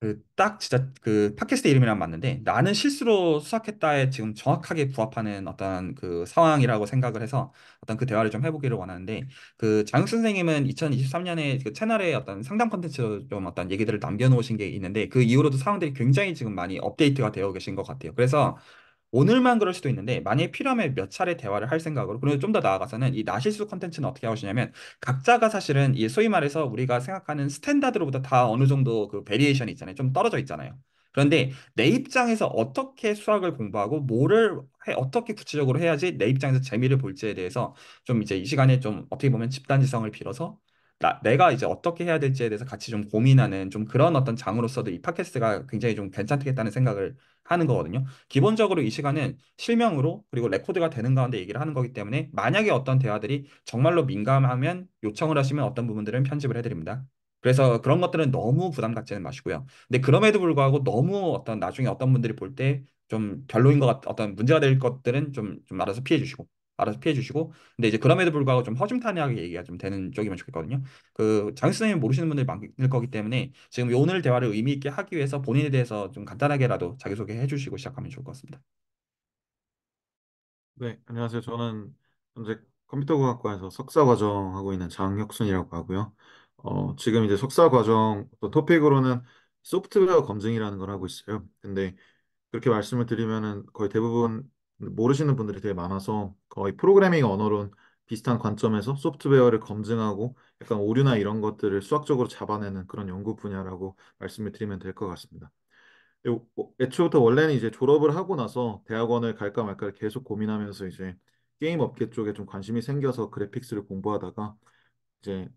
그 딱 진짜 그 팟캐스트 이름이랑 맞는데 나는 실수로 수학했다에 지금 정확하게 부합하는 어떤 그 상황이라고 생각을 해서 어떤 그 대화를 좀 해보기를 원하는데 그 장육 선생님은 2023년에 그 채널에 어떤 상담 콘텐츠 좀 어떤 얘기들을 남겨놓으신 게 있는데 그 이후로도 상황들이 굉장히 지금 많이 업데이트가 되어 계신 것 같아요. 그래서 오늘만 그럴 수도 있는데 만약에 필요하면 몇 차례 대화를 할 생각으로 그리고 좀 더 나아가서는 이 나실수 컨텐츠는 어떻게 하시냐면 각자가 사실은 이 소위 말해서 우리가 생각하는 스탠다드로보다 다 어느 정도 그 베리에이션이 있잖아요. 좀 떨어져 있잖아요. 그런데 내 입장에서 어떻게 수학을 공부하고 어떻게 구체적으로 해야지 내 입장에서 재미를 볼지에 대해서 좀 이제 이 시간에 좀 어떻게 보면 집단지성을 빌어서 내가 이제 어떻게 해야 될지에 대해서 같이 좀 고민하는 좀 그런 어떤 장으로서도 이 팟캐스트가 굉장히 좀 괜찮겠다는 생각을 하는 거거든요. 기본적으로 이 시간은 실명으로 그리고 레코드가 되는 가운데 얘기를 하는 거기 때문에 만약에 어떤 대화들이 정말로 민감하면 요청을 하시면 어떤 부분들은 편집을 해드립니다. 그래서 그런 것들은 너무 부담 갖지는 마시고요. 근데 그럼에도 불구하고 너무 어떤 나중에 어떤 분들이 볼 때 좀 별로인 어떤 문제가 될 것들은 좀 알아서 피해 주시고. 근데 이제 그럼에도 불구하고 좀 허심탄회하게 얘기가 좀 되는 쪽이면 좋겠거든요. 그 장수 선생님 모르시는 분들이 많을 거기 때문에 지금 오늘 대화를 의미 있게 하기 위해서 본인에 대해서 좀 간단하게라도 자기소개 해주시고 시작하면 좋을 것 같습니다. 네, 안녕하세요. 저는 현재 컴퓨터공학과에서 석사 과정 하고 있는 장혁순이라고 하고요. 지금 이제 석사 과정 어떤 토픽으로는 소프트웨어 검증이라는 걸 하고 있어요. 근데 그렇게 말씀을 드리면은 거의 대부분 모르시는 분들이 되게 많아서 거의 프로그래밍 언어론 비슷한 관점에서 소프트웨어를 검증하고 약간 오류나 이런 것들을 수학적으로 잡아내는 그런 연구 분야라고 말씀을 드리면 될 것 같습니다. 애초부터 원래는 이제 졸업을 하고 나서 대학원을 갈까 말까를 계속 고민하면서 이제 게임 업계 쪽에 좀 관심이 생겨서 그래픽스를 공부하다가 이제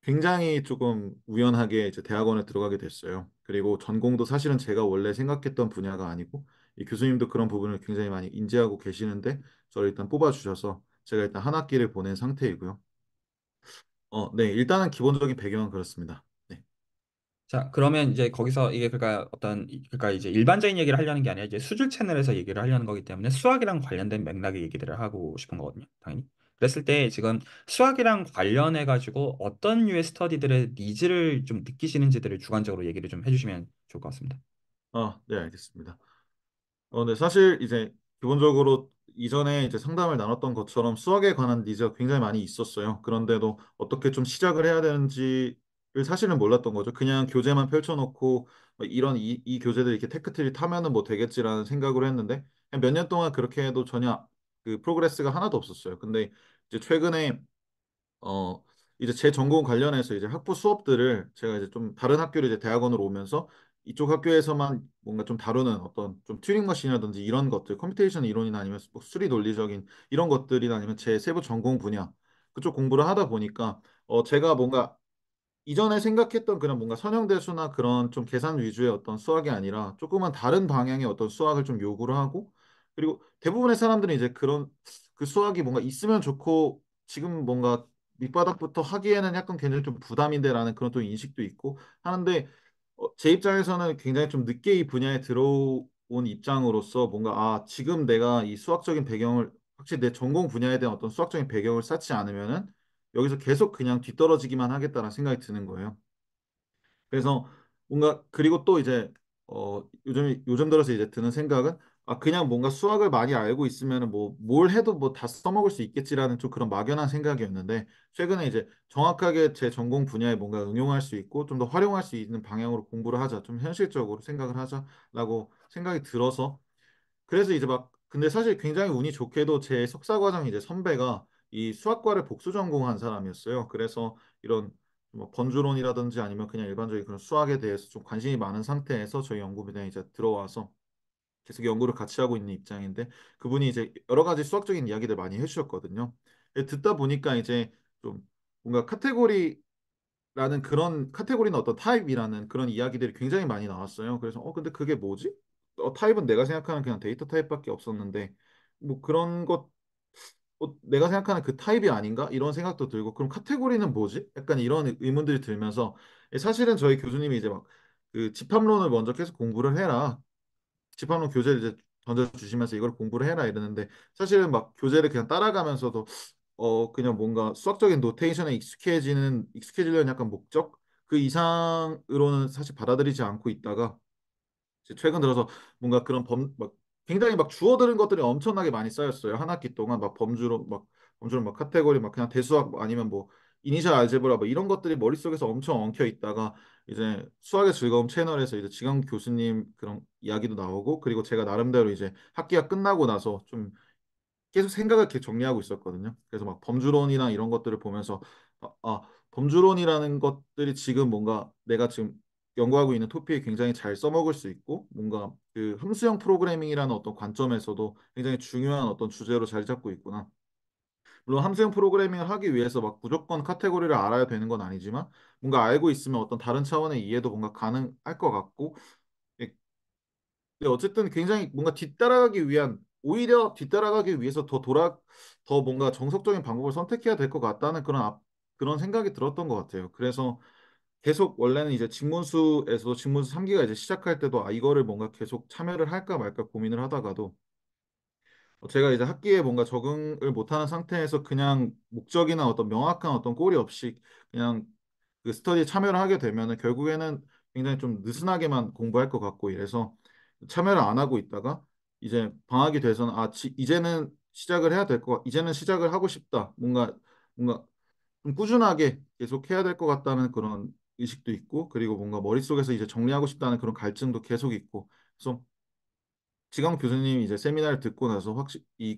굉장히 조금 우연하게 이제 대학원에 들어가게 됐어요. 그리고 전공도 사실은 제가 원래 생각했던 분야가 아니고 이 교수님도 그런 부분을 굉장히 많이 인지하고 계시는데 저를 일단 뽑아주셔서 제가 일단 한 학기를 보낸 상태이고요. 네, 일단은 기본적인 배경은 그렇습니다. 네. 자, 그러면 이제 거기서 이게 그러니까 그러니까 이제 일반적인 얘기를 하려는 게 아니라 이제 수줄 채널에서 얘기를 하려는 거기 때문에 수학이랑 관련된 맥락의 얘기들을 하고 싶은 거거든요, 당연히. 그랬을 때 지금 수학이랑 관련해 가지고 어떤 류의 스터디들의 니즈를 좀 느끼시는지들을 주관적으로 얘기를 좀 해주시면 좋을 것 같습니다. 네, 알겠습니다. 네, 사실 이제 기본적으로 이전에 이제 상담을 나눴던 것처럼 수학에 관한 니즈가 굉장히 많이 있었어요. 그런데도 어떻게 좀 시작을 해야 되는지를 사실은 몰랐던 거죠. 그냥 교재만 펼쳐놓고 이런 이 교재들 이렇게 테크트리 타면은 뭐 되겠지라는 생각으로 했는데 몇 년 동안 그렇게 해도 전혀 그 프로그레스가 하나도 없었어요. 근데 이제 최근에 어, 이제 제 전공 관련해서 이제 학부 수업들을 제가 이제 좀 다른 학교를 이제 대학원으로 오면서 이쪽 학교에서만 뭔가 좀 다루는 어떤 좀 튜링 머신이라든지 이런 것들, 컴퓨테이션 이론이나 아니면 뭐 수리 논리적인 이런 것들이나 아니면 제 세부 전공 분야 그쪽 공부를 하다 보니까 제가 뭔가 이전에 생각했던 그런 뭔가 선형대수나 그런 좀 계산 위주의 어떤 수학이 아니라 조금은 다른 방향의 어떤 수학을 좀 요구를 하고 그리고 대부분의 사람들이 이제 그런 그 수학이 뭔가 있으면 좋고 지금 뭔가 밑바닥부터 하기에는 약간 굉장히 좀 부담인데라는 그런 또 인식도 있고 하는데 제 입장에서는 굉장히 좀 늦게 이 분야에 들어온 입장으로서 뭔가 지금 내가 이 수학적인 배경을 확실히 내 전공 분야에 대한 어떤 수학적인 배경을 쌓지 않으면은 여기서 계속 그냥 뒤떨어지기만 하겠다는 생각이 드는 거예요. 그래서 뭔가 그리고 또 이제 요즘 들어서 이제 드는 생각은 그냥 뭔가 수학을 많이 알고 있으면은 뭐 뭘 해도 뭐 다 써먹을 수 있겠지라는 좀 그런 막연한 생각이었는데 최근에 이제 정확하게 제 전공 분야에 뭔가 응용할 수 있고 좀 더 활용할 수 있는 방향으로 공부를 하자 좀 현실적으로 생각을 하자라고 생각이 들어서 그래서 이제 막 근데 사실 굉장히 운이 좋게도 제 석사 과정 이제 선배가 이 수학과를 복수 전공한 사람이었어요. 그래서 이런 뭐 번주론이라든지 아니면 그냥 일반적인 그런 수학에 대해서 좀 관심이 많은 상태에서 저희 연구부에 이제 들어와서 계속 연구를 같이 하고 있는 입장인데 그분이 이제 여러 가지 수학적인 이야기들 많이 해주셨거든요. 듣다 보니까 이제 좀 뭔가 그런 카테고리는 어떤 타입이라는 그런 이야기들이 굉장히 많이 나왔어요. 그래서 근데 그게 뭐지? 타입은 내가 생각하는 그냥 데이터 타입밖에 없었는데 뭐 그런 것 내가 생각하는 그 타입이 아닌가? 이런 생각도 들고 그럼 카테고리는 뭐지? 약간 이런 의문들이 들면서 사실은 저희 교수님이 이제 막 그 집합론을 먼저 계속 공부를 해라. 집합론 교재를 이제 던져주시면서 이걸 공부를 해라 이러는데 사실은 막 교재를 그냥 따라가면서도 그냥 뭔가 수학적인 노테이션에 익숙해지려는 약간 목적 그 이상으로는 사실 받아들이지 않고 있다가 이제 최근 들어서 뭔가 그런 막 굉장히 막 주워들은 것들이 엄청나게 많이 쌓였어요. 한 학기 동안 막 범주로 막 카테고리 막 그냥 대수학 뭐 아니면 뭐 이니셜 알제브라 뭐 이런 것들이 머릿속에서 엄청 엉켜 있다가 이제 수학의 즐거움 채널에서 이제 지강 교수님 그런 이야기도 나오고 그리고 제가 나름대로 이제 학기가 끝나고 나서 좀 계속 생각을 이렇게 정리하고 있었거든요. 그래서 막 범주론이나 이런 것들을 보면서 범주론이라는 것들이 지금 뭔가 내가 지금 연구하고 있는 토픽에 굉장히 잘 써먹을 수 있고 뭔가 그 함수형 프로그래밍이라는 어떤 관점에서도 굉장히 중요한 어떤 주제로 자리 잡고 있구나. 물론 함수형 프로그래밍을 하기 위해서 막 무조건 카테고리를 알아야 되는 건 아니지만 뭔가 알고 있으면 어떤 다른 차원의 이해도 뭔가 가능할 것 같고 예, 근데 어쨌든 굉장히 뭔가 뒤따라가기 위한 오히려 뒤따라가기 위해서 더 뭔가 정석적인 방법을 선택해야 될 것 같다는 그런 생각이 들었던 것 같아요. 그래서 계속 원래는 이제 직문수에서 직문수 3기가 이제 시작할 때도 이거를 뭔가 계속 참여를 할까 말까 고민을 하다가도 제가 이제 학기에 뭔가 적응을 못하는 상태에서 그냥 목적이나 어떤 명확한 어떤 골이 없이 그냥 그 스터디에 참여를 하게 되면은 결국에는 굉장히 좀 느슨하게만 공부할 것 같고 이래서 참여를 안 하고 있다가 이제 방학이 돼서는 이제는 시작을 해야 될 이제는 시작을 하고 싶다. 뭔가 좀 꾸준하게 계속 해야 될 것 같다는 그런 의식도 있고 그리고 뭔가 머릿속에서 이제 정리하고 싶다는 그런 갈증도 계속 있고 그래서 지강 교수님이 이제 세미나를 듣고 나서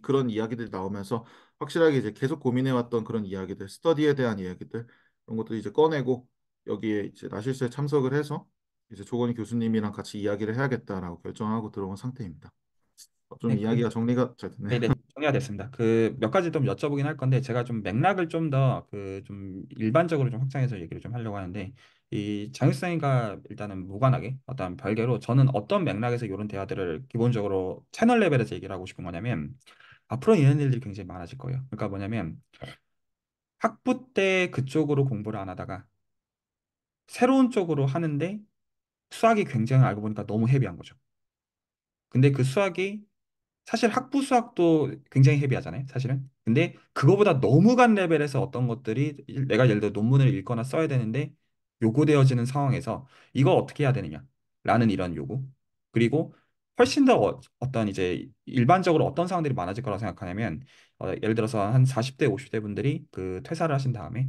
그런 이야기들이 나오면서 확실하게 이제 계속 고민해왔던 그런 이야기들, 스터디에 대한 이야기들 이런 것도 이제 꺼내고 여기에 이제 나실스에 참석을 해서 이제 조건희 교수님이랑 같이 이야기를 해야겠다라고 결정하고 들어온 상태입니다. 좀 네, 이야기가 정리가 잘 됐네요. 네네, 정리가 됐습니다. 그 몇 가지 좀 여쭤보긴 할 건데 제가 좀 맥락을 좀 더 그 좀 일반적으로 좀 확장해서 얘기를 좀 하려고 하는데 이 장유성이가 일단은 무관하게 어떤 별개로 저는 어떤 맥락에서 이런 대화들을 기본적으로 채널 레벨에서 얘기를 하고 싶은 거냐면 앞으로 이런 일들이 굉장히 많아질 거예요. 그러니까 뭐냐면 학부 때 그쪽으로 공부를 안 하다가 새로운 쪽으로 하는데 수학이 굉장히 알고 보니까 너무 헤비한 거죠. 근데 그 수학이 사실 학부 수학도 굉장히 헤비하잖아요, 사실은. 근데 그거보다 너무 간 레벨에서 어떤 것들이 내가 예를 들어 논문을 읽거나 써야 되는데 요구되어지는 상황에서 이거 어떻게 해야 되느냐? 라는 이런 요구. 그리고 훨씬 더 어떤 이제 일반적으로 어떤 상황들이 많아질 거라고 생각하냐면 예를 들어서 한 40대, 50대 분들이 그 퇴사를 하신 다음에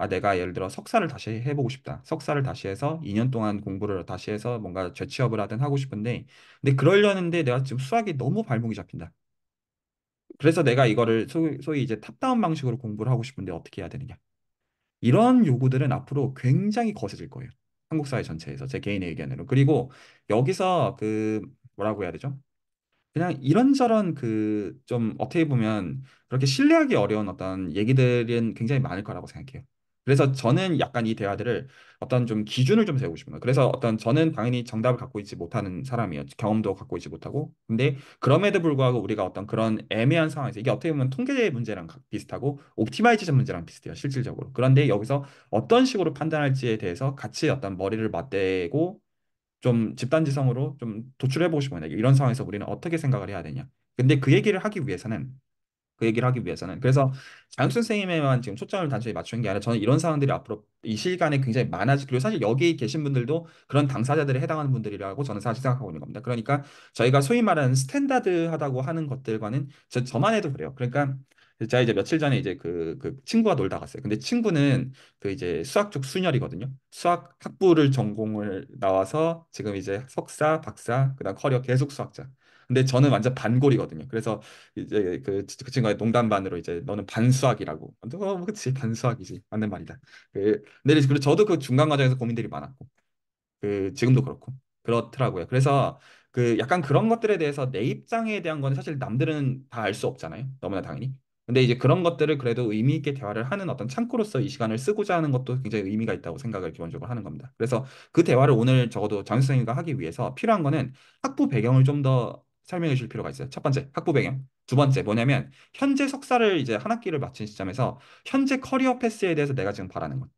내가 예를 들어 석사를 다시 해보고 싶다. 석사를 다시 해서 2년 동안 공부를 다시 해서 뭔가 재취업을 하든 하고 싶은데 근데 그러려는데 내가 지금 수학이 너무 발목이 잡힌다. 그래서 내가 이거를 소위 이제 탑다운 방식으로 공부를 하고 싶은데 어떻게 해야 되느냐. 이런 요구들은 앞으로 굉장히 거세질 거예요. 한국 사회 전체에서 제 개인의 의견으로. 그리고 여기서 그 뭐라고 해야 되죠? 그냥 이런저런 그 좀 어떻게 보면 그렇게 신뢰하기 어려운 어떤 얘기들은 굉장히 많을 거라고 생각해요. 그래서 저는 약간 이 대화들을 어떤 좀 기준을 좀 세우고 싶은 거예요. 그래서 어떤 저는 당연히 정답을 갖고 있지 못하는 사람이에요. 경험도 갖고 있지 못하고. 근데 그럼에도 불구하고 우리가 어떤 그런 애매한 상황에서 이게 어떻게 보면 통계 문제랑 비슷하고 옵티마이제이션 문제랑 비슷해요. 실질적으로. 그런데 여기서 어떤 식으로 판단할지에 대해서 같이 어떤 머리를 맞대고 좀 집단지성으로 좀 도출해보고 싶어요. 이런 상황에서 우리는 어떻게 생각을 해야 되냐. 근데 그 얘기를 하기 위해서는 그래서 장육 선생님에만 지금 초점을 단순히 맞추는 게 아니라 저는 이런 사람들이 앞으로 이 시간에 굉장히 많아질 그리고 사실 여기 계신 분들도 그런 당사자들에 해당하는 분들이라고 저는 사실 생각하고 있는 겁니다. 그러니까 저희가 소위 말하는 스탠다드하다고 하는 것들과는 저만 해도 그래요. 그러니까 제가 이제 며칠 전에 이제 그 친구가 놀다 갔어요. 근데 친구는 그 이제 수학 쪽 순혈이거든요. 수학 학부를 전공을 나와서 지금 이제 석사, 박사, 그다음 커리어 계속 수학자. 근데 저는 완전 반골이거든요. 그래서 이제 그 친구가 농담 반으로 이제 너는 반수학이라고. 그치 반수학이지 맞는 말이다. 근데 그리고 저도 그 중간 과정에서 고민들이 많았고 그 지금도 그렇고 그렇더라고요. 그래서 그 약간 그런 것들에 대해서 내 입장에 대한 건 사실 남들은 다 알 수 없잖아요. 너무나 당연히. 근데 이제 그런 것들을 그래도 의미 있게 대화를 하는 어떤 창구로서 이 시간을 쓰고자 하는 것도 굉장히 의미가 있다고 생각을 기본적으로 하는 겁니다. 그래서 그 대화를 오늘 적어도 장수 선생님과 하기 위해서 필요한 거는 학부 배경을 좀 더 설명해 줄 필요가 있어요. 첫 번째, 학부 배경. 두 번째, 뭐냐면 현재 석사를 이제 한 학기를 마친 시점에서 현재 커리어 패스에 대해서 내가 지금 바라는 것.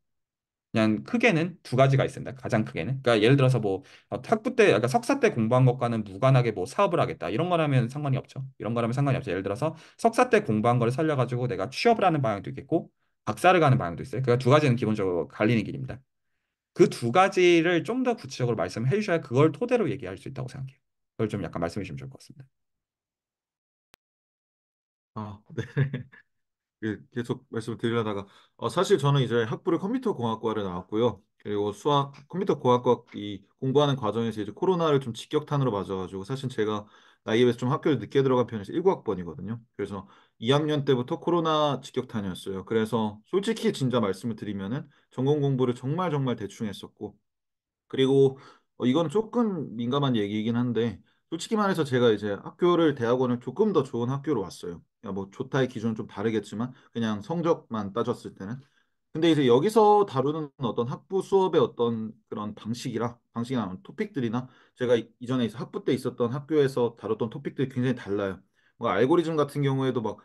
그냥 크게는 두 가지가 있습니다. 가장 크게는. 그러니까 예를 들어서 뭐 학부 때, 그러니까 석사 때 공부한 것과는 무관하게 뭐 사업을 하겠다. 이런 거라면 상관이 없죠. 이런 거라면 상관이 없죠. 예를 들어서 석사 때 공부한 거를 살려가지고 내가 취업을 하는 방향도 있겠고 박사를 가는 방향도 있어요. 그러니까 두 가지는 기본적으로 갈리는 길입니다. 그 두 가지를 좀 더 구체적으로 말씀해 주셔야 그걸 토대로 얘기할 수 있다고 생각해요. 그걸 좀 약간 말씀해 주시면 좋을 것 같습니다. 아, 네. 계속 말씀을 드리려다가 사실 저는 이제 학부를 컴퓨터공학과를 나왔고요. 그리고 수학 컴퓨터공학과 이 공부하는 과정에서 이제 코로나를 좀 직격탄으로 맞아가지고 사실 제가 나이에 비해서 좀 학교를 늦게 들어간 편이어서 19학번이거든요. 그래서 2학년 때부터 코로나 직격탄이었어요. 그래서 솔직히 진짜 말씀을 드리면은 전공 공부를 정말 정말 대충 했었고 그리고 이건 조금 민감한 얘기이긴 한데 솔직히 말해서 제가 이제 학교를 대학원을 조금 더 좋은 학교로 왔어요. 야, 뭐 좋다의 기준은 좀 다르겠지만 그냥 성적만 따졌을 때는. 근데 이제 여기서 다루는 어떤 학부 수업의 어떤 그런 방식이나 토픽들이나 제가 이전에 학부 때 있었던 학교에서 다뤘던 토픽들이 굉장히 달라요. 뭐 알고리즘 같은 경우에도 막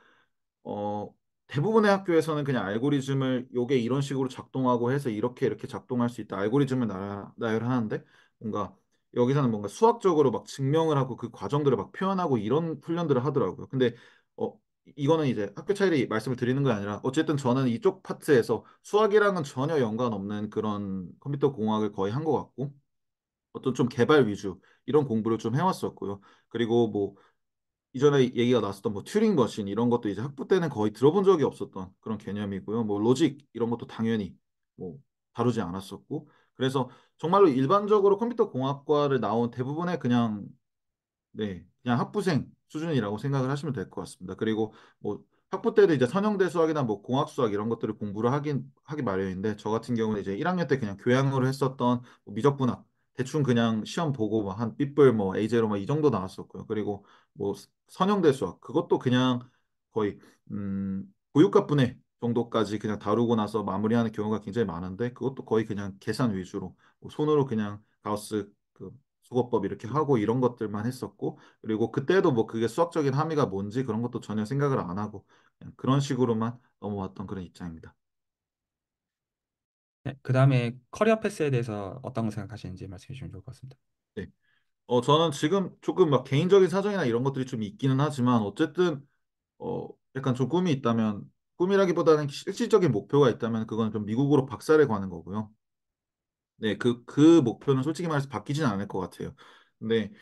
어, 대부분의 학교에서는 그냥 알고리즘을 요게 이런 식으로 작동하고 해서 이렇게 이렇게 작동할 수 있다. 알고리즘을 나열하는데 뭔가 여기서는 뭔가 수학적으로 막 증명을 하고 그 과정들을 막 표현하고 이런 훈련들을 하더라고요. 근데 어, 이거는 이제 학교 차이를 말씀을 드리는 게 아니라 어쨌든 저는 이쪽 파트에서 수학이랑은 전혀 연관 없는 그런 컴퓨터 공학을 거의 한 것 같고 어떤 좀 개발 위주 이런 공부를 좀 해왔었고요. 그리고 뭐 이전에 얘기가 나왔었던 뭐 튜링 머신 이런 것도 이제 학부 때는 거의 들어본 적이 없었던 그런 개념이고요. 뭐 로직 이런 것도 당연히 뭐 다루지 않았었고 그래서 정말로 일반적으로 컴퓨터 공학과를 나온 대부분의 그냥 네, 그냥 학부생 수준이라고 생각을 하시면 될 것 같습니다. 그리고 뭐 학부 때도 이제 선형대 수학이나 뭐 공학 수학 이런 것들을 공부를 하기 마련인데 저 같은 경우는 이제 1학년 때 그냥 교양으로 했었던 뭐 미적분학 대충 그냥 시험 보고 뭐한 삐뿔 뭐 A0 뭐 이 정도 나왔었고요. 그리고 뭐 선형대 수학 그것도 그냥 거의 교육학분의 정도까지 그냥 다루고 나서 마무리하는 경우가 굉장히 많은데 그것도 거의 그냥 계산 위주로 뭐 손으로 그냥 가우스 그 수거법 이렇게 하고 이런 것들만 했었고 그리고 그때도 뭐 그게 수학적인 함의가 뭔지 그런 것도 전혀 생각을 안 하고 그냥 그런 식으로만 넘어왔던 그런 입장입니다. 네, 그다음에 커리어 패스에 대해서 어떤 거 생각하시는지 말씀해 주시면 좋을 것 같습니다. 네. 저는 지금 조금 막 개인적인 사정이나 이런 것들이 좀 있기는 하지만 어쨌든 약간 좀 꿈이 있다면 꿈이라기보다는 실질적인 목표가 있다면 그건 좀 미국으로 박사를 가는 거고요. 네, 그 목표는 솔직히 말해서 바뀌진 않을 것 같아요. 근데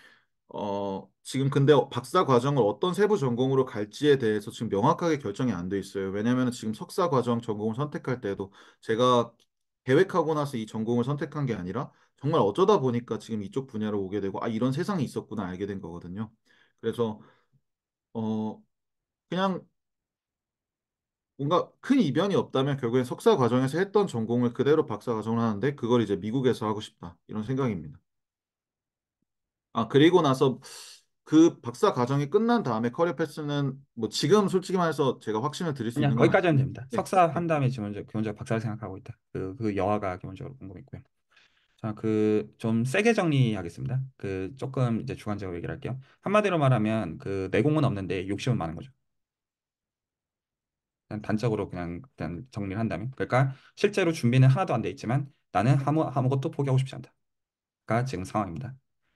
지금 근데 박사 과정을 어떤 세부 전공으로 갈지에 대해서 지금 명확하게 결정이 안 돼 있어요. 왜냐하면 지금 석사 과정 전공을 선택할 때도 제가 계획하고 나서 이 전공을 선택한 게 아니라 정말 어쩌다 보니까 지금 이쪽 분야로 오게 되고 아, 이런 세상이 있었구나 알게 된 거거든요. 그래서 어, 그냥 뭔가 큰 이변이 없다면 결국엔 석사 과정에서 했던 전공을 그대로 박사 과정을 하는데 그걸 이제 미국에서 하고 싶다. 이런 생각입니다. 아, 그리고 나서 그 박사 과정이 끝난 다음에 커리어 패스는 뭐 지금 솔직히 말해서 제가 확신을 드릴 수 그냥 있는 건 거기까지는 아니고 됩니다. 네, 석사 네, 한 다음에 지금 기본적으로 박사를 생각하고 있다. 그 여하가 기본적으로 궁금했고요. 자, 좀 세게 정리하겠습니다. 조금 이제 주관적으로 얘기를 할게요. 한마디로 말하면 내공은 없는데 욕심은 많은 거죠. 그냥 단적으로 그냥 정리를 한다면. 그러니까 실제로 준비는 하나도 안 돼 있지만 나는 아무것도 포기하고 싶지 않다가 지금 상황입니다.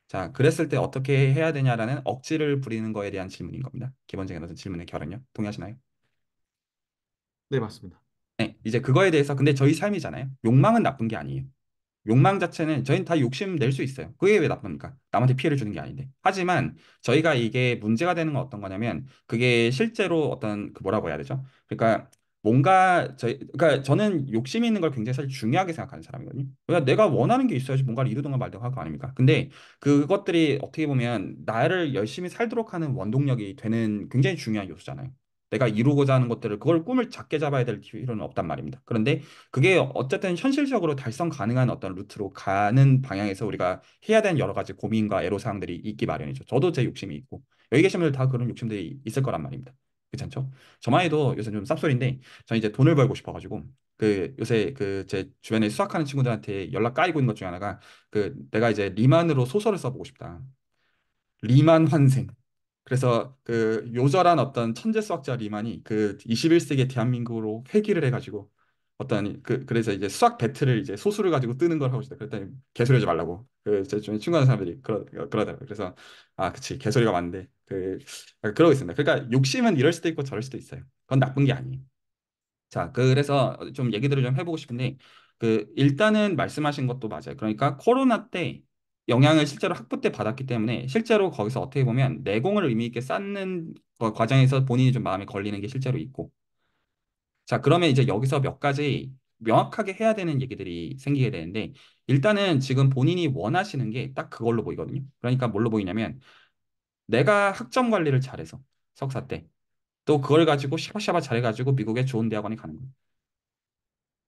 자, 그랬을 때 어떻게 해야 되냐라는 억지를 부리는 거에 대한 질문인 겁니다. 기본적인 어떤 질문의 결은요. 동의하시나요? 네, 맞습니다. 네, 이제 그거에 대해서 근데 저희 삶이잖아요. 욕망은 나쁜 게 아니에요. 욕망 자체는 저희는 다 욕심 낼 수 있어요. 그게 왜 나쁩니까? 남한테 피해를 주는 게 아닌데. 하지만 저희가 이게 문제가 되는 건 어떤 거냐면 그게 실제로 어떤 뭐라고 해야 되죠? 그러니까 그러니까 저는 욕심이 있는 걸 굉장히 사실 중요하게 생각하는 사람이거든요. 그러니까 내가 원하는 게 있어야지 뭔가를 이루든가 말든가 할 거 아닙니까? 근데 그것들이 어떻게 보면 나를 열심히 살도록 하는 원동력이 되는 굉장히 중요한 요소잖아요. 내가 이루고자 하는 것들을 그걸 꿈을 작게 잡아야 될 필요는 없단 말입니다. 그런데 그게 어쨌든 현실적으로 달성 가능한 어떤 루트로 가는 방향에서 우리가 해야 되는 여러 가지 고민과 애로사항들이 있기 마련이죠. 저도 제 욕심이 있고 여기 계신 분들 다 그런 욕심들이 있을 거란 말입니다. 그렇죠? 저만 해도 요새 좀 쌉소리인데 저는 이제 돈을 벌고 싶어가지고 요새 제 주변에 수학하는 친구들한테 연락 까이고 있는 것 중에 하나가 내가 이제 리만으로 소설을 써보고 싶다. 리만 환생. 그래서 요절한 어떤 천재 수학자 리만이 21세기 대한민국으로 회귀를 해가지고 그래서 이제 수학 배틀을 이제 소수를 가지고 뜨는 걸 하고 싶다. 그랬더니 개소리 하지 말라고 제 주변에 친구하는 사람들이 그러더라고요. 그래서 아 그치 개소리가 맞는데 그러고 있습니다. 그러니까 욕심은 이럴 수도 있고 저럴 수도 있어요. 그건 나쁜 게 아니에요. 자, 그래서 좀 얘기들을 좀 해보고 싶은데 그 일단은 말씀하신 것도 맞아요. 그러니까 코로나 때 영향을 실제로 학부 때 받았기 때문에 실제로 거기서 어떻게 보면 내공을 의미 있게 쌓는 과정에서 본인이 좀 마음에 걸리는 게 실제로 있고. 자, 그러면 이제 여기서 몇 가지 명확하게 해야 되는 얘기들이 생기게 되는데, 일단은 지금 본인이 원하시는 게 딱 그걸로 보이거든요. 그러니까 뭘로 보이냐면 내가 학점 관리를 잘해서 석사 때 또 그걸 가지고 샤바샤바 잘해가지고 미국의 좋은 대학원에 가는 거예요.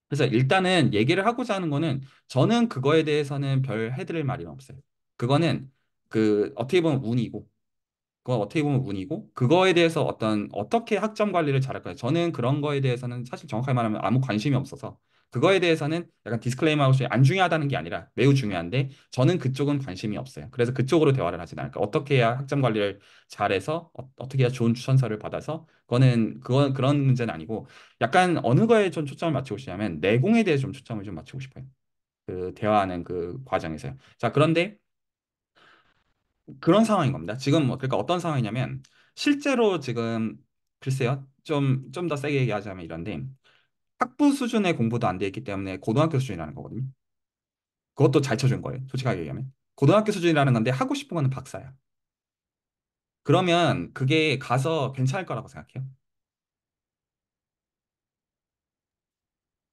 그래서 일단은 얘기를 하고자 하는 거는 저는 그거에 대해서는 별 해드릴 말이 없어요. 그거는 그 어떻게 보면 운이고, 그건 어떻게 보면 운이고, 그거에 대해서 어떻게 학점 관리를 잘할까요? 저는 그런 거에 대해서는 사실 정확하게 말하면 아무 관심이 없어서, 그거에 대해서는 약간 디스클레이머 하고 싶어요. 안 중요하다는 게 아니라 매우 중요한데, 저는 그쪽은 관심이 없어요. 그래서 그쪽으로 대화를 하진 않을까. 어떻게 해야 학점 관리를 잘해서, 떻게 해야 좋은 추천서를 받아서, 그건 그런 문제는 아니고, 약간 어느 거에 좀 초점을 맞추고 싶냐면, 내공에 대해 좀 초점을 좀 맞추고 싶어요. 그 대화하는 그 과정에서요. 자, 그런데 그런 상황인 겁니다. 지금 그러니까 어떤 상황이냐면 실제로 지금 글쎄요. 좀 더 세게 얘기하자면 이런데 학부 수준의 공부도 안 돼 있기 때문에 고등학교 수준이라는 거거든요. 그것도 잘 쳐준 거예요. 솔직하게 얘기하면. 고등학교 수준이라는 건데 하고 싶은 거는 박사야. 그러면 그게 가서 괜찮을 거라고 생각해요.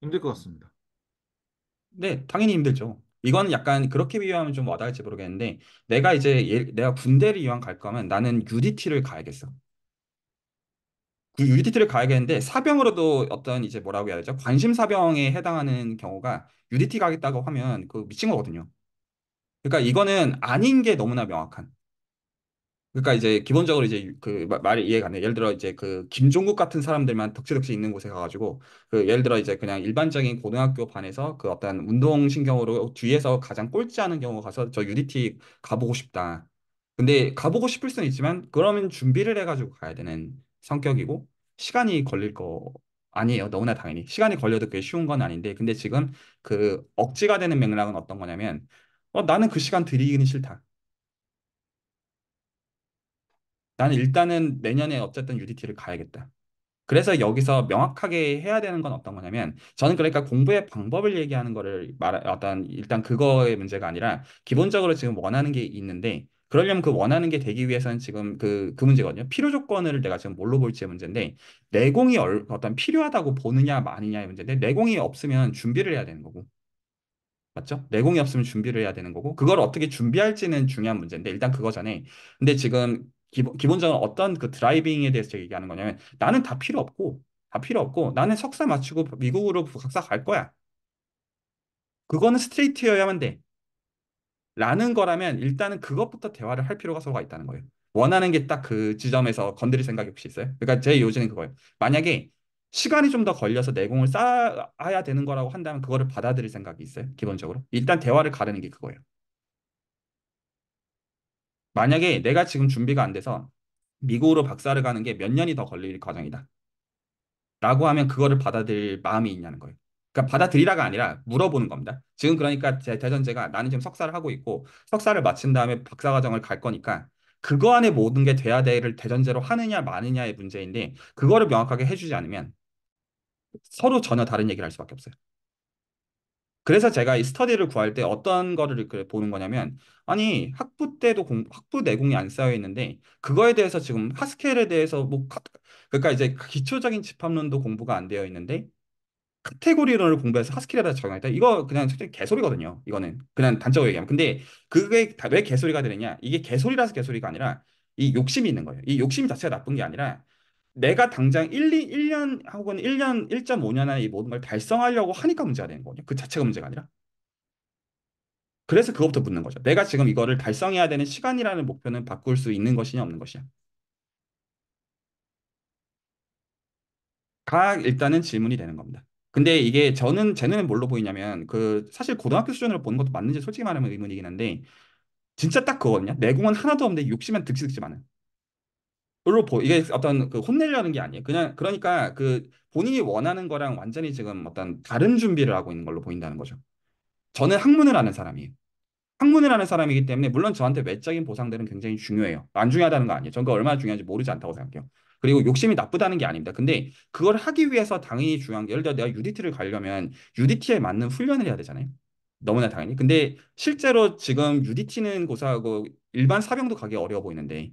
힘들 것 같습니다. 네, 당연히 힘들죠. 이건 약간 그렇게 비유하면 좀 와닿을지 모르겠는데 내가 군대를 이왕 갈 거면 나는 UDT를 가야겠어. 그 UDT를 가야겠는데 사병으로도 어떤 이제 뭐라고 해야 되죠? 관심 사병에 해당하는 경우가 UDT 가겠다고 하면 그 미친 거거든요. 그러니까 이거는 아닌 게 너무나 명확한. 그러니까 이제 기본적으로 이제 그 말이 이해가 안 돼. 예를 들어 이제 그 김종국 같은 사람들만 덕지덕지 있는 곳에 가가지고 그 예를 들어 이제 그냥 일반적인 고등학교 반에서 그 어떤 운동신경으로 뒤에서 가장 꼴찌하는 경우 가서 저 UDT 가보고 싶다. 근데 가보고 싶을 수는 있지만 그러면 준비를 해가지고 가야 되는 성격이고 시간이 걸릴 거 아니에요. 너무나 당연히 시간이 걸려도 그게 쉬운 건 아닌데 근데 지금 그 억지가 되는 맥락은 어떤 거냐면 나는 그 시간 들이기는 싫다. 나는 일단은 내년에 어쨌든 UDT를 가야겠다. 그래서 여기서 명확하게 해야 되는 건 어떤 거냐면 저는 그러니까 공부의 방법을 얘기하는 거를 어떤 일단 그거의 문제가 아니라 기본적으로 지금 원하는 게 있는데 그러려면 그 원하는 게 되기 위해서는 지금 그 문제거든요. 필요 조건을 내가 지금 뭘로 볼지의 문제인데 내공이 어떤 필요하다고 보느냐 마느냐의 문제인데 내공이 없으면 준비를 해야 되는 거고 맞죠? 내공이 없으면 준비를 해야 되는 거고, 그걸 어떻게 준비할지는 중요한 문제인데, 일단 그거 전에. 근데 지금 기본적으로 어떤 그 드라이빙에 대해서 제가 얘기하는 거냐면, 나는 다 필요 없고, 나는 석사 마치고 미국으로 박사 갈 거야. 그거는 스트레이트여야만 돼. 라는 거라면, 일단은 그것부터 대화를 할 필요가 서로가 있다는 거예요. 원하는 게 딱 그 지점에서 건드릴 생각이 혹시 있어요? 그러니까 제 요지는 그거예요. 만약에 시간이 좀 더 걸려서 내공을 쌓아야 되는 거라고 한다면, 그거를 받아들일 생각이 있어요? 기본적으로. 일단 대화를 가르는 게 그거예요. 만약에 내가 지금 준비가 안 돼서 미국으로 박사를 가는 게 몇 년이 더 걸릴 과정이다. 라고 하면 그거를 받아들일 마음이 있냐는 거예요. 그러니까 받아들이라가 아니라 물어보는 겁니다. 지금 그러니까 제 대전제가 나는 지금 석사를 하고 있고 석사를 마친 다음에 박사 과정을 갈 거니까 그거 안에 모든 게 돼야 돼를 대전제로 하느냐 마느냐의 문제인데 그거를 명확하게 해주지 않으면 서로 전혀 다른 얘기를 할 수밖에 없어요. 그래서 제가 이 스터디를 구할 때 어떤 거를 이렇게 보는 거냐면, 아니, 학부 때도 학부 내공이 안 쌓여 있는데, 그거에 대해서 지금 하스켈에 대해서 그러니까 이제 기초적인 집합론도 공부가 안 되어 있는데, 카테고리론을 공부해서 하스킬에다 적용했다. 이거 그냥 솔직히 개소리거든요. 이거는 그냥 단적으로 얘기하면. 근데 그게 왜 개소리가 되느냐? 이게 개소리라서 개소리가 아니라 이 욕심이 있는 거예요. 이 욕심 자체가 나쁜 게 아니라 내가 당장 1년 혹은 1년, 1.5년 안에 이 모든 걸 달성하려고 하니까 문제가 되는 거거든요. 그 자체가 문제가 아니라. 그래서 그것부터 묻는 거죠. 내가 지금 이거를 달성해야 되는 시간이라는 목표는 바꿀 수 있는 것이냐 없는 것이냐. 가 일단은 질문이 되는 겁니다. 근데 이게 제 눈에 뭘로 보이냐면 그 사실 고등학교 수준으로 보는 것도 맞는지 솔직히 말하면 의문이긴 한데 진짜 딱 그거거든요. 내공은 하나도 없는데 욕심은 득실득실 많은. 이게 어떤 그 혼내려는 게 아니에요. 그냥 그러니까 그 본인이 원하는 거랑 완전히 지금 어떤 다른 준비를 하고 있는 걸로 보인다는 거죠. 저는 학문을 하는 사람이에요. 학문을 하는 사람이기 때문에 물론 저한테 외적인 보상들은 굉장히 중요해요. 안 중요하다는 거 아니에요. 저는 그 얼마나 중요한지 모르지 않다고 생각해요. 그리고 욕심이 나쁘다는 게 아닙니다. 근데 그걸 하기 위해서 당연히 중요한 게 예를 들어 내가 UDT를 가려면 UDT에 맞는 훈련을 해야 되잖아요. 너무나 당연히. 근데 실제로 지금 UDT는 고사하고 일반 사병도 가기 어려워 보이는데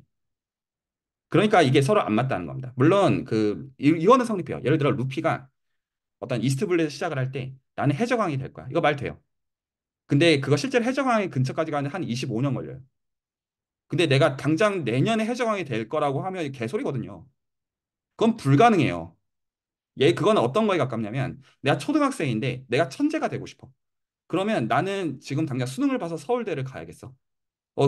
그러니까 이게 서로 안 맞다는 겁니다. 물론 이거는 성립해요. 예를 들어 루피가 어떤 이스트블루에서 시작을 할 때 나는 해적왕이 될 거야. 이거 말 돼요. 근데 그거 실제로 해적왕의 근처까지 가는 한 25년 걸려요. 근데 내가 당장 내년에 해적왕이 될 거라고 하면 개소리거든요. 그건 불가능해요. 얘 그거는 어떤 거에 가깝냐면 내가 초등학생인데 내가 천재가 되고 싶어. 그러면 나는 지금 당장 수능을 봐서 서울대를 가야겠어.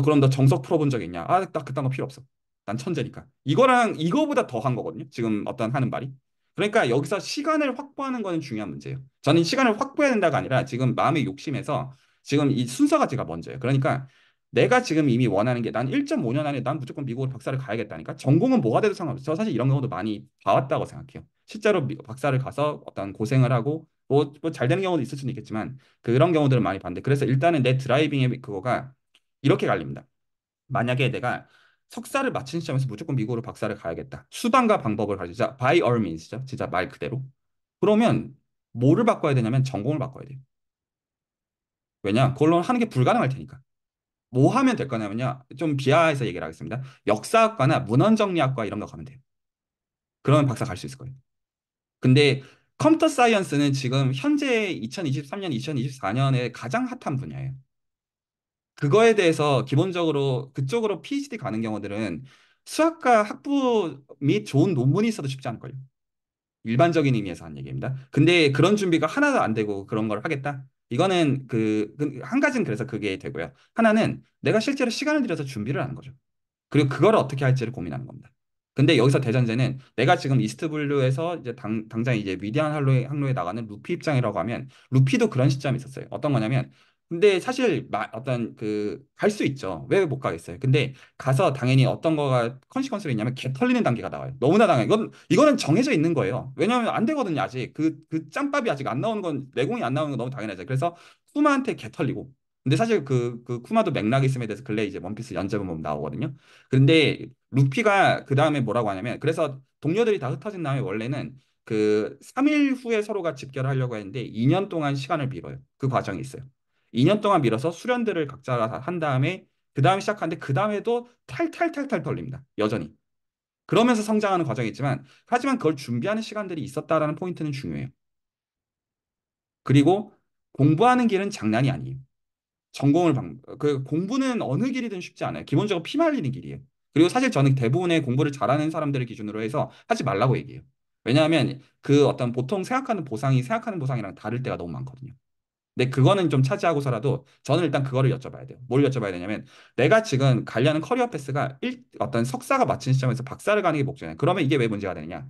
그럼 너 정석 풀어본 적 있냐? 아, 나 그딴 거 필요 없어. 난 천재니까. 이거랑 이거보다 더 한 거거든요. 지금 어떤 하는 말이. 그러니까 여기서 시간을 확보하는 거는 중요한 문제예요. 저는 시간을 확보해야 된다가 아니라 지금 마음의 욕심에서 지금 이 순서가 제가 먼저예요. 그러니까 내가 지금 이미 원하는 게 난 1.5년 안에 난 무조건 미국으로 박사를 가야겠다니까. 전공은 뭐가 돼도 상관없어요. 저 사실 이런 경우도 많이 봐왔다고 생각해요. 실제로 박사를 가서 어떤 고생을 하고 뭐 잘 되는 경우도 있을 수는 있겠지만 그런 경우들을 많이 봤는데 그래서 일단은 내 드라이빙의 그거가 이렇게 갈립니다. 만약에 내가 석사를 마친 시점에서 무조건 미국으로 박사를 가야겠다. 수단과 방법을 가지자. by all means죠. 진짜 말 그대로. 그러면 뭐를 바꿔야 되냐면 전공을 바꿔야 돼요. 왜냐? 그걸로 하는 게 불가능할 테니까. 뭐 하면 될 거냐면요. 좀 비하해서 얘기를 하겠습니다. 역사학과나 문헌정리학과 이런 거 가면 돼요. 그러면 박사 갈 수 있을 거예요. 근데 컴퓨터 사이언스는 지금 현재 2023년, 2024년에 가장 핫한 분야예요. 그거에 대해서 기본적으로 그쪽으로 PhD 가는 경우들은 수학과 학부 및 좋은 논문이 있어도 쉽지 않을걸요. 일반적인 의미에서 한 얘기입니다. 근데 그런 준비가 하나도 안 되고 그런 걸 하겠다? 이거는 한 가지는 그래서 그게 되고요. 하나는 내가 실제로 시간을 들여서 준비를 하는 거죠. 그리고 그걸 어떻게 할지를 고민하는 겁니다. 근데 여기서 대전제는 내가 지금 이스트블루에서 이제 당장 이제 위대한 항로에 나가는 루피 입장이라고 하면 루피도 그런 시점이 있었어요. 어떤 거냐면 근데 사실 어떤 갈 수 있죠. 왜 못 가겠어요? 근데 가서 당연히 어떤 거가 컨시퀀스로 있냐면 개 털리는 단계가 나와요. 너무나 당연. 이거는 정해져 있는 거예요. 왜냐하면 안 되거든요. 아직 그 짬밥이 아직 안 나오는 건 내공이 안 나오는 건 너무 당연하죠. 그래서 쿠마한테 개 털리고. 근데 사실 그 쿠마도 맥락이 있음에 대해서 근래 이제 원피스 연재본 보면 나오거든요. 근데 루피가 그 다음에 뭐라고 하냐면 그래서 동료들이 다 흩어진 다음에 원래는 그 3일 후에 서로가 집결하려고 했는데 2년 동안 시간을 미뤄요. 그 과정이 있어요. 2년 동안 미뤄서 수련들을 각자 한 다음에 그 다음에 시작하는데 그 다음에도 탈탈탈탈 털립니다. 여전히. 그러면서 성장하는 과정이 있지만 하지만 그걸 준비하는 시간들이 있었다라는 포인트는 중요해요. 그리고 공부하는 길은 장난이 아니에요. 그 공부는 어느 길이든 쉽지 않아요. 기본적으로 피 말리는 길이에요. 그리고 사실 저는 대부분의 공부를 잘하는 사람들을 기준으로 해서 하지 말라고 얘기해요. 왜냐하면 그 어떤 보통 생각하는 보상이 생각하는 보상이랑 다를 때가 너무 많거든요. 근데 그거는 좀 차지하고서라도 저는 일단 그거를 여쭤봐야 돼요. 뭘 여쭤봐야 되냐면 내가 지금 가려는 커리어 패스가 어떤 석사가 마친 시점에서 박사를 가는 게 목적이냐. 그러면 이게 왜 문제가 되느냐.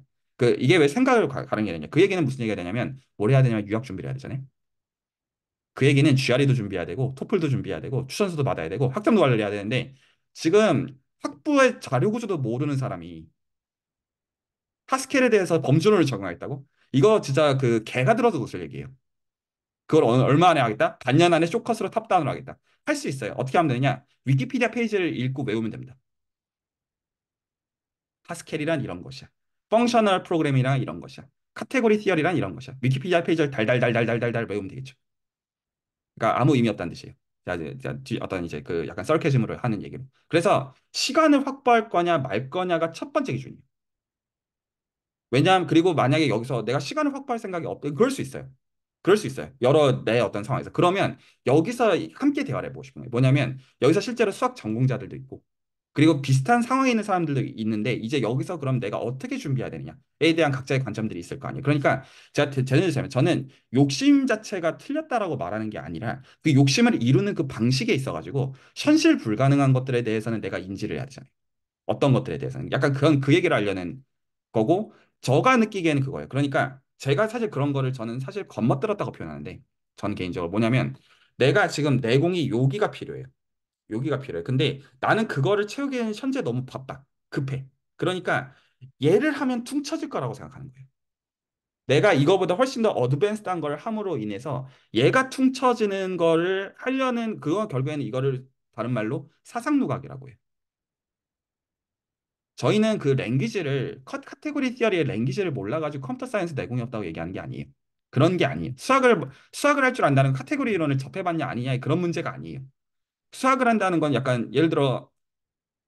이게 왜 생각을 가는 게 되냐. 그 얘기는 무슨 얘기가 되냐면 뭘 해야 되냐면 유학 준비를 해야 되잖아요. 그 얘기는 GRE도 준비해야 되고 토플도 준비해야 되고 추천서도 받아야 되고 학점도 관리해야 되는데 지금 학부의 자료 구조도 모르는 사람이 하스켈에 대해서 범준호를 적용하겠다고? 이거 진짜 그 개가 들어도 웃을 얘기예요. 그걸 얼마 안에 하겠다? 반년 안에 쇼컷으로 탑다운을 하겠다. 할 수 있어요. 어떻게 하면 되느냐? 위키피디아 페이지를 읽고 외우면 됩니다. 하스켈이란 이런 것이야. 펑셔널 프로그래밍이란 이런 것이야. 카테고리 티어리란 이런 것이야. 위키피디아 페이지를 달달달달달달달 외우면 되겠죠. 그러니까 아무 의미 없다는 뜻이에요. 자, 어떤 이제 그 약간 sarcasm으로 하는 얘기로. 그래서 시간을 확보할 거냐 말 거냐가 첫 번째 기준이에요. 왜냐하면 그리고 만약에 여기서 내가 시간을 확보할 생각이 없다. 그럴 수 있어요. 그럴 수 있어요. 여러 내 어떤 상황에서. 그러면 여기서 함께 대화를 해보고 싶은 거예요. 뭐냐면 여기서 실제로 수학 전공자들도 있고 그리고 비슷한 상황에 있는 사람들도 있는데 이제 여기서 그럼 내가 어떻게 준비해야 되느냐에 대한 각자의 관점들이 있을 거 아니에요. 그러니까 제가 제안해주자면 저는 욕심 자체가 틀렸다라고 말하는 게 아니라 그 욕심을 이루는 그 방식에 있어가지고 현실 불가능한 것들에 대해서는 내가 인지를 해야 되잖아요. 어떤 것들에 대해서는 약간 그런 그 얘기를 하려는 거고 저가 느끼기에는 그거예요. 그러니까 제가 사실 그런 거를 저는 사실 겁먹들었다고 표현하는데 저는 개인적으로 뭐냐면 내가 지금 내공이 요기가 필요해요. 요기가 필요해. 근데 나는 그거를 채우기에는 현재 너무 바빠. 급해. 그러니까 얘를 하면 퉁쳐질 거라고 생각하는 거예요. 내가 이거보다 훨씬 더 어드밴스드한 걸 함으로 인해서 얘가 퉁쳐지는 거를 하려는 그거 결국에는 이거를 다른 말로 사상누각이라고 해요. 저희는 그 랭귀지를 카테고리 티어리의 랭귀지를 몰라가지고 컴퓨터 사이언스 내공이 없다고 얘기하는 게 아니에요. 그런 게 아니에요. 수학을 할 줄 안다는 카테고리 이론을 접해봤냐 아니냐의 그런 문제가 아니에요. 수학을 한다는 건 약간 예를 들어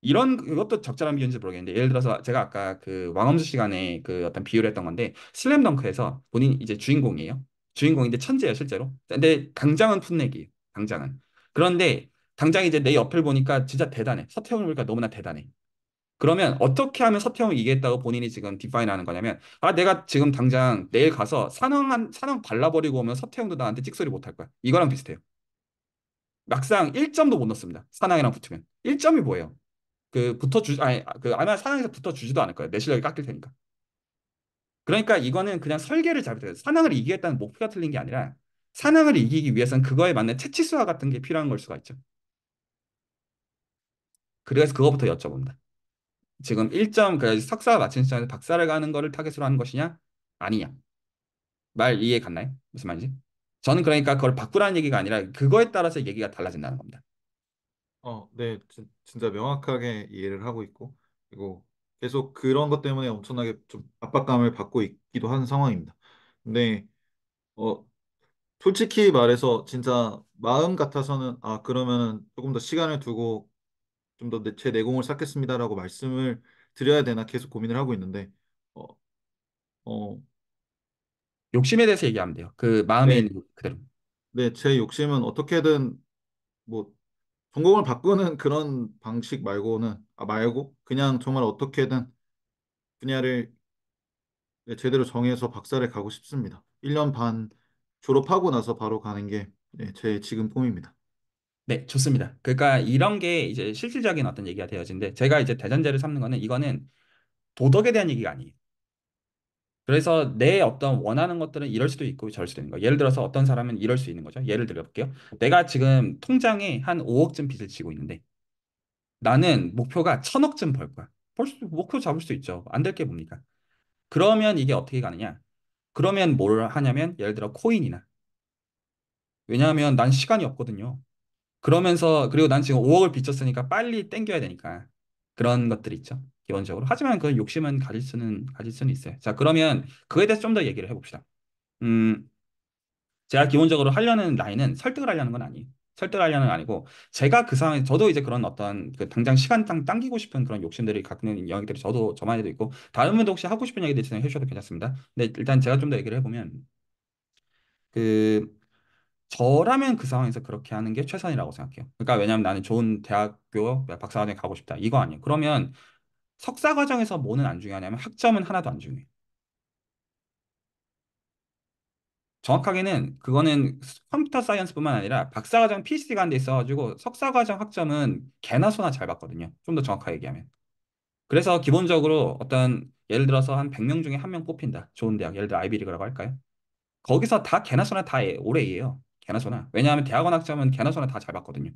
이런 이것도 적절한 비유인지 모르겠는데 예를 들어서 제가 아까 그 왕엄수 시간에 그 어떤 비유를 했던 건데 슬램덩크에서 본인 이제 주인공이에요. 주인공인데 천재예요 실제로. 근데 당장은 풋내기예요. 당장은. 그런데 당장 이제 내 옆을 보니까 진짜 대단해. 서태웅을 보니까 너무나 대단해. 그러면 어떻게 하면 서태웅을 이기겠다고 본인이 지금 디파인하는 거냐면 아 내가 지금 당장 내일 가서 산왕 발라버리고 오면 서태웅도 나한테 찍소리 못 할 거야. 이거랑 비슷해요. 막상 1점도 못 넣습니다. 산왕이랑 붙으면. 1점이 뭐예요? 아니 그 아마 사낭에서 붙어 주지도 않을 거예요. 내 실력이 깎일 테니까. 그러니까 이거는 그냥 설계를 잘못해요. 사낭을 이기겠다는 목표가 틀린 게 아니라 사낭을 이기기 위해서는 그거에 맞는 채치수와 같은 게 필요한 걸 수가 있죠. 그래서 그거부터 여쭤봅니다. 지금 1점 그 석사 마친 시점에서 박사를 가는 거를 타겟으로 하는 것이냐? 아니냐? 말 이해 갔나요? 무슨 말인지? 저는 그러니까 그걸 바꾸라는 얘기가 아니라 그거에 따라서 얘기가 달라진다는 겁니다. 네, 진짜 명확하게 이해를 하고 있고, 그리고 계속 그런 것 때문에 엄청나게 좀 압박감을 받고 있기도 한 상황입니다. 근데, 어, 솔직히 말해서 진짜 마음 같아서는, 그러면은 조금 더 시간을 두고 좀 더 제 내공을 쌓겠습니다라고 말씀을 드려야 되나 계속 고민을 하고 있는데, 어, 어, 욕심에 대해서 얘기하면 돼요. 그 마음에 네, 있는 그대로. 네, 제 욕심은 어떻게든 뭐 전공을 바꾸는 그런 방식 말고 그냥 정말 어떻게든 분야를 네, 제대로 정해서 박사를 가고 싶습니다. 1년 반 졸업하고 나서 바로 가는 게 네, 제 지금 꿈입니다. 네, 좋습니다. 그러니까 이런 게 이제 실질적인 어떤 얘기가 되어지는데 제가 이제 대전제를 삼는 거는 이거는 도덕에 대한 얘기가 아니에요. 그래서 내 어떤 원하는 것들은 이럴 수도 있고 저럴 수도 있는 거예요. 예를 들어서 어떤 사람은 이럴 수 있는 거죠. 예를 들어볼게요. 내가 지금 통장에 한 5억쯤 빚을 지고 있는데 나는 목표가 1,000억쯤 벌 거야. 목표 잡을 수 있죠. 안 될 게 뭡니까? 그러면 이게 어떻게 가느냐? 그러면 뭘 하냐면 예를 들어 코인이나 왜냐하면 난 시간이 없거든요. 그러면서 그리고 난 지금 5억을 빚졌으니까 빨리 땡겨야 되니까 그런 것들이 있죠. 기본적으로. 하지만 그 욕심은 가질 수는 있어요. 자, 그러면 그거에 대해서 좀 더 얘기를 해봅시다. 음, 제가 기본적으로 하려는 라인은 설득을 하려는 건 아니에요. 설득을 하려는 건 아니고 제가 그 상황에 저도 이제 그런 어떤 그 당장 시간 당기고 싶은 그런 욕심들이 갖는 영역들이 저도 저만에도 있고 다른 분도 혹시 하고 싶은 얘기들 있으면 해주셔도 괜찮습니다. 근데 일단 제가 좀 더 얘기를 해보면 그 저라면 그 상황에서 그렇게 하는 게 최선이라고 생각해요. 그러니까 왜냐하면 나는 좋은 대학교 박사과정에 가고 싶다. 이거 아니에요. 그러면 석사 과정에서 뭐는 안 중요하냐면 학점은 하나도 안 중요해요. 정확하게는 그거는 컴퓨터 사이언스뿐만 아니라 박사과정 PhD 가는 데 있어가지고 석사과정 학점은 개나 소나 잘 받거든요. 좀 더 정확하게 얘기하면. 그래서 기본적으로 어떤 예를 들어서 한 100명 중에 한 명 뽑힌다. 좋은 대학. 예를 들어 아이비리그라고 할까요? 거기서 다 개나 소나 다 오래 A예요. 개나 소나. 왜냐하면 대학원 학점은 개나 소나 다 잘 받거든요.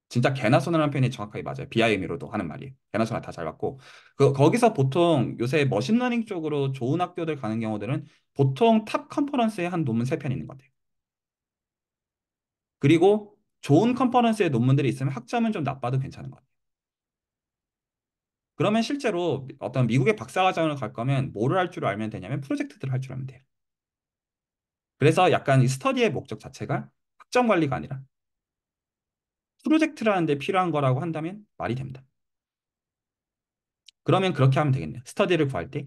진짜 개나 소나라는 표현이 정확하게 맞아요. 비하의미로도 하는 말이에요. 개나 소나 다 잘 받고. 거기서 보통 요새 머신러닝 쪽으로 좋은 학교들 가는 경우들은 보통 탑 컨퍼런스에 한 논문 3편 있는 것 같아요. 그리고 좋은 컨퍼런스의 논문들이 있으면 학점은 좀 나빠도 괜찮은 것 같아요. 그러면 실제로 어떤 미국의 박사과정을 갈 거면 뭐를 할 줄 알면 되냐면 프로젝트들을 할 줄 알면 돼요. 그래서 약간 이 스터디의 목적 자체가 학점 관리가 아니라 프로젝트를 하는데 필요한 거라고 한다면 말이 됩니다. 그러면 그렇게 하면 되겠네요. 스터디를 구할 때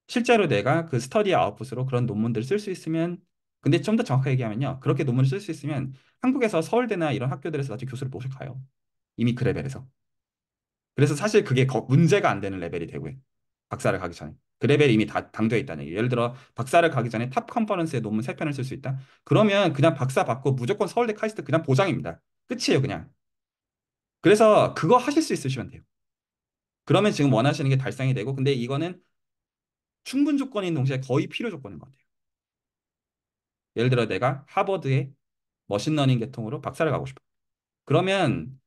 실제로 내가 그 스터디 아웃풋으로 그런 논문들을 쓸 수 있으면 근데 좀 더 정확하게 얘기하면요. 그렇게 논문을 쓸 수 있으면 한국에서 서울대나 이런 학교들에서 나중에 교수를 모실 가요. 이미 그 레벨에서. 그래서 사실 그게 문제가 안 되는 레벨이 되고요. 박사를 가기 전에. 그 레벨이 이미 다 당되어 있다는 얘기예요. 예를 들어 박사를 가기 전에 탑 컨퍼런스에 논문 3편을 쓸 수 있다. 그러면 그냥 박사 받고 무조건 서울대 카이스트 그냥 보장입니다. 끝이에요, 그냥. 그래서 그거 하실 수 있으시면 돼요. 그러면 지금 원하시는 게 달성이 되고 근데 이거는 충분 조건인 동시에 거의 필요 조건인 것 같아요. 예를 들어 내가 하버드의 머신러닝 계통으로 박사를 가고 싶어. 그러면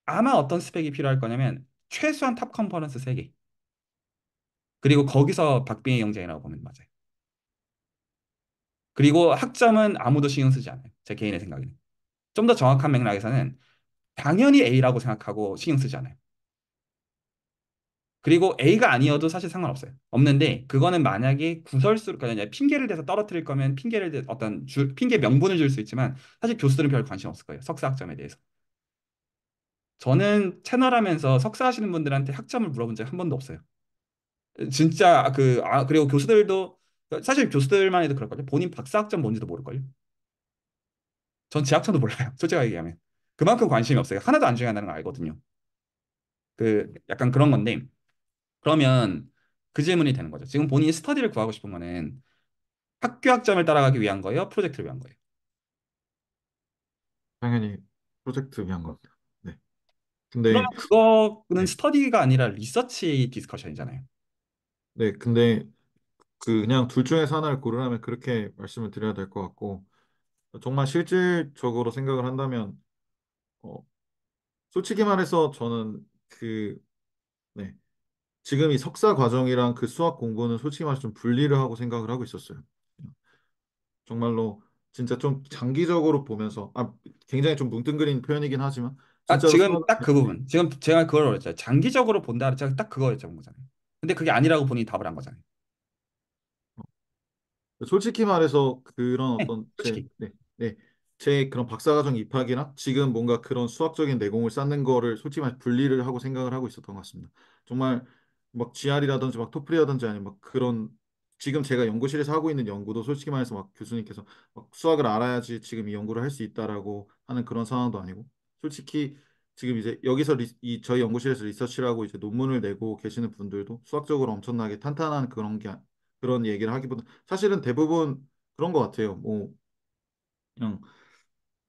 아마 어떤 스펙이 필요할 거냐면 최소한 탑 컨퍼런스 3개. 그리고 거기서 박빙의 경쟁이라고 보면 맞아요. 그리고 학점은 아무도 신경 쓰지 않아요. 제 개인의 생각에는. 좀 더 정확한 맥락에서는 당연히 A라고 생각하고 신경 쓰지 않아요. 그리고 A가 아니어도 사실 상관없어요. 없는데 그거는 만약에 구설수로 그러니까 핑계를 대서 떨어뜨릴 거면 핑계 명분을 줄 수 있지만 사실 교수들은 별 관심 없을 거예요. 석사 학점에 대해서. 저는 채널하면서 석사 하시는 분들한테 학점을 물어본 적 한 번도 없어요. 진짜 그리고 교수들도 사실 교수들만 해도 그럴걸요. 본인 박사 학점 뭔지도 모를걸요. 전 제 학점도 몰라요. 솔직하게 얘기하면. 그만큼 관심이 없어요. 하나도 안 중요하다는 걸 알거든요. 약간 그런 건데 그러면 그 질문이 되는 거죠. 지금 본인이 스터디를 구하고 싶은 거는 학교 학점을 따라가기 위한 거예요? 프로젝트를 위한 거예요? 당연히 프로젝트 위한 겁니다. 네. 그러면 근데 그거는 네. 스터디가 아니라 리서치 디스커션이잖아요. 네. 근데 그냥 둘 중에서 하나를 고르라면 그렇게 말씀을 드려야 될 것 같고 정말 실질적으로 생각을 한다면 어, 솔직히 말해서 저는 네. 지금 이 석사 과정이랑 그 수학 공부는 솔직히 말해서 좀 분리를 하고 생각을 하고 있었어요. 정말로 진짜 좀 장기적으로 보면서 굉장히 좀 뭉뚱그린 표현이긴 하지만 진짜로 지금 수학을 딱 그 부분. 지금 제가 그걸 말했잖아요. 장기적으로 본다. 제가 딱 그거 여쭤본 거잖아요. 근데 그게 아니라고 본인이 답을 한 거잖아요. 솔직히 말해서 그런 네, 어떤 솔직히. 제 그런 박사과정 입학이나 지금 뭔가 그런 수학적인 내공을 쌓는 거를 솔직히 말해 분리를 하고 생각을 하고 있었던 것 같습니다. 정말 막 GR이라든지 막 토플이라든지 아니면 막 그런 지금 제가 연구실에서 하고 있는 연구도 솔직히 말해서 막 교수님께서 막 수학을 알아야지 지금 이 연구를 할 수 있다라고 하는 그런 상황도 아니고 솔직히 지금 이제 여기서 저희 연구실에서 리서치를 하고 이제 논문을 내고 계시는 분들도 수학적으로 엄청나게 탄탄한 그런 얘기를 하기보다 사실은 대부분 그런 것 같아요. 뭐 그냥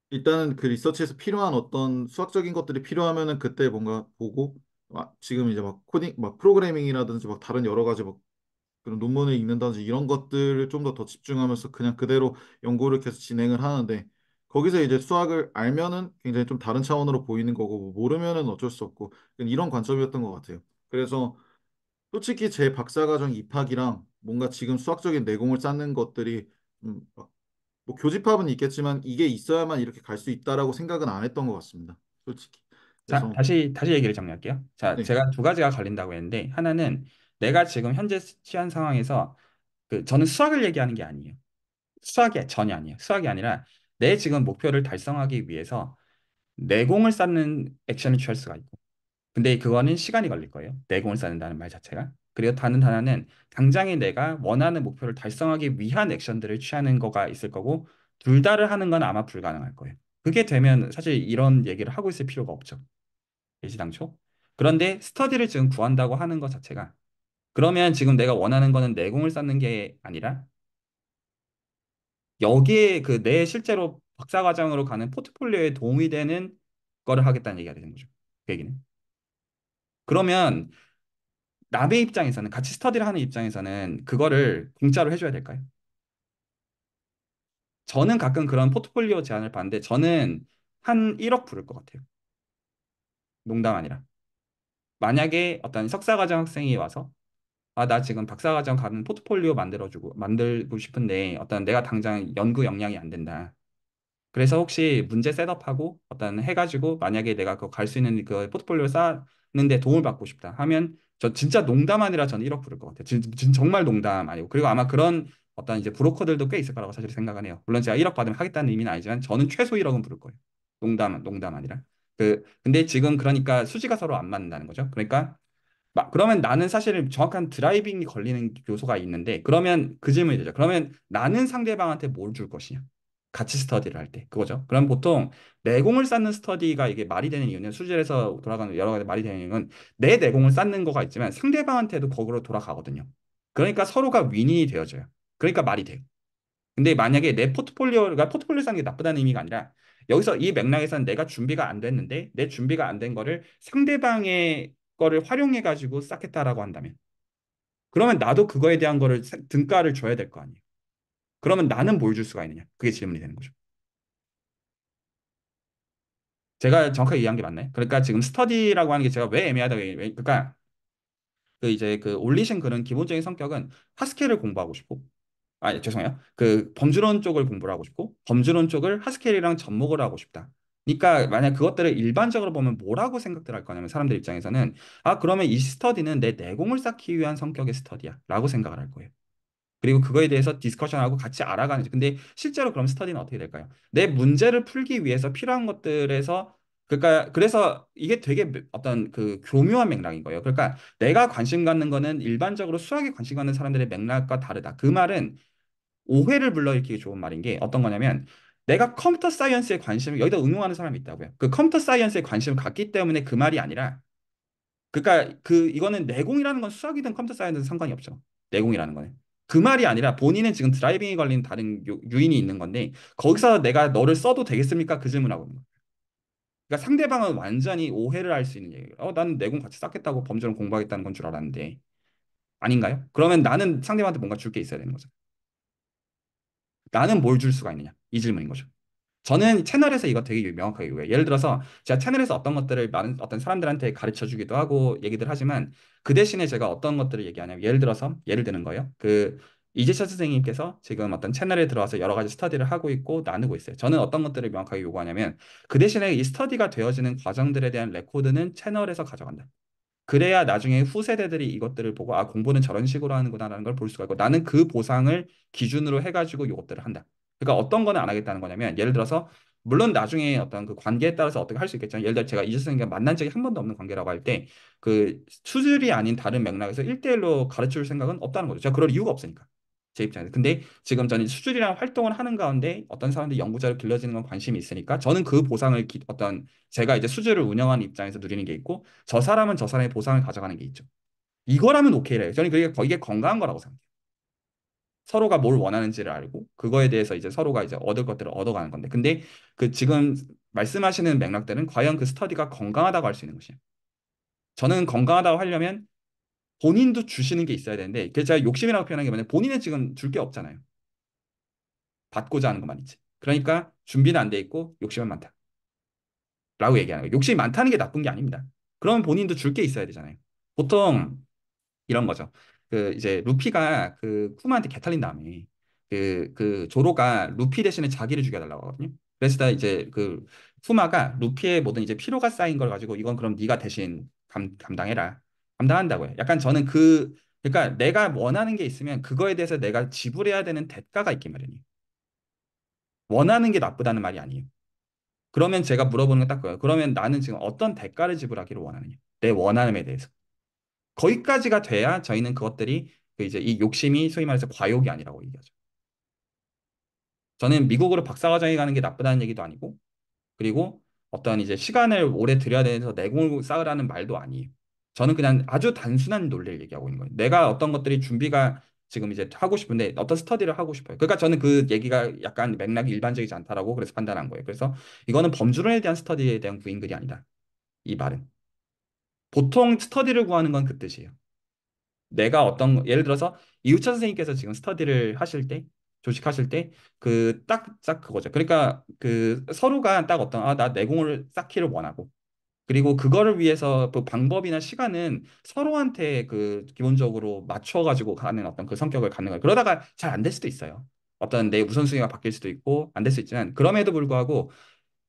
일단은 그 리서치에서 필요한 어떤 수학적인 것들이 필요하면은 그때 뭔가 보고 지금 이제 막 코딩, 막 프로그래밍이라든지 막 다른 여러 가지 막 그런 논문을 읽는다든지 이런 것들을 좀 더 집중하면서 그냥 그대로 연구를 계속 진행을 하는데 거기서 이제 수학을 알면은 굉장히 좀 다른 차원으로 보이는 거고 뭐 모르면은 어쩔 수 없고 이런 관점이었던 것 같아요. 그래서 솔직히 제 박사과정 입학이랑 뭔가 지금 수학적인 내공을 쌓는 것들이 뭐 교집합은 있겠지만 이게 있어야만 이렇게 갈 수 있다라고 생각은 안 했던 것 같습니다. 솔직히. 자, 그래서 다시 얘기를 정리할게요. 자, 네, 제가 두 가지가 걸린다고 했는데, 하나는 내가 지금 현재 취한 상황에서, 저는 수학을 얘기하는 게 아니에요. 수학이 전혀 아니에요. 수학이 아니라, 내 지금 목표를 달성하기 위해서 내공을 쌓는 액션을 취할 수가 있고, 근데 그거는 시간이 걸릴 거예요. 내공을 쌓는다는 말 자체가. 그리고 다른 하나는, 당장에 내가 원하는 목표를 달성하기 위한 액션들을 취하는 거가 있을 거고, 둘 다를 하는 건 아마 불가능할 거예요. 그게 되면 사실 이런 얘기를 하고 있을 필요가 없죠. 일시당초. 그런데 스터디를 지금 구한다고 하는 것 자체가 그러면 지금 내가 원하는 거는 내공을 쌓는 게 아니라 여기에 내 실제로 박사과정으로 가는 포트폴리오에 도움이 되는 거를 하겠다는 얘기가 되는 거죠. 그 얘기는. 그러면 남의 입장에서는 같이 스터디를 하는 입장에서는 그거를 공짜로 해줘야 될까요? 저는 가끔 그런 포트폴리오 제안을 받는데 저는 한 1억 부를 것 같아요. 농담 아니라. 만약에 어떤 석사과정 학생이 와서 나 지금 박사과정 가는 포트폴리오 만들고 싶은데 어떤 내가 당장 연구 역량이 안 된다. 그래서 혹시 문제 셋업하고 어떤 해가지고 만약에 내가 그 갈 수 있는 그 포트폴리오 쌓는데 도움을 받고 싶다 하면 저 진짜 농담 아니라 전 1억 부를 것 같아요. 정말 농담 아니고. 그리고 아마 그런 어떤 이제 브로커들도 꽤 있을 거라고 사실 생각은 해요. 물론 제가 1억 받으면 하겠다는 의미는 아니지만 저는 최소 1억은 부를 거예요. 농담 아니라. 근데 지금 그러니까 수지가 서로 안 맞는다는 거죠. 그러니까 그러면 나는 사실 정확한 드라이빙이 걸리는 요소가 있는데, 그러면 그 질문이 되죠. 그러면 나는 상대방한테 뭘 줄 것이냐? 같이 스터디를 할 때. 그거죠. 그럼 보통 내공을 쌓는 스터디가 이게 말이 되는 이유는 수질에서 돌아가는 여러 가지 말이 되는 이유는 내 내공을 쌓는 거가 있지만 상대방한테도 거꾸로 돌아가거든요. 그러니까 서로가 윈이 되어져요. 그러니까 말이 돼요. 근데 만약에 내 포트폴리오가 포트폴리오 쌓는 게 나쁘다는 의미가 아니라 여기서 이 맥락에서는 내가 준비가 안 됐는데 내 준비가 안 된 거를 상대방의 거를 활용해 가지고 쌓겠다라고 한다면 그러면 나도 그거에 대한 거를 등가를 줘야 될 거 아니에요. 그러면 나는 뭘 줄 수가 있느냐? 그게 질문이 되는 거죠. 제가 정확하게 이해한 게 맞나요? 그러니까 지금 스터디라고 하는 게 제가 왜 애매하다고 그러니까 이제 올리신 글은 기본적인 성격은 하스kel을 공부하고 싶고 죄송해요. 범주론 쪽을 공부를 하고 싶고 범주론 쪽을 하스kel이랑 접목을 하고 싶다. 그러니까 만약 그것들을 일반적으로 보면 뭐라고 생각들 할 거냐면 사람들 입장에서는 아 그러면 이 스터디는 내 내공을 쌓기 위한 성격의 스터디야 라고 생각을 할 거예요. 그리고 그거에 대해서 디스커션하고 같이 알아가는지. 근데 실제로 그럼 스터디는 어떻게 될까요? 내 문제를 풀기 위해서 필요한 것들에서 그러니까 그래서 이게 되게 어떤 그 교묘한 맥락인 거예요. 그러니까 내가 관심 갖는 거는 일반적으로 수학에 관심 갖는 사람들의 맥락과 다르다. 그 말은 오해를 불러일으키기 좋은 말인 게 어떤 거냐면 내가 컴퓨터 사이언스에 관심을 여기다 응용하는 사람이 있다고요. 그 컴퓨터 사이언스에 관심을 갖기 때문에 그 말이 아니라 그러니까 그 이거는 내공이라는 건 수학이든 컴퓨터 사이언스든 상관이 없죠. 내공이라는 거는. 그 말이 아니라 본인은 지금 드라이빙에 걸린 다른 유인이 있는 건데 거기서 내가 너를 써도 되겠습니까? 그 질문하고 있는 거예요. 그러니까 상대방은 완전히 오해를 할 수 있는 얘기예요. 나는 내공 같이 쌓겠다고 범죄를 공부하겠다는 건 줄 알았는데 아닌가요? 그러면 나는 상대방한테 뭔가 줄 게 있어야 되는 거죠. 나는 뭘 줄 수가 있느냐? 이 질문인 거죠. 저는 채널에서 이거 되게 명확하게 요구해요. 예를 들어서 제가 채널에서 어떤 것들을 많은 어떤 사람들한테 가르쳐 주기도 하고 얘기들 하지만 그 대신에 제가 어떤 것들을 얘기하냐면 예를 들어서 예를 드는 거예요. 그 이재철 선생님께서 지금 어떤 채널에 들어와서 여러 가지 스터디를 하고 있고 나누고 있어요. 저는 어떤 것들을 명확하게 요구하냐면 그 대신에 이 스터디가 되어지는 과정들에 대한 레코드는 채널에서 가져간다. 그래야 나중에 후세대들이 이것들을 보고 아 공부는 저런 식으로 하는구나라는 걸 볼 수가 있고 나는 그 보상을 기준으로 해가지고 이것들을 한다. 그러니까 어떤 거는 안 하겠다는 거냐면 예를 들어서 물론 나중에 어떤 그 관계에 따라서 어떻게 할 수 있겠지만 예를 들어 제가 이재 선생님과 만난 적이 한 번도 없는 관계라고 할 때 그 수준이 아닌 다른 맥락에서 1대1로 가르쳐 줄 생각은 없다는 거죠. 제가 그럴 이유가 없으니까. 제 입장에서. 근데 지금 저는 수준이랑 활동을 하는 가운데 어떤 사람들이 연구자로 길러지는 건 관심이 있으니까 저는 그 보상을 어떤 제가 이제 수주를 운영하는 입장에서 누리는 게 있고 저 사람은 저 사람의 보상을 가져가는 게 있죠. 이거라면 오케이래요. 저는 그게 거기에 건강한 거라고 생각해요. 서로가 뭘 원하는지를 알고 그거에 대해서 이제 서로가 이제 얻을 것들을 얻어가는 건데. 근데 그 지금 말씀하시는 맥락들은 과연 그 스터디가 건강하다고 할 수 있는 것이에요. 저는 건강하다고 하려면 본인도 주시는 게 있어야 되는데 그게 제가 욕심이라고 표현한 게 뭐냐면 본인은 지금 줄 게 없잖아요. 받고자 하는 것만 있지. 그러니까 준비는 안 돼 있고 욕심은 많다. 라고 얘기하는 거예요. 욕심이 많다는 게 나쁜 게 아닙니다. 그러면 본인도 줄 게 있어야 되잖아요. 보통 이런 거죠. 그 이제 루피가 그 쿠마한테 개탈린 다음에 그 조로가 루피 대신에 자기를 죽여달라고 하거든요. 그래서 이제 그 쿠마가 루피의 모든 이제 피로가 쌓인 걸 가지고 이건 그럼 네가 대신 감당해라. 감당한다고요. 약간 저는 그러니까 내가 원하는 게 있으면 그거에 대해서 내가 지불해야 되는 대가가 있기 마련이에요. 원하는 게 나쁘다는 말이 아니에요. 그러면 제가 물어보는 건 딱 그거예요. 그러면 나는 지금 어떤 대가를 지불하기를 원하느냐? 내 원함에 대해서. 거기까지가 돼야 저희는 그것들이 그 이제 이 욕심이 소위 말해서 과욕이 아니라고 얘기하죠. 저는 미국으로 박사과정에 가는 게 나쁘다는 얘기도 아니고, 그리고 어떤 이제 시간을 오래 들여야 돼서 내공을 쌓으라는 말도 아니에요. 저는 그냥 아주 단순한 논리를 얘기하고 있는 거예요. 내가 어떤 것들이 준비가 지금 이제 하고 싶은데 어떤 스터디를 하고 싶어요. 그러니까 저는 그 얘기가 약간 맥락이 일반적이지 않다라고 그래서 판단한 거예요. 그래서 이거는 범주론에 대한 스터디에 대한 구인글이 아니다. 이 말은. 보통 스터디를 구하는 건 그 뜻이에요. 내가 어떤 예를 들어서 이우찬 선생님께서 지금 스터디를 하실 때 조직하실 때 딱 그거죠. 그러니까 그 서로가 딱 어떤 나 내공을 쌓기를 원하고 그리고 그거를 위해서 그 방법이나 시간은 서로한테 그 기본적으로 맞춰 가지고 가는 어떤 그 성격을 갖는 거예요. 그러다가 잘 안 될 수도 있어요. 어떤 내 우선순위가 바뀔 수도 있고 안 될 수 있지만 그럼에도 불구하고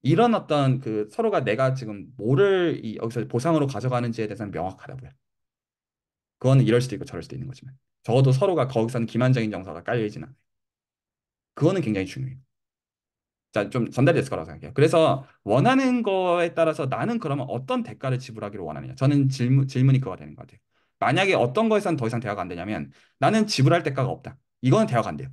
이런 어떤 그 서로가 내가 지금 뭐를 여기서 보상으로 가져가는지에 대해서는 명확하다고요. 그거는 이럴 수도 있고 저럴 수도 있는 거지만 적어도 서로가 거기서는 기만적인 정서가 깔려있진 않아요. 그거는 굉장히 중요해요. 자, 좀 전달이 됐을 거라고 생각해요. 그래서 원하는 거에 따라서 나는 그러면 어떤 대가를 지불하기를 원하느냐. 저는 질문이 그거가 되는 것 같아요. 만약에 어떤 거에선 더 이상 대화가 안 되냐면 나는 지불할 대가가 없다. 이거는 대화가 안 돼요.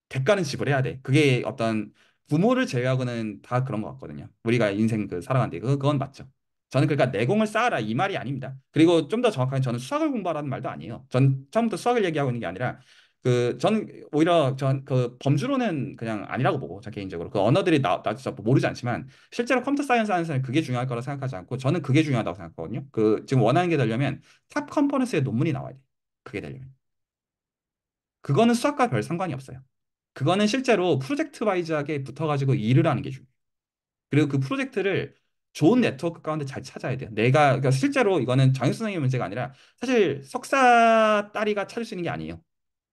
대가는 지불해야 돼. 그게 어떤 부모를 제외하고는 다 그런 것 같거든요. 우리가 인생 그 살아가는데 그건 맞죠. 저는 그러니까 내공을 쌓아라 이 말이 아닙니다. 그리고 좀 더 정확하게 저는 수학을 공부하라는 말도 아니에요. 전 처음부터 수학을 얘기하고 있는 게 아니라 저는 오히려 전 그 범주로는 그냥 아니라고 보고 저 개인적으로 그 언어들이 나 진짜 모르지 않지만 실제로 컴퓨터 사이언스 하는 사람이 그게 중요할 거라 생각하지 않고 저는 그게 중요하다고 생각하거든요. 그 지금 원하는 게 되려면 탑 컨퍼런스의 논문이 나와야 돼. 그게 되려면. 그거는 수학과 별 상관이 없어요. 그거는 실제로 프로젝트 와이즈하게 붙어가지고 일을 하는 게 중요해요. 그리고 그 프로젝트를 좋은 네트워크 가운데 잘 찾아야 돼요. 그러니까 실제로 이거는 장유 선생님의 문제가 아니라 사실 석사 따리가 찾을 수 있는 게 아니에요.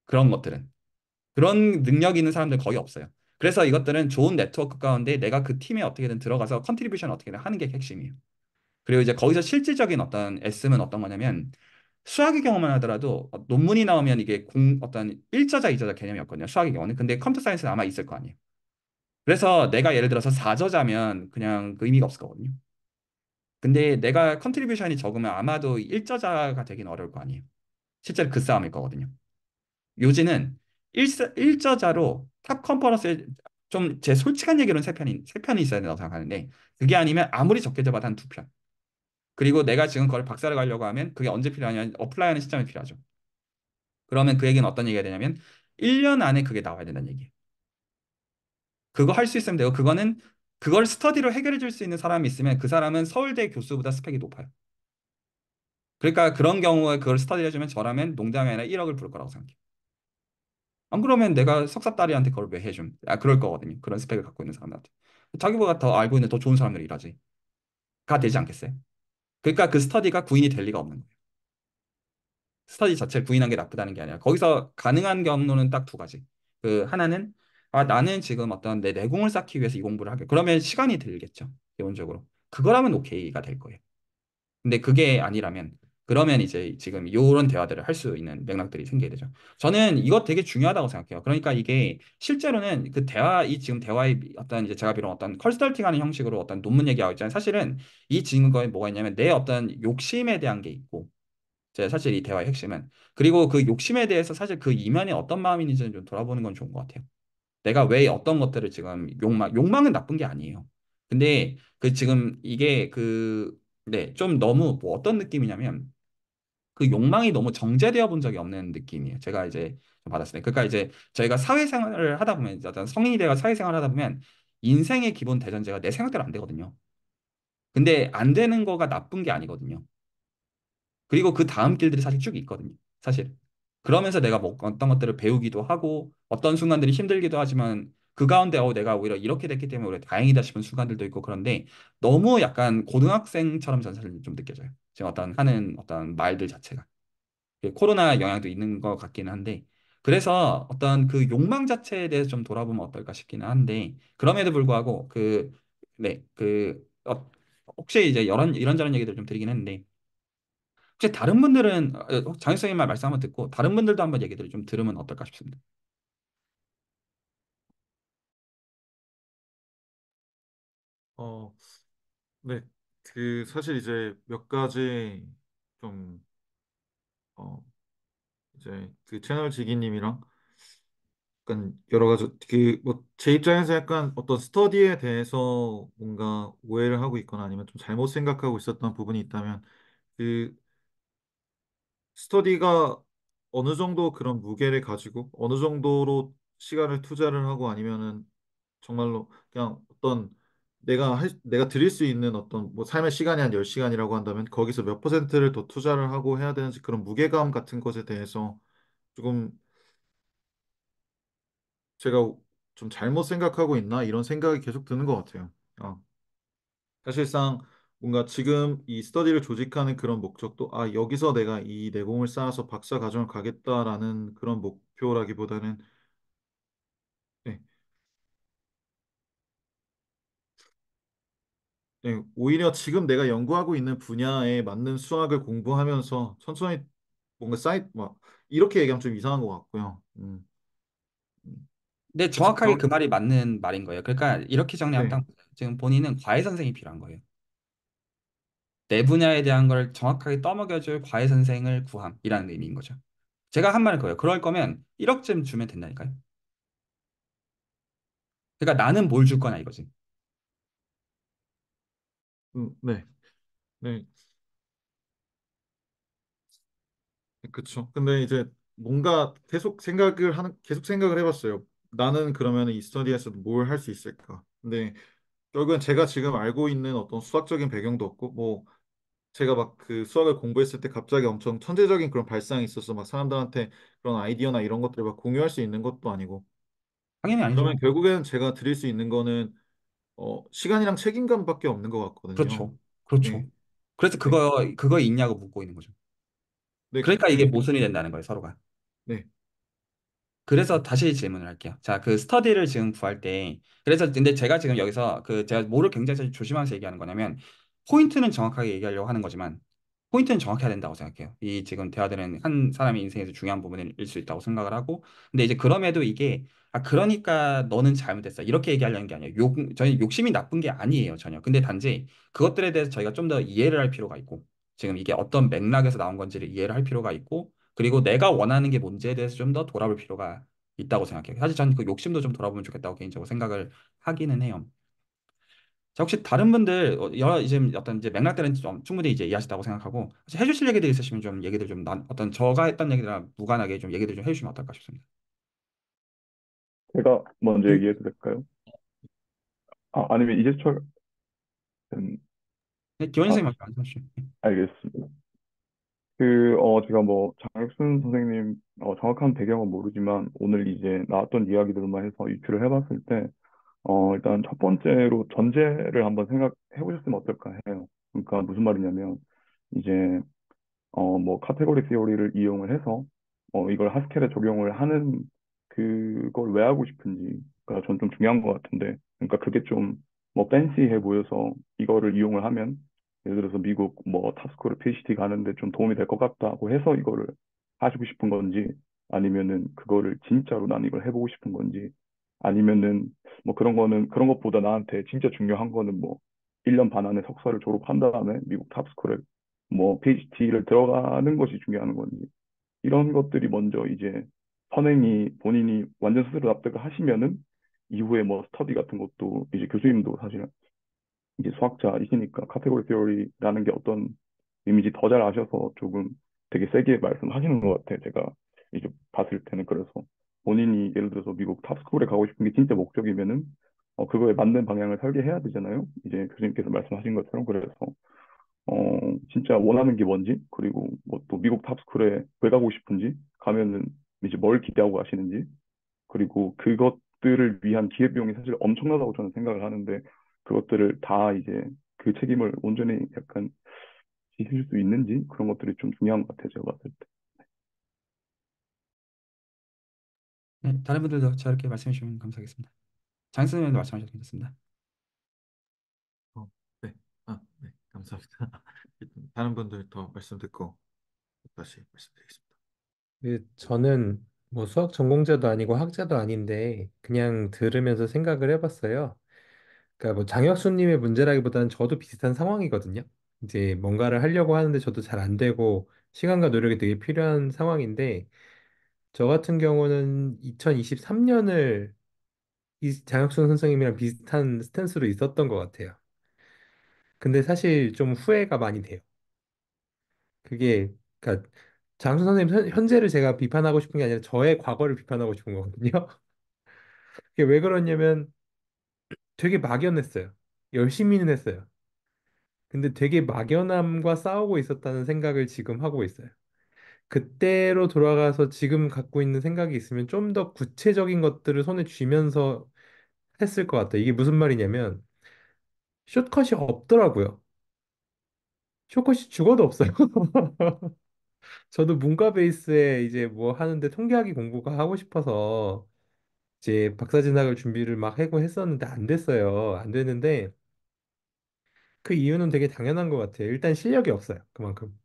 그런 것들은. 그런 능력 있는 사람들 거의 없어요. 그래서 이것들은 좋은 네트워크 가운데 내가 그 팀에 어떻게든 들어가서 컨트리뷰션 어떻게든 하는 게 핵심이에요. 그리고 이제 거기서 실질적인 어떤 S는 어떤 거냐면 수학의 경우만 하더라도 논문이 나오면 이게 어떤 1저자, 2저자 개념이었거든요. 수학의 경우는. 근데 컴퓨터 사이언스는 아마 있을 거 아니에요. 그래서 내가 예를 들어서 4저자면 그냥 그 의미가 없을 거거든요. 근데 내가 컨트리뷰션이 적으면 아마도 1저자가 되긴 어려울 거 아니에요. 실제로 그 싸움일 거거든요. 요지는 1저자로 탑 컨퍼런스에 좀 제 솔직한 얘기로는 세 편이 있어야 된다고 생각하는데 그게 아니면 아무리 적게 잡아도 한 두 편. 그리고 내가 지금 그걸 박사를 가려고 하면 그게 언제 필요하냐면 어플라이하는 시점에 필요하죠. 그러면 그 얘기는 어떤 얘기가 되냐면 1년 안에 그게 나와야 된다는 얘기예요. 그거 할 수 있으면 되고 그거는 그걸 스터디로 해결해 줄 수 있는 사람이 있으면 그 사람은 서울대 교수보다 스펙이 높아요. 그러니까 그런 경우에 그걸 스터디를 해주면 저라면 농담이 아니라 1억을 부를 거라고 생각해요. 안 그러면 내가 석사딸이한테 그걸 왜 해줌? 그럴 거거든요. 그런 스펙을 갖고 있는 사람한테. 자기보다 더 알고 있는 더 좋은 사람들이 일하지. 가 되지 않겠어요? 그러니까 그 스터디가 구인이 될 리가 없는 거예요. 스터디 자체를 부인한 게 나쁘다는 게 아니라 거기서 가능한 경로는 딱 두 가지. 그 하나는 나는 지금 어떤 내 내공을 쌓기 위해서 이 공부를 하게. 그러면 시간이 들겠죠. 기본적으로. 그거라면 오케이가 될 거예요. 근데 그게 아니라면 그러면 이제 지금 이런 대화들을 할 수 있는 맥락들이 생겨야 되죠. 저는 이거 되게 중요하다고 생각해요. 그러니까 이게 실제로는 그 대화 이 지금 대화의 어떤 이제 제가 비록 어떤 컨설팅하는 형식으로 어떤 논문 얘기하고 있잖아요. 사실은 이 증거에 뭐가 있냐면 내 어떤 욕심에 대한 게 있고 제 사실 이 대화의 핵심은 그리고 그 욕심에 대해서 사실 그 이면에 어떤 마음이 있는지는 좀 돌아보는 건 좋은 것 같아요. 내가 왜 어떤 것들을 지금 욕망은 나쁜 게 아니에요. 근데 그 지금 이게 네, 좀 너무 뭐 어떤 느낌이냐면 그 욕망이 너무 정제되어 본 적이 없는 느낌이에요. 제가 이제 좀 받았을 때. 그러니까 이제 저희가 사회생활을 하다 보면 이제 어떤 성인이 돼가 사회생활을 하다 보면 인생의 기본 대전제가 내 생각대로 안 되거든요. 근데 안 되는 거가 나쁜 게 아니거든요. 그리고 그 다음 길들이 사실 쭉 있거든요. 사실. 그러면서 내가 뭐 어떤 것들을 배우기도 하고 어떤 순간들이 힘들기도 하지만 그 가운데 내가 오히려 이렇게 됐기 때문에 오히려 다행이다 싶은 순간들도 있고 그런데 너무 약간 고등학생처럼 전 사실 좀 느껴져요. 지금 어떤 하는 어떤 말들 자체가. 그 코로나 영향도 있는 것 같기는 한데 그래서 어떤 그 욕망 자체에 대해서 좀 돌아보면 어떨까 싶기는 한데 그럼에도 불구하고 네, 혹시 이제 이런저런 얘기들 좀 드리긴 했는데 혹시 다른 분들은 장혁성님 말 말씀 한번 듣고 다른 분들도 한번 얘기들을 좀 들으면 어떨까 싶습니다. 어, 네. 그 사실 이제 몇 가지 좀 어, 이제 그 채널 지기님이랑 약간 여러 가지 그 뭐 제 입장에서 약간 어떤 스터디에 대해서 뭔가 오해를 하고 있거나 아니면 좀 잘못 생각하고 있었던 부분이 있다면 그 스터디가 어느 정도 그런 무게를 가지고 어느 정도로 시간을 투자를 하고 아니면은 정말로 그냥 어떤 내가 드릴 수 있는 어떤 뭐 삶의 시간이 한 10시간이라고 한다면 거기서 몇 퍼센트를 더 투자를 하고 해야 되는지 그런 무게감 같은 것에 대해서 조금 제가 좀 잘못 생각하고 있나 이런 생각이 계속 드는 것 같아요. 어, 사실상 뭔가 지금 이 스터디를 조직하는 그런 목적도 여기서 내가 이 내공을 쌓아서 박사 과정을 가겠다라는 그런 목표라기보다는 네, 네, 오히려 지금 내가 연구하고 있는 분야에 맞는 수학을 공부하면서 천천히 뭔가 막 이렇게 얘기하면 좀 이상한 것 같고요. 근데 그쵸, 정확하게 그 말이 맞는 말인 거예요. 그러니까 이렇게 정리하면 네. 딱 맞아요. 지금 본인은 과외 선생이 필요한 거예요. 내 분야에 대한 걸 정확하게 떠먹여줄 과외 선생을 구함이라는 의미인 거죠. 제가 한 말은 그거예요. 그럴 거면 1억쯤 주면 된다니까요. 그러니까 나는 뭘 줄 거냐 이거지. 네, 네, 그쵸. 근데 이제 뭔가 계속 생각을 해봤어요. 나는 그러면 이 스터디에서 뭘 할 수 있을까? 근데 결국엔 제가 지금 알고 있는 어떤 수학적인 배경도 없고, 뭐 제가 막 그 수학을 공부했을 때 갑자기 엄청 천재적인 그런 발상이 있어서 막 사람들한테 그런 아이디어나 이런 것들을 막 공유할 수 있는 것도 아니고, 당연히 그러면 아니죠. 결국에는 제가 드릴 수 있는 거는 시간이랑 책임감밖에 없는 것 같거든요. 그렇죠. 그렇죠. 네, 그래서 네, 그거 있냐고 묻고 있는 거죠. 네, 그러니까 이게 그, 모순이 된다는 거예요, 서로가. 네. 그래서 다시 질문을 할게요. 자, 그 스터디를 지금 구할 때, 그래서 근데 제가 지금 여기서 그 제가 뭐를 굉장히 조심하면서 얘기하는 거냐면, 포인트는 정확하게 얘기하려고 하는 거지만, 포인트는 정확해야 된다고 생각해요. 이 지금 대화들은 한 사람의 인생에서 중요한 부분일 수 있다고 생각을 하고, 근데 이제 그럼에도 이게, 아, 그러니까 너는 잘못했어. 이렇게 얘기하려는 게 아니에요. 저희 욕심이 나쁜 게 아니에요, 전혀. 근데 단지 그것들에 대해서 저희가 좀 더 이해를 할 필요가 있고, 지금 이게 어떤 맥락에서 나온 건지를 이해를 할 필요가 있고, 그리고 내가 원하는 게 뭔지에 대해서 좀 더 돌아볼 필요가 있다고 생각해요. 사실 저는 그 욕심도 좀 돌아보면 좋겠다고 개인적으로 생각을 하기는 해요. 자, 혹시 다른 분들 여러 이제 어떤 이제 맥락들은 좀 충분히 이제 이해하셨다고 생각하고 혹시 해주실 얘기들 있으시면 좀 얘기들 좀 어떤 저가 했던 얘기랑 무관하게 좀 얘기들 좀 해주시면 어떨까 싶습니다. 제가 먼저 음, 얘기해도 될까요? 아, 아니면 이제철, 네, 기원희 아, 선생님 말씀하시죠. 알겠습니다. 제가 뭐, 장혁순 선생님, 정확한 배경은 모르지만, 오늘 이제 나왔던 이야기들만 해서 유추를 해봤을 때, 일단 첫 번째로 전제를 한번 생각해 보셨으면 어떨까 해요. 그러니까 무슨 말이냐면, 이제 뭐 카테고리 시오리를 이용을 해서 이걸 하스켈에 적용을 하는 그걸 왜 하고 싶은지가 전 좀 중요한 것 같은데 그러니까 그게 좀 뭐 팬시해 보여서 이거를 이용을 하면 예를 들어서 미국 뭐 탑스코어 PhD 가는데 좀 도움이 될 것 같다고 해서 이거를 하시고 싶은 건지 아니면은 그거를 진짜로 난 이걸 해보고 싶은 건지 아니면은 뭐 그런 것보다 나한테 진짜 중요한 거는 뭐 1년 반 안에 석사를 졸업한 다음에 미국 탑스코어에 뭐 PhD를 들어가는 것이 중요한 건지 이런 것들이 먼저 이제 선행이 본인이 완전 스스로 납득을 하시면은 이후에 뭐 스터디 같은 것도 이제 교수님도 사실 이제 수학자이시니까 카테고리 티어리라는 게 어떤 의미인지 더 잘 아셔서 조금 되게 세게 말씀하시는 것 같아요. 제가 이제 봤을 때는 그래서 본인이 예를 들어서 미국 탑스쿨에 가고 싶은 게 진짜 목적이면은 그거에 맞는 방향을 설계해야 되잖아요. 이제 교수님께서 말씀하신 것처럼 그래서 진짜 원하는 게 뭔지, 그리고 뭐 또 미국 탑스쿨에 왜 가고 싶은지, 가면은 이제 뭘 기대하고 가시는지, 그리고 그것들을 위한 기회비용이 사실 엄청나다고 저는 생각을 하는데, 그것들을 다 이제 그 책임을 온전히 약간 지실 수 있는지, 그런 것들이 좀 중요한 것 같아요, 제가 봤을 때. 네, 다른 분들도 저렇게 말씀해 주시면 감사하겠습니다. 장 선생님도 말씀하셔도 괜찮습니다. 어, 네. 네. 감사합니다. 다른 분들 더 말씀 듣고 다시 말씀드리겠습니다. 저는 뭐 수학 전공자도 아니고 학자도 아닌데 그냥 들으면서 생각을 해봤어요. 그러니까 뭐 장혁수님의 문제라기보다는 저도 비슷한 상황이거든요. 이제 뭔가를 하려고 하는데 저도 잘 안 되고 시간과 노력이 되게 필요한 상황인데 저 같은 경우는 2023년을 이 장혁순 선생님이랑 비슷한 스탠스로 있었던 것 같아요. 근데 사실 좀 후회가 많이 돼요. 그게 그러니까 장혁순 선생님 현재를 제가 비판하고 싶은 게 아니라 저의 과거를 비판하고 싶은 거거든요. 그게 왜 그러냐면 되게 막연했어요. 열심히는 했어요. 근데 되게 막연함과 싸우고 있었다는 생각을 지금 하고 있어요. 그때로 돌아가서 지금 갖고 있는 생각이 있으면 좀 더 구체적인 것들을 손에 쥐면서 했을 것 같아요. 이게 무슨 말이냐면 숏컷이 없더라고요. 숏컷이 죽어도 없어요. 저도 문과 베이스에 이제 뭐 하는데 통계학이 공부가 하고 싶어서 이제 박사 진학을 준비를 막 하고 했었는데 안 됐어요. 안 됐는데 그 이유는 되게 당연한 것 같아요. 일단 실력이 없어요. 그만큼.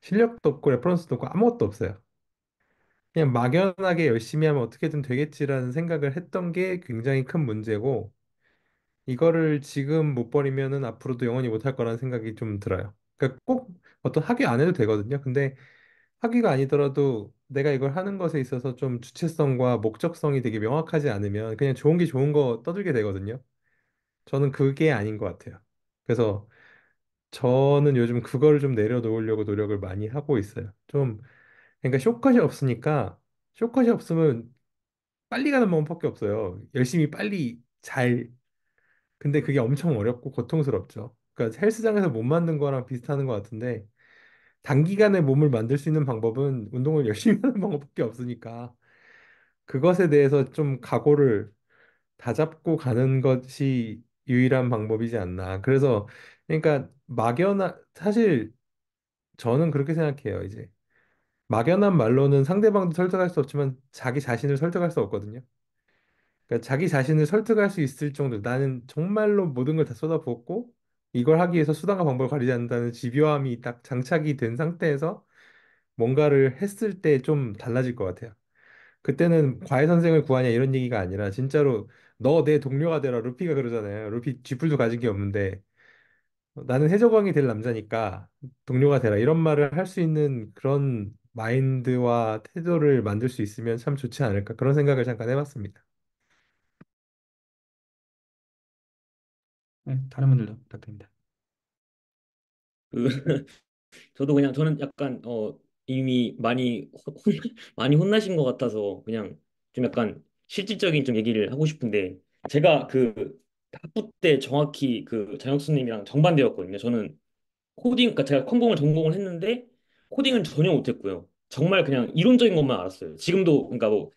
실력도 없고 레퍼런스도 없고 아무것도 없어요. 그냥 막연하게 열심히 하면 어떻게든 되겠지라는 생각을 했던 게 굉장히 큰 문제고 이거를 지금 못 버리면은 앞으로도 영원히 못 할 거라는 생각이 좀 들어요. 그러니까 꼭 어떤 학위 안 해도 되거든요. 근데 학위가 아니더라도 내가 이걸 하는 것에 있어서 좀 주체성과 목적성이 되게 명확하지 않으면 그냥 좋은 게 좋은 거 떠들게 되거든요. 저는 그게 아닌 것 같아요. 그래서 저는 요즘 그거를 좀 내려놓으려고 노력을 많이 하고 있어요. 좀 그러니까 쇼컷이 없으니까 쇼컷이 없으면 빨리 가는 방법밖에 없어요. 열심히 빨리 잘 근데 그게 엄청 어렵고 고통스럽죠. 그러니까 헬스장에서 몸 만든 거랑 비슷한 것 같은데 단기간에 몸을 만들 수 있는 방법은 운동을 열심히 하는 방법밖에 없으니까 그것에 대해서 좀 각오를 다잡고 가는 것이 유일한 방법이지 않나. 그래서 그러니까 막연한 사실 저는 그렇게 생각해요. 이제 막연한 말로는 상대방도 설득할 수 없지만 자기 자신을 설득할 수 없거든요. 그러니까 자기 자신을 설득할 수 있을 정도 나는 정말로 모든 걸 다 쏟아부었고 이걸 하기 위해서 수단과 방법을 가리지 않는다는 집요함이 딱 장착이 된 상태에서 뭔가를 했을 때 좀 달라질 것 같아요. 그때는 과외 선생을 구하냐 이런 얘기가 아니라 진짜로 너 내 동료가 되라 루피가 그러잖아요. 루피 쥐뿔도 가진 게 없는데 나는 해적왕이 될 남자니까 동료가 되라 이런 말을 할 수 있는 그런 마인드와 태도를 만들 수 있으면 참 좋지 않을까 그런 생각을 잠깐 해봤습니다. 네, 다른 분들도 부탁드립니다. 그 저도 그냥 저는 약간 이미 많이 많이 혼나신 것 같아서 그냥 좀 약간 실질적인 좀 얘기를 하고 싶은데 제가 그 학부 때 정확히 그 장혁수님이랑 정반대였거든요. 저는 코딩, 그러니까 제가 컴공을 전공을 했는데 코딩은 전혀 못했고요. 정말 그냥 이론적인 것만 알았어요. 지금도 그러니까 뭐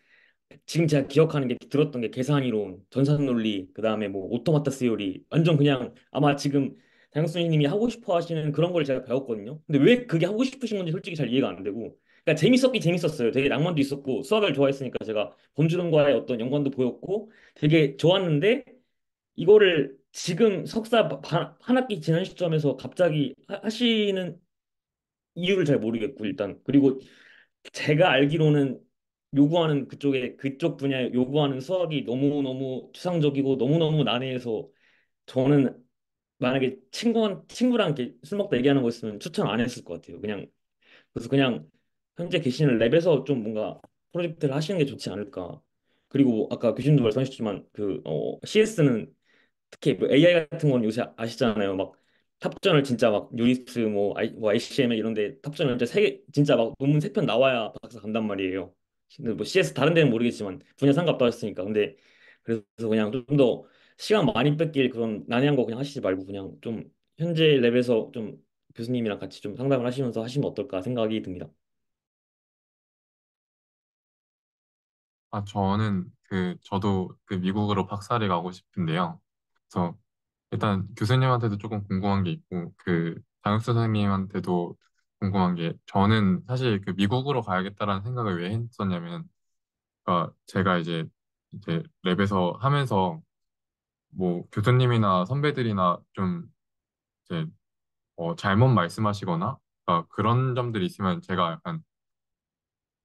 지금 제가 기억하는 게 들었던 게 계산 이론, 전산 논리, 그다음에 뭐 오토마타 시오리 완전 그냥 아마 지금 장학수님이 하고 싶어 하시는 그런 걸 제가 배웠거든요. 근데 왜 그게 하고 싶으신 건지 솔직히 잘 이해가 안 되고 그러니까 재밌었긴 재밌었어요. 되게 낭만도 있었고 수학을 좋아했으니까 제가 범주론과의 어떤 연관도 보였고 되게 좋았는데 이거를 지금 석사 한 학기 지난 시점에서 갑자기 하시는 이유를 잘 모르겠고 일단 그리고 제가 알기로는 요구하는 그쪽 분야에 요구하는 수학이 너무너무 추상적이고 너무너무 난해해서 저는 만약에 친구랑 이렇게 술 먹다 얘기하는 거 있으면 추천 안 했을 것 같아요. 그래서 그냥 현재 계시는 랩에서 좀 뭔가 프로젝트를 하시는 게 좋지 않을까. 그리고 아까 교수님도 말씀하셨지만 CS는 특히 뭐 AI 같은 건 요새 아시잖아요. 막 탑전을 진짜 막 유니스 뭐 ICML 이런데 탑전을 진짜 진짜 막 논문 3편 나와야 박사 간단 말이에요. 근데 뭐 CS 다른 데는 모르겠지만 분야 상관없다 했으니까. 근데 그래서 그냥 좀 더 시간 많이 뺏길 그런 난해한 거 그냥 하시지 말고 그냥 좀 현재 랩에서 좀 교수님이랑 같이 좀 상담을 하시면서 하시면 어떨까 생각이 듭니다. 저는 저도 미국으로 박사를 가고 싶은데요. 그래서 일단 교수님한테도 조금 궁금한 게 있고, 장혁 선생님한테도 궁금한 게, 저는 사실 미국으로 가야겠다라는 생각을 왜 했었냐면, 제가 이제 랩에서 하면서 뭐 교수님이나 선배들이나 좀 이제 잘못 말씀하시거나, 그런 점들이 있으면 제가 약간,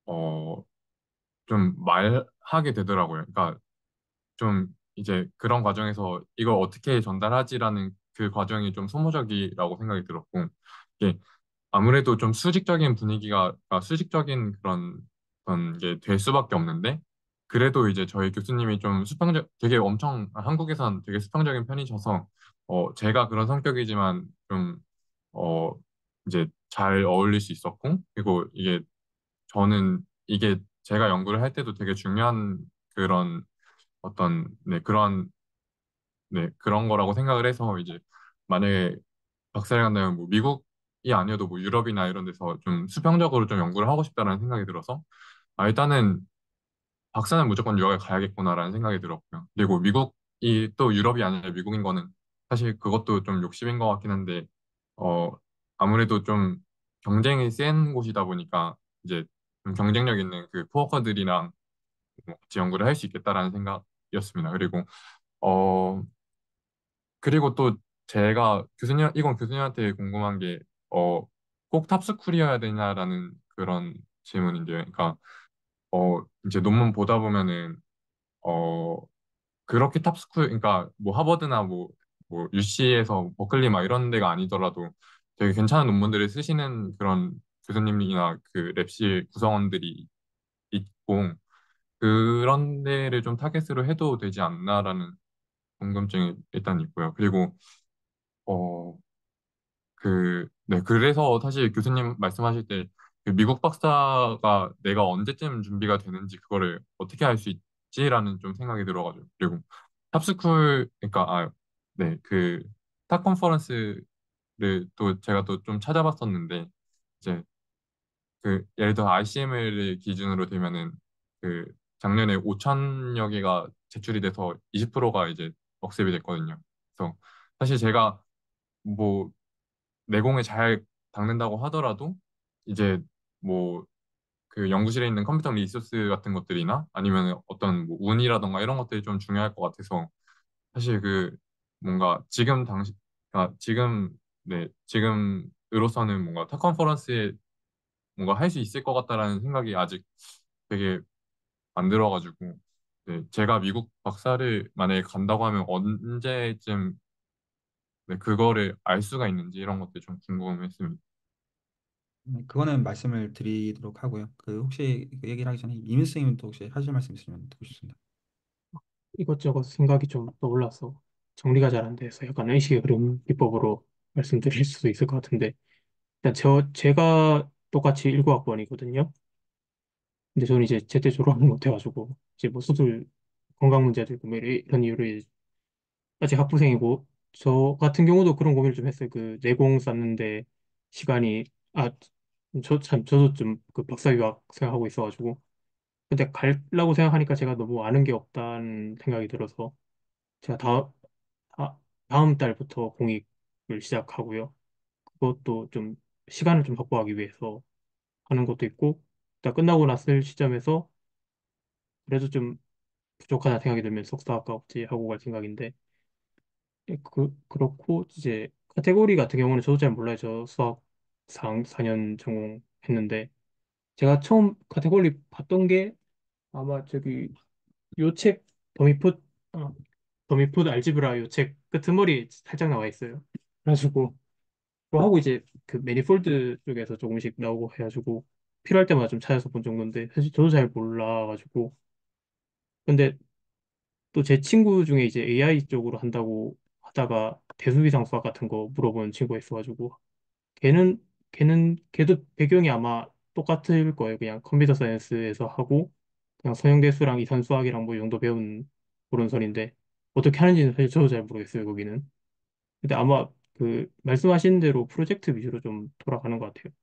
어, 좀 말하게 되더라고요. 그러니까 좀 이제 그런 과정에서 이걸 어떻게 전달하지라는 그 과정이 좀 소모적이라고 생각이 들었고, 이게 아무래도 좀 수직적인 분위기가, 수직적인 그런 게 될 수밖에 없는데, 그래도 이제 저희 교수님이 좀 되게 엄청, 한국에선 되게 수평적인 편이셔서, 제가 그런 성격이지만 좀, 어, 이제 잘 어울릴 수 있었고, 그리고 저는 이게 제가 연구를 할 때도 되게 중요한 그런 그런, 그런 거라고 생각을 해서 이제 만약에 박사를 간다면 뭐 미국이 아니어도 뭐 유럽이나 이런 데서 좀 수평적으로 좀 연구를 하고 싶다라는 생각이 들어서 일단은 박사는 무조건 유학에 가야겠구나라는 생각이 들었고요. 그리고 미국이 또 유럽이 아니라 미국인 거는 사실 그것도 좀 욕심인 것 같긴 한데 어 아무래도 좀 경쟁이 센 곳이다 보니까 이제 좀 경쟁력 있는 코어커들이랑 같이 연구를 할 수 있겠다라는 생각이었습니다. 어, 그리고 또 제가 이건 교수님한테 궁금한 게, 꼭 탑스쿨이어야 되냐라는 그런 질문인데요. 그러니까, 이제 논문 보다 보면은, 어, 그렇게 탑스쿨, 그러니까 뭐 하버드나 뭐 UC에서 버클리 막 이런 데가 아니더라도 되게 괜찮은 논문들을 쓰시는 그런 교수님이나 랩실 구성원들이 있고, 그런 데를 좀 타겟으로 해도 되지 않나라는 궁금증이 일단 있고요. 그리고 어, 네, 그래서 사실 교수님 말씀하실 때 미국 박사가 내가 언제쯤 준비가 되는지 그거를 어떻게 할 수 있지라는 좀 생각이 들어가지고. 그리고 탑스쿨, 그러니까, 네, 탑 컨퍼런스를 또 제가 또 좀 찾아봤었는데, 이제 예를 들어 ICML을 기준으로 되면은 그 작년에 5천여 개가 제출이 돼서 20%가 이제 억셉이 됐거든요. 그래서 사실 제가 뭐 내공에 잘 닦는다고 하더라도 이제 뭐 그 연구실에 있는 컴퓨터 리소스 같은 것들이나 아니면 어떤 뭐 운이라던가 이런 것들이 좀 중요할 것 같아서 사실 그 뭔가 지금 당시 아 지금 네 지금으로서는 뭔가 타 컨퍼런스에 뭔가 할 수 있을 것 같다라는 생각이 아직 되게 안 들어가지고 네, 제가 미국 박사를 만약에 간다고 하면 언제쯤 네, 그거를 알 수가 있는지 이런 것들 좀 궁금했습니다. 그거는 말씀을 드리도록 하고요. 그 혹시 그 얘기를 하기 전에 이민수 선생님 또 혹시 하실 말씀 있으면 듣고 싶습니다. 이것저것 생각이 좀 떠올라서 정리가 잘 안 돼서 약간 의식의 흐름 기법으로 말씀드릴 수도 있을 것 같은데 일단 제가 똑같이 19학번이거든요. 근데 저는 이제 제때 졸업을 못 해가지고 이제 뭐 수술 건강 문제도 있고 뭐 이런 이유로 이제 아직 학부생이고 저 같은 경우도 그런 고민을 좀 했어요. 그 내공 쌓는데 시간이 저도 좀 그 박사 유학 생각하고 있어가지고 근데 가려고 생각하니까 제가 너무 아는 게 없다는 생각이 들어서 제가 다음 달부터 공익을 시작하고요. 그것도 좀 시간을 좀 확보하기 위해서 하는 것도 있고, 일단 끝나고 났을 시점에서 그래도 좀 부족하다 생각이 들면 석사학과 없지 하고 갈 생각인데, 그렇고, 이제 카테고리 같은 경우는 저도 잘 몰라요. 저 수학 4년 전공했는데, 제가 처음 카테고리 봤던 게 아마 저기 요 책, 더미풋, 더미풋 알지브라 요 책 끄트머리 살짝 나와 있어요. 그래가지고, 뭐 하고 이제 그 매니폴드 쪽에서 조금씩 나오고 해가지고 필요할 때마다 좀 찾아서 본 정도인데 사실 저도 잘 몰라가지고 근데 또 제 친구 중에 이제 AI 쪽으로 한다고 하다가 대수비상 수학 같은 거 물어본 친구가 있어가지고 걔는 걔도 배경이 아마 똑같을 거예요. 그냥 컴퓨터 사이언스에서 하고 그냥 서형대수랑 이산수학이랑 뭐 이 정도 배운 그런 선인데 어떻게 하는지는 사실 저도 잘 모르겠어요. 거기는. 근데 아마 그 말씀하신 대로 프로젝트 위주로 좀 돌아가는 것 같아요.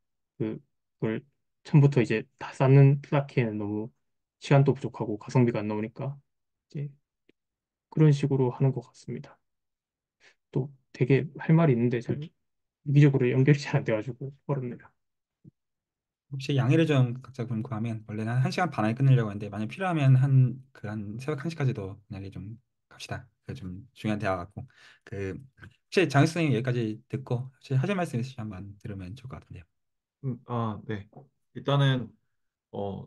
그걸 처음부터 이제 다 쌓기에는 너무 시간도 부족하고 가성비가 안 나오니까 이제 그런 식으로 하는 것 같습니다. 또 되게 할 말이 있는데 잘 유기적으로 연결이 잘 안 돼가지고 어렵네요. 혹시 양해를 좀 각자 좀 구하면 원래는 한 1시간 반 안에 끝내려고 하는데 만약 필요하면 한 새벽 1시까지도 만약에 좀 갑시다. 그 좀 중요한 대화 같고 그 혹시 장혁 선생님 여기까지 듣고 혹시 하실 말씀 있으시면 한번 들으면 좋을 것 같은데요. 네. 일단은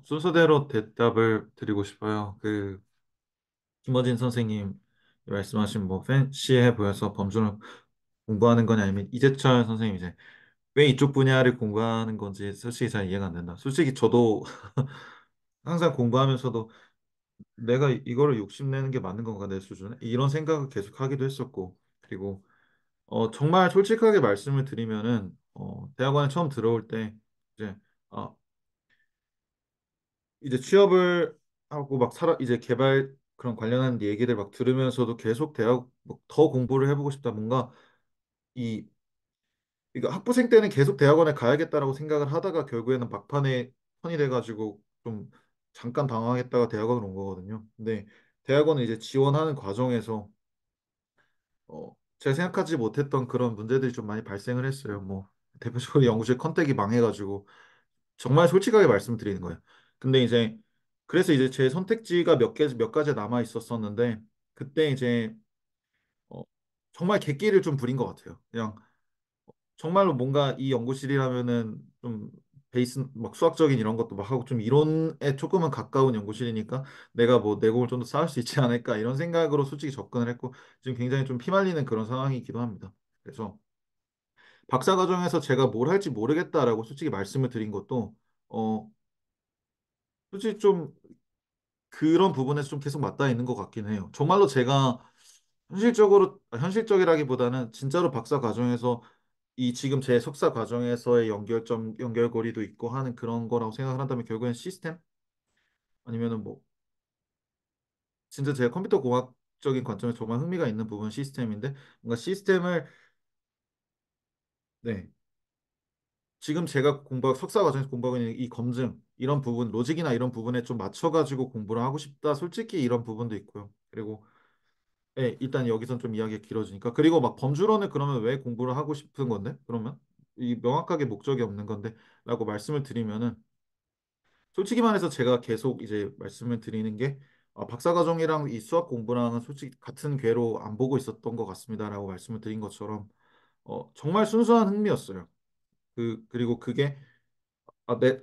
순서대로 대답을 드리고 싶어요. 김어진 선생님 말씀하신 뭐 팬시해 보여서 범주를 공부하는 거냐 아니면 이재철 선생님 이제 왜 이쪽 분야를 공부하는 건지 솔직히 잘 이해가 안 된다. 솔직히 저도 항상 공부하면서도 내가 이거를 욕심내는 게 맞는 건가 내 수준에 이런 생각을 계속 하기도 했었고 그리고 정말 솔직하게 말씀을 드리면은 대학원에 처음 들어올 때 이제 아, 이제 취업을 하고 막 이제 개발 그런 관련한 얘기들 막 들으면서도 계속 대학 뭐더 공부를 해보고 싶다 뭔가 이 이거 학부생 때는 계속 대학원에 가야겠다라고 생각을 하다가 결국에는 막판에 턴이 돼가지고 좀 잠깐 방황했다가 대학원을 온 거거든요. 근데 대학원을 이제 지원하는 과정에서 제가 생각하지 못했던 그런 문제들이 좀 많이 발생을 했어요. 뭐 대표적으로 연구실 컨택이 망해가지고 정말 솔직하게 말씀드리는 거예요. 근데 이제 그래서 이제 제 선택지가 몇 가지 남아 있었었는데 그때 이제 어, 정말 객기를 좀 부린 것 같아요. 그냥 정말로 뭔가 이 연구실이라면은 좀 베이스 막 수학적인 이런 것도 막 하고 좀 이론에 조금은 가까운 연구실이니까 내가 뭐 내공을 좀 더 쌓을 수 있지 않을까 이런 생각으로 솔직히 접근을 했고 지금 굉장히 좀 피말리는 그런 상황이기도 합니다. 그래서 박사 과정에서 제가 뭘 할지 모르겠다라고 솔직히 말씀을 드린 것도 어 솔직히 좀 그런 부분에서 좀 계속 맞닿아 있는 것 같긴 해요. 정말로 제가 현실적이라기보다는 진짜로 박사 과정에서 이 지금 제 석사 과정에서의 연결고리도 있고 하는 그런 거라고 생각을 한다면 결국엔 시스템 아니면은 뭐 진짜 제가 컴퓨터 공학적인 관점에서 정말 흥미가 있는 부분 시스템인데 뭔가 시스템을 네 지금 제가 석사 과정에서 공부하고 있는 이 검증 이런 부분 로직이나 이런 부분에 좀 맞춰가지고 공부를 하고 싶다 솔직히 이런 부분도 있고요. 그리고 네, 일단 여기선 좀 이야기가 길어지니까 그리고 막 범주론을 그러면 왜 공부를 하고 싶은 건데 그러면 이 명확하게 목적이 없는 건데 라고 말씀을 드리면은 솔직히 말해서 제가 계속 이제 말씀을 드리는 게 박사과정이랑 이 수학 공부랑은 솔직히 같은 궤로 안 보고 있었던 것 같습니다라고 말씀을 드린 것처럼 정말 순수한 흥미였어요. 그리고 그게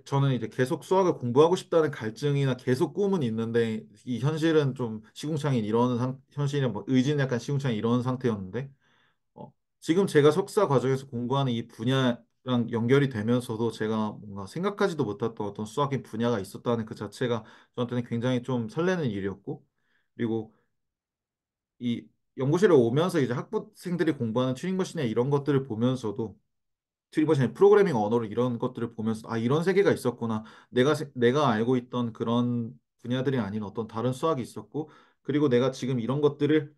저는 이제 계속 수학을 공부하고 싶다는 갈증이나 계속 꿈은 있는데 이 현실은 좀 시궁창인 이런 현실은 뭐 의지는 약간 시궁창인 이런 상태였는데 어, 지금 제가 석사 과정에서 공부하는 이 분야랑 연결이 되면서도 제가 뭔가 생각하지도 못했던 어떤 수학의 분야가 있었다는 그 자체가 저한테는 굉장히 좀 설레는 일이었고 그리고 이 연구실에 오면서 이제 학부생들이 공부하는 튜링머신이나 이런 것들을 보면서도 튜링머신의 프로그래밍 언어를 이런 것들을 보면서 이런 세계가 있었구나. 내가 알고 있던 그런 분야들이 아닌 어떤 다른 수학이 있었고 그리고 내가 지금 이런 것들을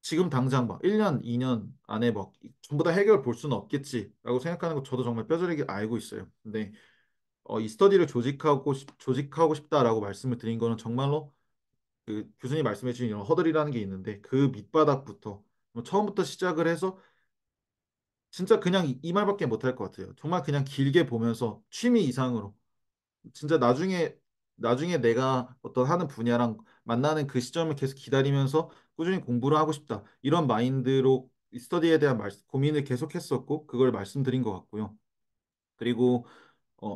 지금 당장 막 1년, 2년 안에 막 전부 다 해결 볼 수는 없겠지라고 생각하는 거 저도 정말 뼈저리게 알고 있어요. 근데 이 스터디를 조직하고 싶다라고 말씀을 드린 거는 정말로 그 교수님 말씀해 주신 이런 허들이라는 게 있는데 그 밑바닥부터 뭐 처음부터 시작을 해서 진짜 그냥 이 말밖에 못 할 것 같아요. 정말 그냥 길게 보면서 취미 이상으로 진짜 나중에 내가 어떤 하는 분야랑 만나는 그 시점을 계속 기다리면서 꾸준히 공부를 하고 싶다. 이런 마인드로 이 스터디에 대한 고민을 계속했었고 그걸 말씀드린 것 같고요. 그리고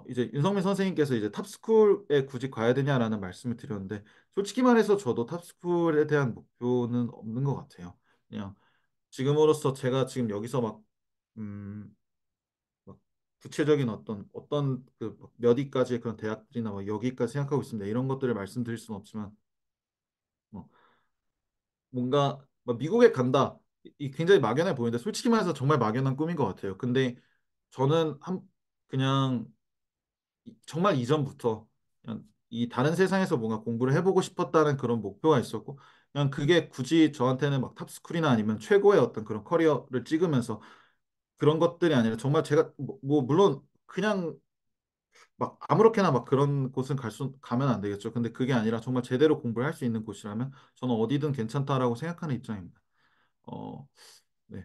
이제 윤성민 선생님께서 이제 탑스쿨에 굳이 가야 되냐라는 말씀을 드렸는데 솔직히 말해서 저도 탑스쿨에 대한 목표는 없는 것 같아요. 그냥 지금으로서 제가 지금 여기서 음, 막 구체적인 어떤 그몇 위까지의 그런 대학들이나 뭐 여기까지 생각하고 있습니다. 이런 것들을 말씀드릴 수는 없지만 뭐 뭔가 뭐 미국에 간다. 이 굉장히 막연해 보이는데 솔직히 말해서 정말 막연한 꿈인 것 같아요. 근데 저는 그냥 정말 이전부터 그냥 이 다른 세상에서 뭔가 공부를 해보고 싶었다는 그런 목표가 있었고 그냥 그게 굳이 저한테는 막 탑스쿨이나 아니면 최고의 어떤 그런 커리어를 찍으면서 그런 것들이 아니라 정말 제가 물론 그냥 막 아무렇게나 막 그런 곳은 가면 안 되겠죠. 근데 그게 아니라 정말 제대로 공부를 할 수 있는 곳이라면 저는 어디든 괜찮다라고 생각하는 입장입니다. 어, 네.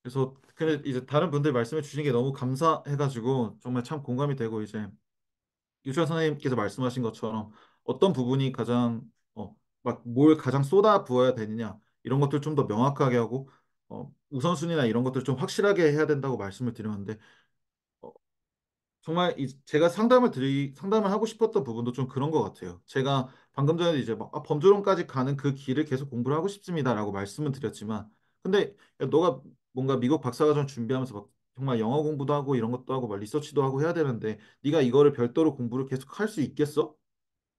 그래서 근데 이제 다른 분들 말씀해 주신 게 너무 감사해가지고 정말 참 공감이 되고 이제 유시아 선생님께서 말씀하신 것처럼 어떤 부분이 가장 막 뭘 가장 쏟아 부어야 되느냐 이런 것들 좀 더 명확하게 하고 우선순위나 이런 것들 좀 확실하게 해야 된다고 말씀을 드렸는데 어, 정말 제가 상담을 하고 싶었던 부분도 좀 그런 것 같아요. 제가 방금 전에 이제 막 범주론까지 가는 그 길을 계속 공부를 하고 싶습니다라고 말씀을 드렸지만, 근데 야, 너가 뭔가 미국 박사과정 준비하면서 막 정말 영어 공부도 하고 이런 것도 하고 막 리서치도 하고 해야 되는데, 네가 이거를 별도로 공부를 계속 할 수 있겠어?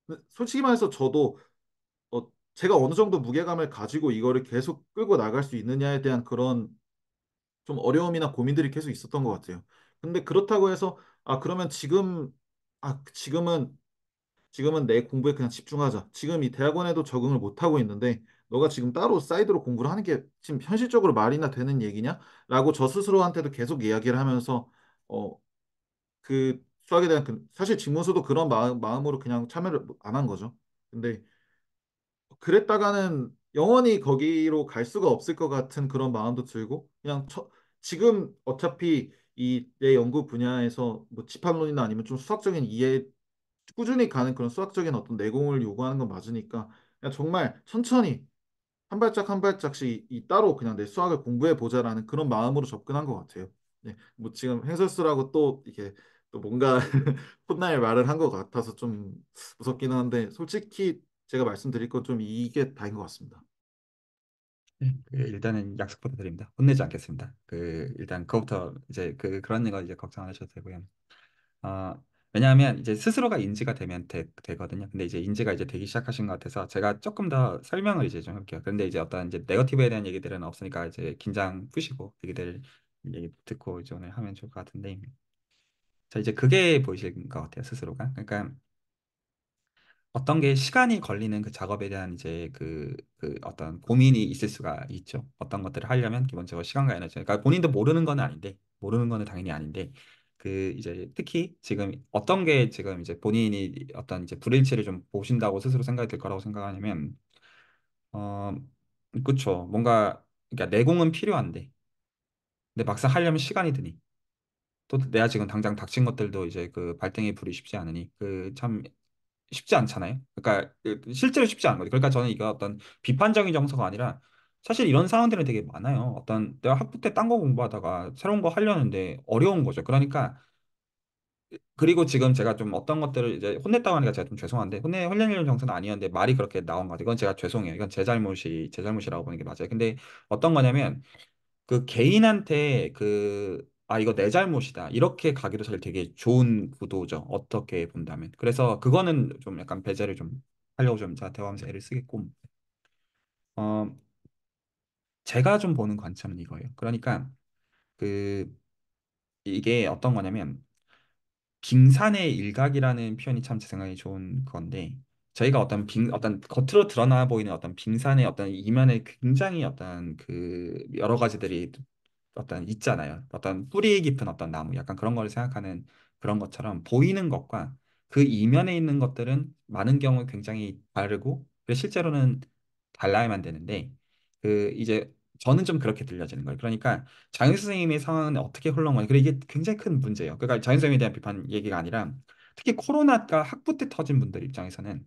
근데 솔직히 말해서 저도 제가 어느 정도 무게감을 가지고 이거를 계속 끌고 나갈 수 있느냐에 대한 그런 좀 어려움이나 고민들이 계속 있었던 것 같아요. 근데 그렇다고 해서 그러면 지금은 내 공부에 그냥 집중하자. 지금 이 대학원에도 적응을 못 하고 있는데 너가 지금 따로 사이드로 공부를 하는 게 지금 현실적으로 말이나 되는 얘기냐? 라고 저 스스로한테도 계속 이야기를 하면서 어, 그 수학에 대한 사실 직문서도 그런 마음으로 그냥 참여를 안 한 거죠. 근데 그랬다가는 영원히 거기로 갈 수가 없을 것 같은 그런 마음도 들고 그냥 지금 어차피 이 내 연구 분야에서 뭐 집합론이나 아니면 좀 수학적인 이해 꾸준히 가는 그런 수학적인 어떤 내공을 요구하는 건 맞으니까 그냥 정말 천천히 한 발짝 한 발짝씩 따로 그냥 내 수학을 공부해 보자라는 그런 마음으로 접근한 것 같아요. 네, 뭐 지금 행설수라고 또 이게 또 뭔가 훗날 말을 한 것 같아서 좀 무섭기는 한데 솔직히 제가 말씀드릴 건 좀 이게 다인 것 같습니다. 네, 일단은 약속부터 드립니다. 혼내지 않겠습니다. 일단 그거부터 이제 그런 거 이제 걱정 안 하셔도 되고요. 왜냐하면 이제 스스로가 인지가 되면 되거든요. 근데 이제 인지가 이제 되기 시작하신 것 같아서 제가 조금 더 설명을 이제 좀 할게요. 근데 이제 어떤 이제 네거티브에 대한 얘기들은 없으니까 이제 긴장 푸시고 얘기들 얘기 듣고 이제 오늘 하면 좋을 것 같은데. 자, 이제 그게 보이실 것 같아요, 스스로가. 그러니까 어떤 게 시간이 걸리는 그 작업에 대한 이제 그 어떤 고민이 있을 수가 있죠. 어떤 것들을 하려면 기본적으로 시간과 에너지. 그러니까 본인도 모르는 건 아닌데, 모르는 거는 당연히 아닌데, 이제 특히 지금 어떤 게 지금 이제 본인이 어떤 이제 불일치를 좀 보신다고 스스로 생각이 들 거라고 생각하냐면, 어, 그쵸. 뭔가, 그러니까 내공은 필요한데, 근데 막상 하려면 시간이 드니. 또 내가 지금 당장 닥친 것들도 이제 그 발등에 불이 쉽지 않으니, 참 쉽지 않잖아요. 그러니까 실제로 쉽지 않은 거죠. 그러니까 저는 이거 어떤 비판적인 정서가 아니라 사실 이런 상황들은 되게 많아요. 어떤 내가 학부 때 딴 거 공부하다가 새로운 거 하려는데 어려운 거죠. 그러니까 그리고 지금 제가 좀 어떤 것들을 이제 혼냈다고 하니까 제가 좀 죄송한데 혼내려는 정서는 아니었는데 말이 그렇게 나온 거 같아요. 이건 제가 죄송해요. 이건 제 잘못이라고 보는 게 맞아요. 근데 어떤 거냐면 그 개인한테 이거 내 잘못이다. 이렇게 가기도 사실 되게 좋은 구도죠. 어떻게 본다면. 그래서 그거는 좀 약간 배제를 좀 하려고 좀 제가 대화하면서 애를 쓰겠고, 어, 제가 좀 보는 관점은 이거예요. 그러니까 그, 이게 어떤 거냐면, 빙산의 일각이라는 표현이 참 제 생각에 좋은 건데 저희가 어떤 겉으로 드러나 보이는 어떤 빙산의 어떤 이면에 굉장히 어떤 여러 가지들이 어떤 있잖아요. 어떤 뿌리 깊은 어떤 나무 약간 그런 걸 생각하는 그런 것처럼 보이는 것과 그 이면에 있는 것들은 많은 경우 굉장히 다르고 그래서 실제로는 달라야만 되는데 이제 저는 좀 그렇게 들려지는 거예요. 그러니까 장유 선생님의 상황은 어떻게 흘러간 그리고 이게 굉장히 큰 문제예요. 그러니까 장유 선생님에 대한 비판 얘기가 아니라 특히 코로나가 학부 때 터진 분들 입장에서는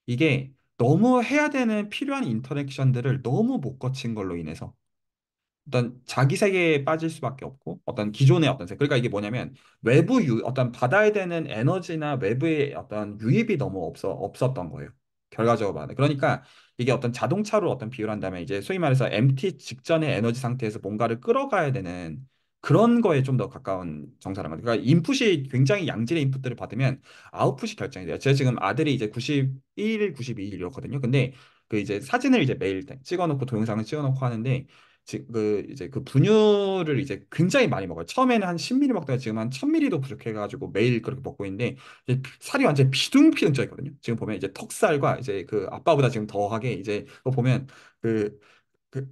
이게 너무 해야 되는 필요한 인터랙션들을 너무 못 거친 걸로 인해서 어떤 자기 세계에 빠질 수밖에 없고 어떤 기존의 어떤 세계 그러니까 이게 뭐냐면 어떤 받아야 되는 에너지나 외부의 어떤 유입이 너무 없었던 거예요. 결과적으로 말하는 그러니까 이게 어떤 자동차로 어떤 비유를 한다면 이제 소위 말해서 MT 직전의 에너지 상태에서 뭔가를 끌어가야 되는 그런 거에 좀 더 가까운 정사라는 거예요. 그러니까 인풋이 굉장히 양질의 인풋들을 받으면 아웃풋이 결정이 돼요. 제가 지금 아들이 이제 91일, 92일 이렇거든요. 근데 그 이제 사진을 이제 매일 찍어놓고 동영상을 찍어놓고 하는데 이제 그 분유를 이제 굉장히 많이 먹어요. 처음에는 한 10ml 먹다가 지금 한 1000ml도 부족해가지고 매일 그렇게 먹고 있는데 이제 살이 완전 비둥비둥 쪄 있거든요. 지금 보면 이제 턱살과 이제 그 아빠보다 지금 더하게 이제 그거 보면 그,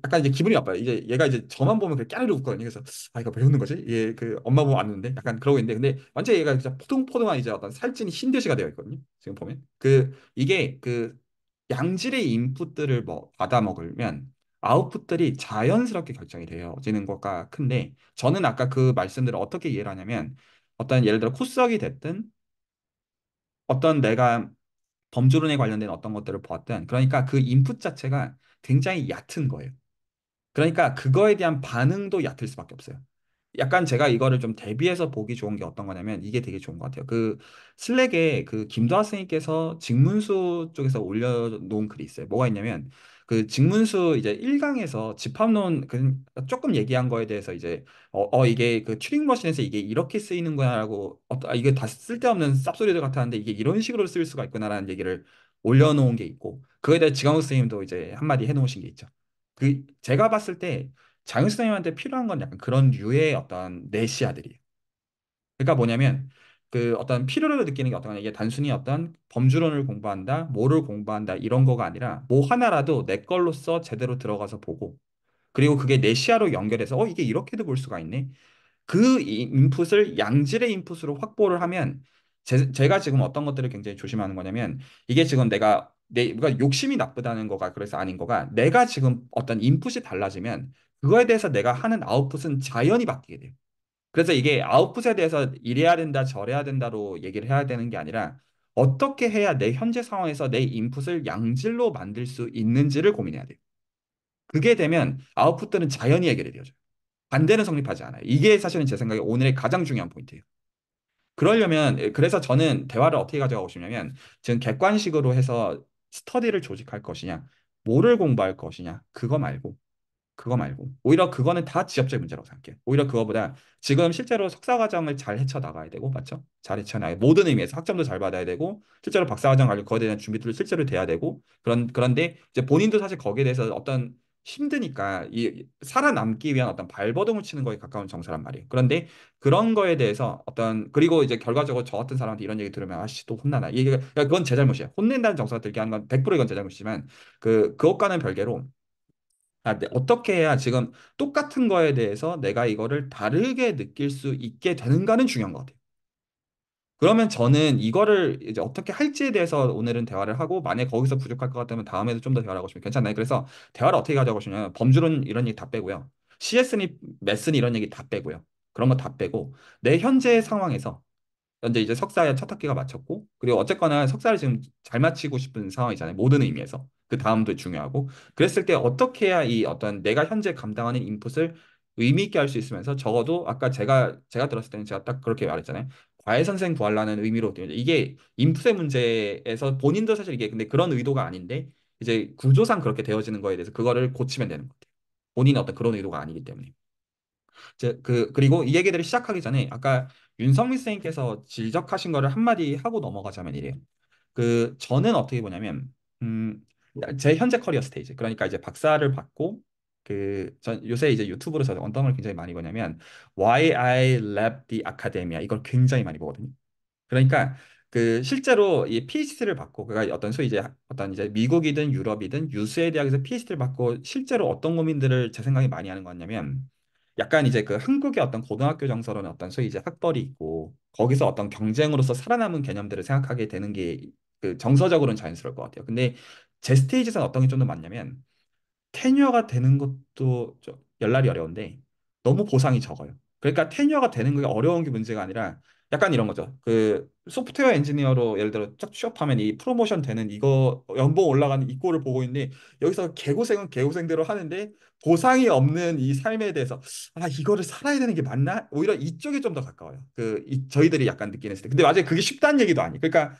약간 이제 기분이 나빠요. 이제 얘가 이제 저만 보면 그 까르르 웃거든요. 그래서 이거 왜 웃는 거지? 얘 엄마 보면 안 웃는데 약간 그러고 있는데 근데 완전 얘가 진짜 포동포동한 이제 어떤 살찐 흰돼지가 되어 있거든요. 지금 보면 이게 양질의 인풋들을 뭐 받아 먹으면 아웃풋들이 자연스럽게 결정이 되어지는 것과 큰데 저는 아까 그 말씀들을 어떻게 이해를 하냐면 어떤 예를 들어 코스학이 됐든 어떤 내가 범주론에 관련된 어떤 것들을 보았든 그러니까 그 인풋 자체가 굉장히 얕은 거예요. 그러니까 그거에 대한 반응도 얕을 수밖에 없어요. 약간 제가 이거를 좀 대비해서 보기 좋은 게 어떤 거냐면 이게 되게 좋은 것 같아요. 슬랙에 김도하 선생님께서 직문수 쪽에서 올려놓은 글이 있어요. 뭐가 있냐면 직문수 이제 1강에서 집합론 조금 얘기한 거에 대해서 이제 이게 튜링 머신에서 이게 이렇게 쓰이는구나라고 이게 다 쓸데없는 쌉소리들 같았는데 이게 이런 식으로 쓰일 수가 있구나라는 얘기를 올려놓은 게 있고 그거에 대해 지강욱 선생님도 이제 한마디 해놓으신 게 있죠. 제가 봤을 때 장윤 선생님한테 필요한 건 약간 그런 류의 어떤 내시아들이에요. 그러니까 뭐냐면 어떤 필요를 느끼는 게 어떤 거냐 이게 단순히 어떤 범주론을 공부한다, 뭐를 공부한다 이런 거가 아니라 뭐 하나라도 내 걸로서 제대로 들어가서 보고 그리고 그게 내 시야로 연결해서 이게 이렇게도 볼 수가 있네. 인풋을 양질의 인풋으로 확보를 하면 제가 지금 어떤 것들을 굉장히 조심하는 거냐면 이게 지금 그러니까 욕심이 나쁘다는 거가 그래서 아닌 거가 내가 지금 어떤 인풋이 달라지면 그거에 대해서 내가 하는 아웃풋은 자연히 바뀌게 돼요. 그래서 이게 아웃풋에 대해서 이래야 된다, 저래야 된다로 얘기를 해야 되는 게 아니라 어떻게 해야 내 현재 상황에서 내 인풋을 양질로 만들 수 있는지를 고민해야 돼요. 그게 되면 아웃풋들은 자연히 해결이 되어져요. 반대는 성립하지 않아요. 이게 사실은 제 생각에 오늘의 가장 중요한 포인트예요. 그래서 저는 대화를 어떻게 가져가고 싶냐면 지금 객관식으로 해서 스터디를 조직할 것이냐, 뭐를 공부할 것이냐, 그거 말고 오히려 그거는 다 지역적 문제라고 생각해요. 오히려 그거보다 지금 실제로 석사 과정을 잘 헤쳐 나가야 되고 맞죠? 잘 헤쳐 나가야 모든 의미에서 학점도 잘 받아야 되고 실제로 박사 과정 관련 거기에 대한 준비도 실제로 돼야 되고 그런데 이제 본인도 사실 거기에 대해서 어떤 힘드니까 이 살아남기 위한 어떤 발버둥을 치는 거에 가까운 정서란 말이에요. 그런데 그런 거에 대해서 그리고 이제 결과적으로 저 같은 사람한테 이런 얘기 들으면 아씨 또 혼나나 이게 그러니까 그건 제 잘못이야. 혼낸다는 정서가 들게 하는 건 100% 이건 제 잘못이지만 그것과는 별개로 어떻게 해야 지금 똑같은 거에 대해서 내가 이거를 다르게 느낄 수 있게 되는가는 중요한 것 같아요. 그러면 저는 이거를 이제 어떻게 할지에 대해서 오늘은 대화를 하고 만약에 거기서 부족할 것 같다면 다음에도 좀 더 대화를 하고 싶으면 괜찮나요? 그래서 대화를 어떻게 가져가고 싶냐면 범주론 이런 얘기 다 빼고요. CS니, 메스니 이런 얘기 다 빼고요. 그런 거 다 빼고 내 현재 상황에서 현재 이제 석사에 첫 학기가 마쳤고, 그리고 어쨌거나 석사를 지금 잘 마치고 싶은 상황이잖아요. 모든 의미에서. 그 다음도 중요하고. 그랬을 때 어떻게 해야 이 어떤 내가 현재 감당하는 인풋을 의미 있게 할 수 있으면서 적어도 아까 제가 들었을 때는 제가 딱 그렇게 말했잖아요. 과외 선생 구하려는 의미로 이게 인풋의 문제에서 본인도 사실 이게 근데 그런 의도가 아닌데 이제 구조상 그렇게 되어지는 거에 대해서 그거를 고치면 되는 것 같아요. 본인의 어떤 그런 의도가 아니기 때문에. 그리고 이 얘기들을 시작하기 전에 아까 윤성민 선생님께서 지적하신 거를 한마디 하고 넘어가자면 이래요. 저는 어떻게 보냐면, 음, 제 현재 커리어 스테이지. 그러니까 이제 박사를 받고, 전 요새 이제 유튜브로 저 어떤 걸 굉장히 많이 보냐면, Why I Left the Academia. 이걸 굉장히 많이 보거든요. 그러니까 실제로 이 PhD를 받고 그가 어떤 소위 이제 어떤 이제 미국이든 유럽이든 유수의 대학에서 PhD를 받고 실제로 어떤 고민들을 제 생각에 많이 하는 거 같냐면 약간 이제 한국의 어떤 고등학교 정서로는 어떤 소위 이제 학벌이 있고 거기서 어떤 경쟁으로서 살아남은 개념들을 생각하게 되는 게 정서적으로는 자연스러울 것 같아요. 근데 제 스테이지에서는 어떤 게 좀 더 많냐면 테뉴어가 되는 것도 좀 열날이 어려운데 너무 보상이 적어요. 그러니까 테뉴어가 되는 게 어려운 게 문제가 아니라 약간 이런 거죠. 소프트웨어 엔지니어로 예를 들어 쫙 취업하면 이 프로모션 되는 이거 연봉 올라가는 이 꼴을 보고 있는데 여기서 개고생은 개고생대로 하는데 보상이 없는 이 삶에 대해서 이거를 살아야 되는 게 맞나? 오히려 이쪽에 좀 더 가까워요. 저희들이 약간 느끼는 때. 근데 맞아요. 그게 쉽다는 얘기도 아니에요. 그러니까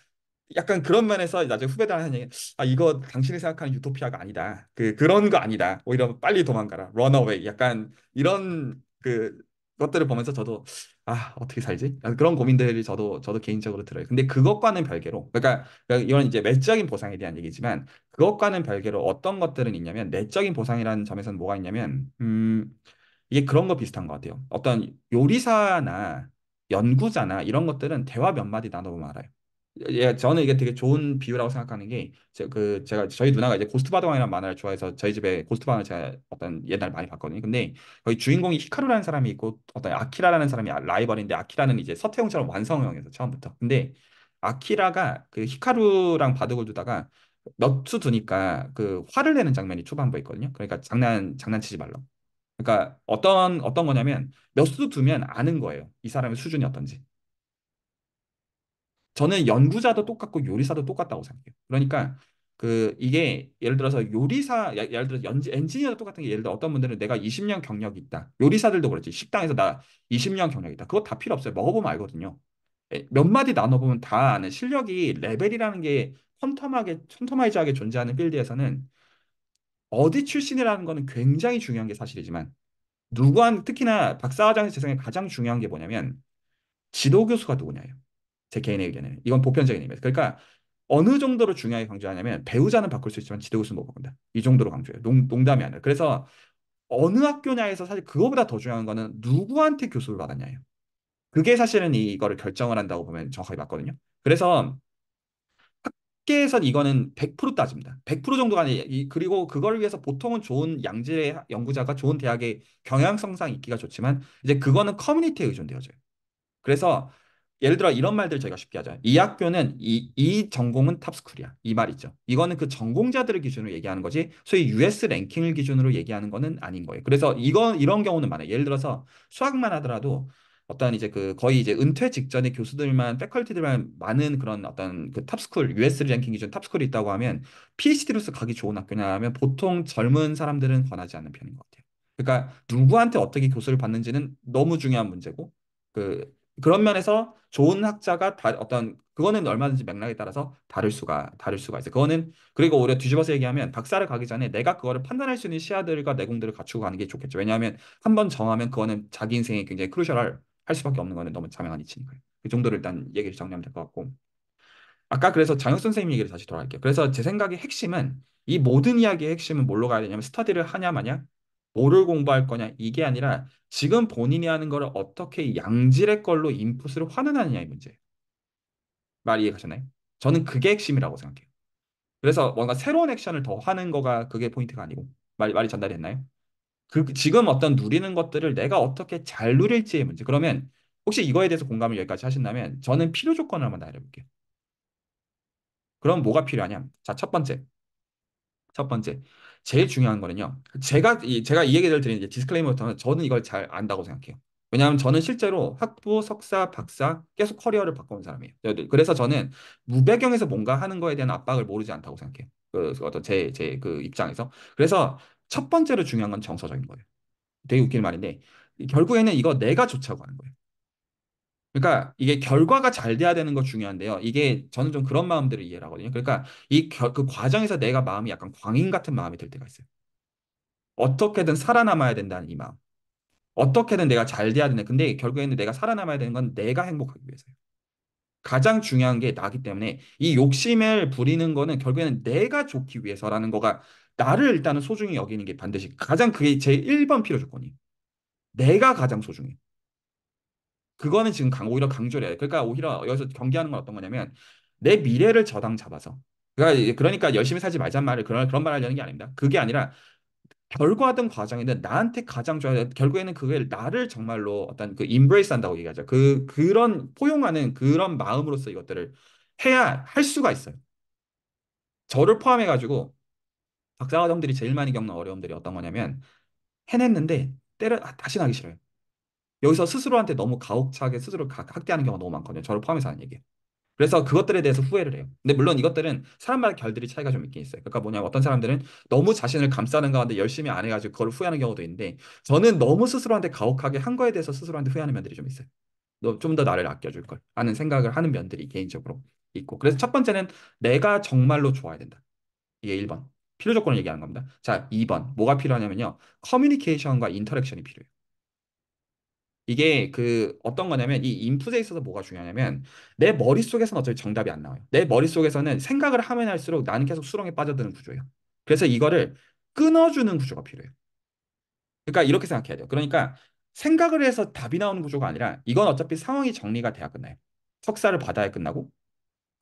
약간 그런 면에서 나중에 후배들한테 하는 얘기, 이거 당신이 생각하는 유토피아가 아니다. 그런 거 아니다. 오히려 빨리 도망가라. 런어웨이. 약간 이런 것들을 보면서 저도 어떻게 살지? 그런 고민들이 저도 개인적으로 들어요. 근데 그것과는 별개로, 그러니까 이건 이제 외적인 보상에 대한 얘기지만 그것과는 별개로 어떤 것들은 있냐면 내적인 보상이라는 점에서는 뭐가 있냐면, 이게 그런 거 비슷한 것 같아요. 어떤 요리사나 연구자나 이런 것들은 대화 몇 마디 나눠보면 알아요. 저는 이게 되게 좋은 비유라고 생각하는 게, 제가 저희 누나가 이제 고스트바드왕이라는 만화를 좋아해서 저희 집에 고스트바드왕을 제가 어떤 옛날 많이 봤거든요. 근데 거기 주인공이 히카루라는 사람이 있고 어떤 아키라라는 사람이 라이벌인데 아키라는 이제 서태웅처럼 완성형에서 처음부터. 근데 아키라가 히카루랑 바둑을 두다가 넛수 두니까 화를 내는 장면이 초반부에 있거든요. 그러니까 장난치지 말라고. 그러니까 어떤 거냐면 몇 수 두면 아는 거예요. 이 사람의 수준이 어떤지. 저는 연구자도 똑같고 요리사도 똑같다고 생각해요. 그러니까 이게 예를 들어서 예를 들어 엔지니어도 똑같은 게 예를 들어 어떤 분들은 내가 20년 경력이 있다. 요리사들도 그렇지. 식당에서 나 20년 경력이 있다. 그거 다 필요 없어요. 먹어보면 알거든요. 몇 마디 나눠보면 다 아는 실력이 레벨이라는 게 텀터마이즈하게 존재하는 필드에서는 어디 출신이라는 거는 굉장히 중요한 게 사실이지만 특히나 박사과정에서 제 생각에 가장 중요한 게 뭐냐면 지도 교수가 누구냐예요. 제 개인의 의견에는. 이건 보편적인 의미에서. 그러니까 어느 정도로 중요하게 강조하냐면 배우자는 바꿀 수 있지만 지도 교수는 못 바꾼다. 이 정도로 강조해요. 농담이 아니라. 그래서 어느 학교냐에서 사실 그거보다 더 중요한 거는 누구한테 교수를 받았냐예요. 그게 사실은 이거를 결정을 한다고 보면 정확하게 맞거든요. 그래서 학계에선 이거는 100% 따집니다. 100% 정도가 아니라 그리고 그걸 위해서 보통은 좋은 양질의 연구자가 좋은 대학의 경향성상 있기가 좋지만 이제 그거는 커뮤니티에 의존되어져요. 그래서 예를 들어 이런 말들 저희가 쉽게 하죠. 이 학교는 이 전공은 탑스쿨이야. 이 말이죠. 이거는 그 전공자들을 기준으로 얘기하는 거지. 소위 US 랭킹을 기준으로 얘기하는 거는 아닌 거예요. 그래서 이런 경우는 많아요. 예를 들어서 수학만 하더라도 어떤 이제 거의 이제 은퇴 직전에 교수들만 패컬티들만 많은 그런 어떤 탑스쿨 US 랭킹 기준 탑스쿨이 있다고 하면 PhD로서 가기 좋은 학교냐 하면 보통 젊은 사람들은 권하지 않는 편인 것 같아요. 그러니까 누구한테 어떻게 교수를 받는지는 너무 중요한 문제고 그런 면에서 좋은 학자가 그거는 얼마든지 맥락에 따라서 다를 수가 있어요. 그거는 그리고 오히려 뒤집어서 얘기하면 박사를 가기 전에 내가 그거를 판단할 수 있는 시야들과 내공들을 갖추고 가는 게 좋겠죠. 왜냐하면 한 번 정하면 그거는 자기 인생에 굉장히 크루셜할 수밖에 없는 거는 너무 자명한 이치니까요. 그 정도를 일단 얘기를 정리하면 될 것 같고. 아까 그래서 장혁 선생님 얘기를 다시 돌아갈게요. 그래서 제 생각의 핵심은 이 모든 이야기의 핵심은 뭘로 가야 되냐면 스터디를 하냐 마냐, 뭐를 공부할 거냐 이게 아니라 지금 본인이 하는 거를 어떻게 양질의 걸로 인풋으로 환원하느냐의 문제예요. 말 이해가셨나요? 저는 그게 핵심이라고 생각해요. 그래서 뭔가 새로운 액션을 더 하는 거가 그게 포인트가 아니고 말이 전달이 됐나요? 지금 어떤 누리는 것들을 내가 어떻게 잘 누릴지의 문제. 그러면 혹시 이거에 대해서 공감을 여기까지 하신다면 저는 필요 조건을 한번 알아볼게요. 그럼 뭐가 필요하냐? 자, 첫 번째. 제일 중요한 거는요. 제가 이 얘기를 드리는 이제 디스클레이머부터는 저는 이걸 잘 안다고 생각해요. 왜냐하면 저는 실제로 학부, 석사, 박사 계속 커리어를 바꿔온 사람이에요. 그래서 저는 무배경에서 뭔가 하는 거에 대한 압박을 모르지 않다고 생각해요. 그 어떤 제 그 입장에서. 그래서 첫 번째로 중요한 건 정서적인 거예요. 되게 웃기는 말인데 결국에는 이거 내가 좋자고 하는 거예요. 그러니까 이게 결과가 잘 돼야 되는 거 중요한데요. 이게 저는 좀 그런 마음들을 이해를 하거든요. 그러니까 그 과정에서 내가 마음이 약간 광인 같은 마음이 들 때가 있어요. 어떻게든 살아남아야 된다는 이 마음. 어떻게든 내가 잘 돼야 되는. 근데 결국에는 내가 살아남아야 되는 건 내가 행복하기 위해서예요. 가장 중요한 게 나기 때문에 이 욕심을 부리는 거는 결국에는 내가 좋기 위해서라는 거가 나를 일단은 소중히 여기는 게 반드시 가장 그게 제 1번 필요 조건이에요. 내가 가장 소중해. 그거는 지금 오히려 강조를 해요. 그러니까 오히려 여기서 경계하는 건 어떤 거냐면 내 미래를 저당 잡아서 그러니까 열심히 살지 말자는 말을 그런 말 하려는 게 아닙니다. 그게 아니라 결과든 과정이든 나한테 가장 좋아야 돼. 결국에는 그게 나를 정말로 어떤 그 인브레이스 한다고 얘기하죠. 그런 포용하는 그런 마음으로서 이것들을 해야 할 수가 있어요. 저를 포함해 가지고 박사과정들이 제일 많이 겪는 어려움들이 어떤 거냐면 해냈는데 다시 나기 싫어요. 여기서 스스로한테 너무 가혹차게 스스로 학대하는 경우가 너무 많거든요. 저를 포함해서 하는 얘기예요. 그래서 그것들에 대해서 후회를 해요. 근데 물론 이것들은 사람마다 결들이 차이가 좀 있긴 있어요. 그러니까 뭐냐면 어떤 사람들은 너무 자신을 감싸는 가운데 열심히 안 해가지고 그걸 후회하는 경우도 있는데 저는 너무 스스로한테 가혹하게 한 거에 대해서 스스로한테 후회하는 면들이 좀 있어요. 너 좀 더 나를 아껴줄 걸 하는 생각을 하는 면들이 개인적으로 있고. 그래서 첫 번째는 내가 정말로 좋아야 된다. 이게 1번. 필요 조건을 얘기하는 겁니다. 자, 2번. 뭐가 필요하냐면요. 커뮤니케이션과 인터랙션이 필요해요. 이게 그 어떤 거냐면 이 인풋에 있어서 뭐가 중요하냐면 내 머릿속에서는 어차피 정답이 안 나와요. 내 머릿속에서는 생각을 하면 할수록 나는 계속 수렁에 빠져드는 구조예요. 그래서 이거를 끊어주는 구조가 필요해요. 그러니까 이렇게 생각해야 돼요. 그러니까 생각을 해서 답이 나오는 구조가 아니라 이건 어차피 상황이 정리가 돼야 끝나요. 석사를 받아야 끝나고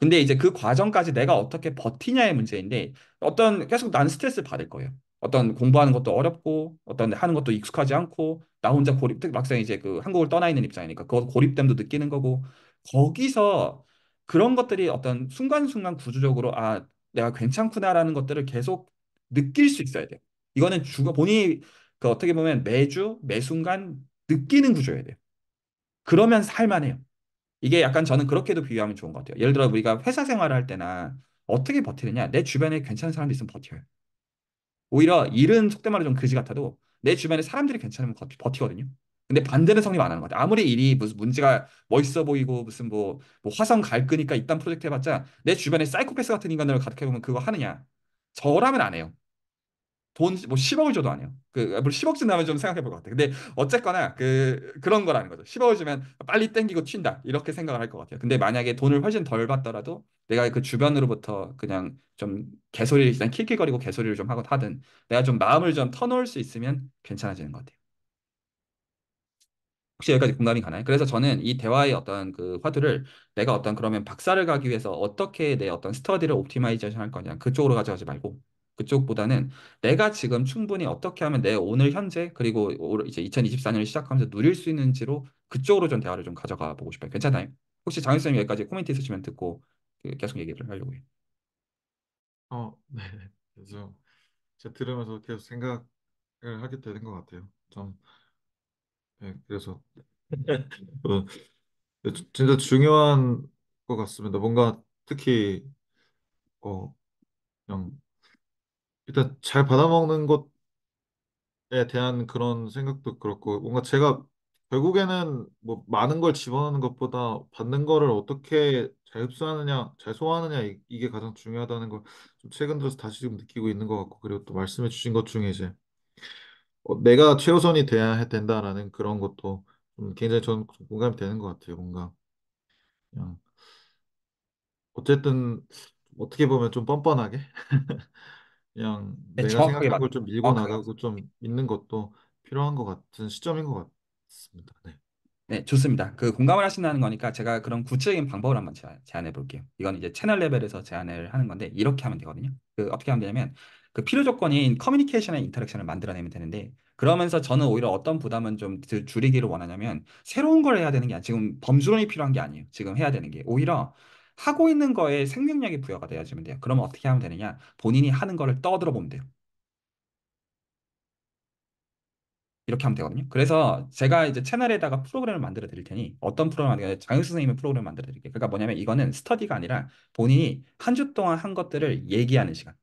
근데 이제 그 과정까지 내가 어떻게 버티냐의 문제인데 어떤 계속 난 스트레스를 받을 거예요. 어떤 공부하는 것도 어렵고 어떤 하는 것도 익숙하지 않고 나 혼자 막상 이제 그 한국을 떠나 있는 입장이니까 그 고립됨도 느끼는 거고 거기서 그런 것들이 어떤 순간순간 구조적으로 아 내가 괜찮구나라는 것들을 계속 느낄 수 있어야 돼요. 이거는 본인이 그 어떻게 보면 매주 매 순간 느끼는 구조여야 돼요. 그러면 살만해요. 이게 약간 저는 그렇게도 비유하면 좋은 것 같아요. 예를 들어 우리가 회사 생활을 할 때나 어떻게 버티느냐? 내 주변에 괜찮은 사람도 있으면 버텨요. 오히려 일은 속된 말로 좀 그지 같아도 내 주변에 사람들이 괜찮으면 버티거든요. 근데 반대는 성립 안 하는 것 같아요. 아무리 일이 무슨 문제가 멋있어 보이고 무슨 뭐 화성 갈 거니까 이딴 프로젝트 해봤자 내 주변에 사이코패스 같은 인간들을 가득해보면 그거 하느냐? 저라면 안 해요. 돈 뭐 10억을 줘도 안 해요. 뭐 10억 준다면 좀 생각해 볼 것 같아요. 근데 어쨌거나 그런 거라는 거죠. 10억을 주면 빨리 땡기고 튄다. 이렇게 생각을 할 것 같아요. 근데 만약에 돈을 훨씬 덜 받더라도 내가 그 주변으로부터 그냥 좀 개소리 일단 킬킬거리고 개소리를 좀 하든 내가 좀 마음을 좀 터놓을 수 있으면 괜찮아지는 것 같아요. 혹시 여기까지 공감이 가나요? 그래서 저는 이 대화의 어떤 그 화두를 내가 어떤 그러면 박사를 가기 위해서 어떻게 내 어떤 스터디를 옵티마이제이션 할 거냐 그쪽으로 가져가지 말고 그쪽보다는 내가 지금 충분히 어떻게 하면 내 오늘 현재 그리고 이제 2024년을 시작하면서 누릴 수 있는지로 그쪽으로 좀 대화를 좀 가져가 보고 싶어요. 괜찮아요? 혹시 장윤 쌤 여기까지 코멘트 있으시면 듣고 계속 얘기를 하려고 해요. 네. 그래서 제가 들으면서 계속 생각을 하게 되는 것 같아요. 좀, 네, 그래서 어, 진짜 중요한 것 같습니다. 뭔가 특히 어, 그냥 일단 잘 받아먹는 것에 대한 그런 생각도 그렇고 뭔가 제가 결국에는 뭐 많은 걸 집어넣는 것보다 받는 거를 어떻게 잘 흡수하느냐, 잘 소화하느냐 이게 가장 중요하다는 걸 좀 최근 들어서 다시 좀 느끼고 있는 것 같고 그리고 또 말씀해 주신 것 중에 이제 내가 최우선이 돼야 된다라는 그런 것도 굉장히 저는 좀 공감이 되는 것 같아요. 뭔가 그냥 어쨌든 어떻게 보면 좀 뻔뻔하게 그냥 네, 내가 정확하게 생각한 맞, 걸 좀 밀고 정확하게 나가고 맞습니다. 좀 믿는 것도 필요한 것 같은 시점인 것 같습니다. 네. 네, 좋습니다. 그 공감을 하신다는 거니까 제가 그런 구체적인 방법을 한번 제안해 볼게요. 이건 이제 채널 레벨에서 제안을 하는 건데 이렇게 하면 되거든요. 어떻게 하면 되냐면 그 필요 조건인 커뮤니케이션의 인터랙션을 만들어내면 되는데 그러면서 저는 오히려 어떤 부담은 좀 줄이기를 원하냐면 새로운 걸 해야 되는 게 아니라 지금 범주론이 필요한 게 아니에요. 지금 해야 되는 게 오히려 하고 있는 거에 생명력이 부여가 되어지면 돼요. 그러면 어떻게 하면 되느냐? 본인이 하는 거를 떠들어 보면 돼요. 이렇게 하면 되거든요. 그래서 제가 이제 채널에다가 프로그램을 만들어 드릴 테니 어떤 프로그램 만들까? 장혁 선생님의 프로그램 만들어 드릴게요. 그러니까 뭐냐면 이거는 스터디가 아니라 본인이 한 주 동안 한 것들을 얘기하는 시간.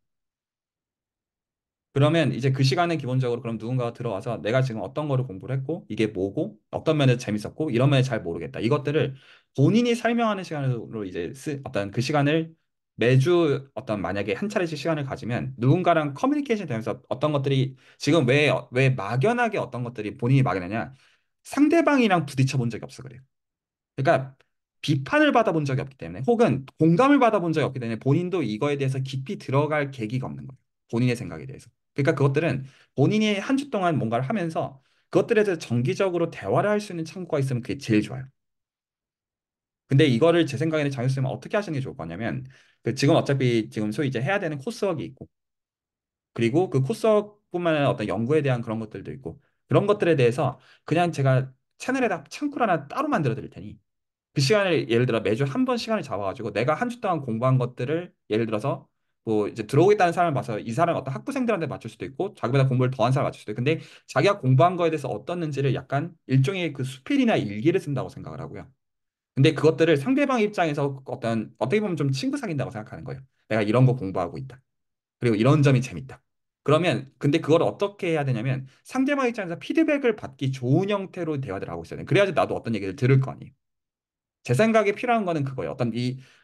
그러면 이제 그 시간은 기본적으로 그럼 누군가가 들어와서 내가 지금 어떤 거를 공부를 했고 이게 뭐고 어떤 면에서 재밌었고 이런 면에 잘 모르겠다. 이것들을 본인이 설명하는 시간으로 이제 어떤 그 시간을 매주 어떤 만약에 한 차례씩 시간을 가지면 누군가랑 커뮤니케이션 되면서 어떤 것들이 지금 왜 막연하게 어떤 것들이 본인이 막연하냐 상대방이랑 부딪혀 본 적이 없어 그래요. 그러니까 비판을 받아본 적이 없기 때문에 혹은 공감을 받아본 적이 없기 때문에 본인도 이거에 대해서 깊이 들어갈 계기가 없는 거예요. 본인의 생각에 대해서. 그러니까 그것들은 본인이 한 주 동안 뭔가를 하면서 그것들에 대해서 정기적으로 대화를 할 수 있는 창구가 있으면 그게 제일 좋아요. 근데 이거를 제 생각에는 장교수님은 어떻게 하시는 게 좋을 거냐면 그 지금 어차피 지금 소위 이제 해야 되는 코스웍이 있고 그리고 그 코스웍뿐만 아니라 어떤 연구에 대한 그런 것들도 있고 그런 것들에 대해서 그냥 제가 채널에다 창구를 하나 따로 만들어 드릴 테니 그 시간을 예를 들어 매주 한 번 시간을 잡아가지고 내가 한 주 동안 공부한 것들을 예를 들어서 뭐 이제 들어오겠다는 사람을 봐서 이 사람 어떤 학부생들한테 맞출 수도 있고 자기보다 공부를 더한 사람 맞출 수도 있고 근데 자기가 공부한 거에 대해서 어떻는지를 약간 일종의 그 수필이나 일기를 쓴다고 생각을 하고요. 근데 그것들을 상대방 입장에서 어떤 어떻게 보면 좀 친구 사귄다고 생각하는 거예요. 내가 이런 거 공부하고 있다. 그리고 이런 점이 재밌다. 그러면 근데 그걸 어떻게 해야 되냐면 상대방 입장에서 피드백을 받기 좋은 형태로 대화를 하고 있어야 돼. 그래야지 나도 어떤 얘기를 들을 거 아니에요. 제 생각에 필요한 거는 그거예요.